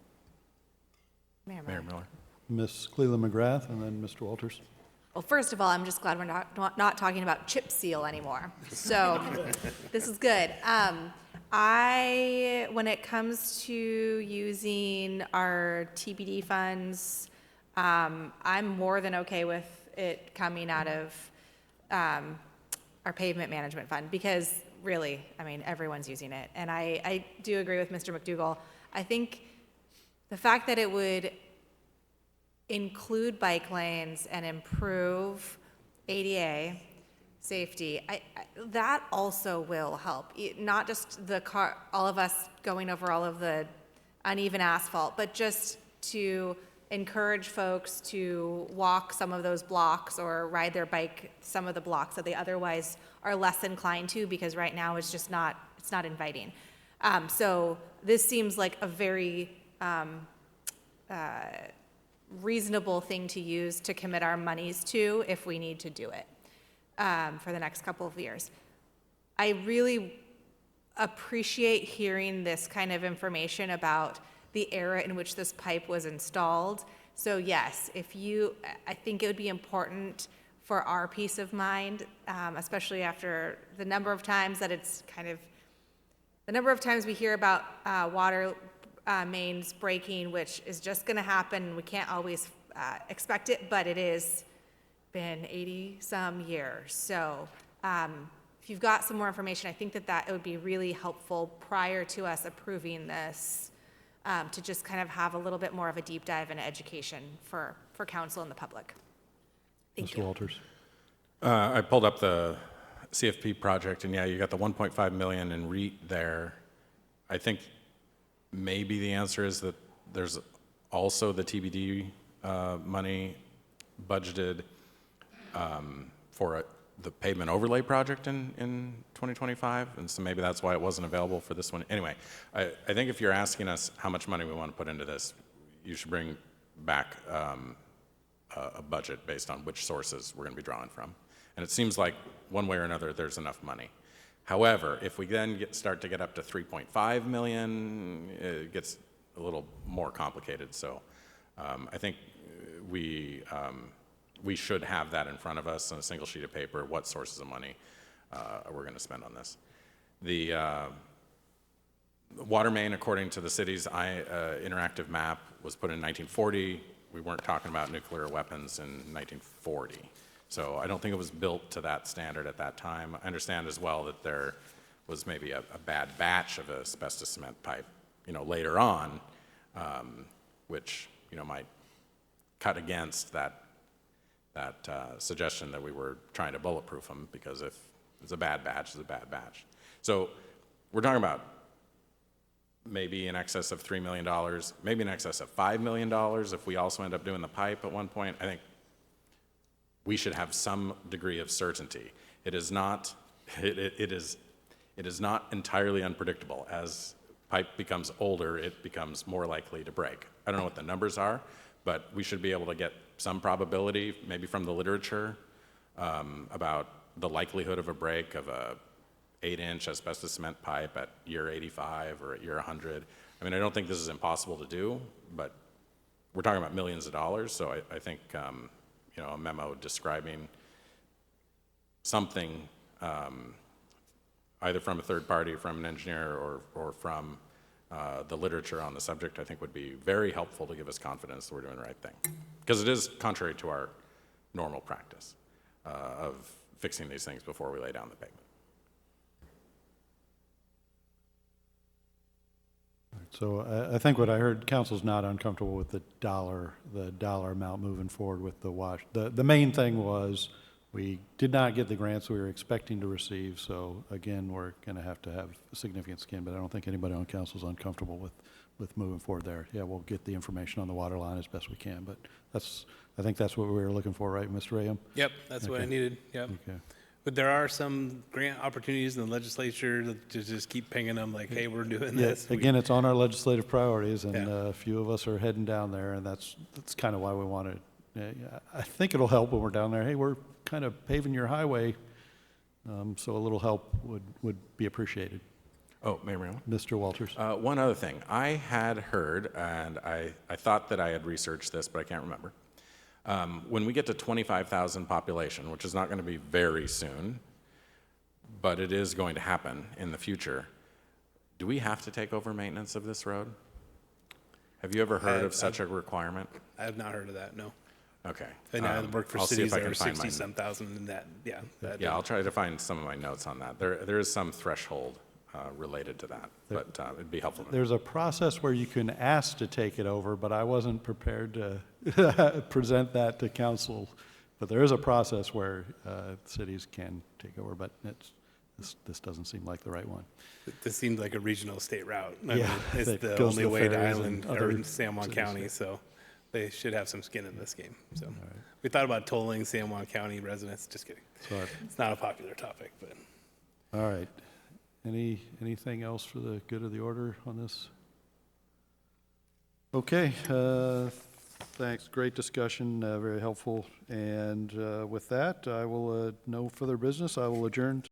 Mayor Miller. Ms. Cleland McGrath, and then Mr. Walters. Well, first of all, I'm just glad we're not talking about chip seal anymore. So this is good. When it comes to using our TBD funds, I'm more than okay with it coming out of our pavement management fund because really, everyone's using it. And I do agree with Mr. McDougall. I think the fact that it would include bike lanes and improve ADA safety, that also will help. Not just all of us going over all of the uneven asphalt, but just to encourage folks to walk some of those blocks or ride their bike some of the blocks that they otherwise are less inclined to because right now it's just not inviting. So this seems like a very reasonable thing to use to commit our monies to if we need to do it for the next couple of years. I really appreciate hearing this kind of information about the era in which this pipe was installed. So yes, I think it would be important for our peace of mind, especially after the number of times we hear about water mains breaking, which is just going to happen. We can't always expect it, but it has been 80 some years. So if you've got some more information, I think that it would be really helpful prior to us approving this to just kind of have a little bit more of a deep dive and education for council and the public. Thank Mr. you. Walters. I pulled up the CFP project, and yeah, you got the 1.5 million in REIT there. I think maybe the answer is that there's also the TBD money budgeted for the pavement overlay project in 2025, and so maybe that's why it wasn't available for this one. Anyway, I think if you're asking us how much money we want to put into this, you should bring back a budget based on which sources we're going to be drawing from. And it seems like one way or another there's enough money. However, if we then start to get up to 3.5 million, it gets a little more complicated. So I think we should have that in front of us on a single sheet of paper, what sources of money we're going to spend on this. The water main, according to the city's interactive map, was put in 1940. We weren't talking about nuclear weapons in 1940. So I don't think it was built to that standard at that time. I understand as well that there was maybe a bad batch of asbestos cement pipe, later on, which, might cut against that suggestion that we were trying to bulletproof them, because if it's a bad batch, it's a bad batch. So we're talking about maybe in excess of $3 million, maybe in excess of $5 million if we also end up doing the pipe at one point. I think we should have some degree of certainty. It is not entirely unpredictable. As pipe becomes older, it becomes more likely to break. I don't know what the numbers are, but we should be able to get some probability, maybe from the literature, about the likelihood of a break of a 8-inch asbestos cement pipe at year 85 or at year 100. I mean, I don't think this is impossible to do, but we're talking about millions of dollars, so I think a memo describing something, either from a third party, from an engineer, or from the literature on the subject, I think would be very helpful to give us confidence that we're doing the right thing. Because it is contrary to our normal practice of fixing these things before we lay down the pavement. So I think what I heard, council's not uncomfortable with the dollar amount moving forward with the wash. The main thing was we did not get the grants we were expecting to receive, so again, we're going to have significant skin, but I don't think anybody on council is uncomfortable with moving forward there. Yeah, we'll get the information on the water line as best we can, but I think that's what we were looking for, right, Mr. Rayam? Yep, that's what I needed, yep. Okay. But there are some grant opportunities in the legislature to just keep pinging them like, hey, we're doing this. Again, it's on our legislative priorities, and a few of us are heading down there, and that's kind of why we want to. I think it'll help when we're down there. Hey, we're kind of paving your highway, so a little help would be appreciated. Oh, Mayor Marilyn? Mr. Walters. One other thing. I had heard, and I thought that I had researched this, but I can't remember. When we get to 25,000 population, which is not going to be very soon, but it is going to happen in the future, do we have to take over maintenance of this road? Have you ever heard of such a requirement? I have not heard of that, no. Okay. And I work for I'll see cities if I that can are find 60-some thousand and that, yeah. Yeah, I'll try to find some of my notes on that. There is some threshold related to that, but it'd be helpful to know. There's a process where you can ask to take it over, but I wasn't prepared to present that to council. But there is a process where cities can take over, but this doesn't seem like the right one. This seems like a regional state route. I Yeah, mean, it's that the goes only to way to ferries Island and or other San Juan cities, County, yeah. so they should have some skin in this game. So we thought about tolling San Juan County residents. Just kidding. So It's not a popular topic, but. all right. Anything else for the good of the order on this? Okay, thanks. Great discussion, very helpful. And with that, no further business. I will adjourn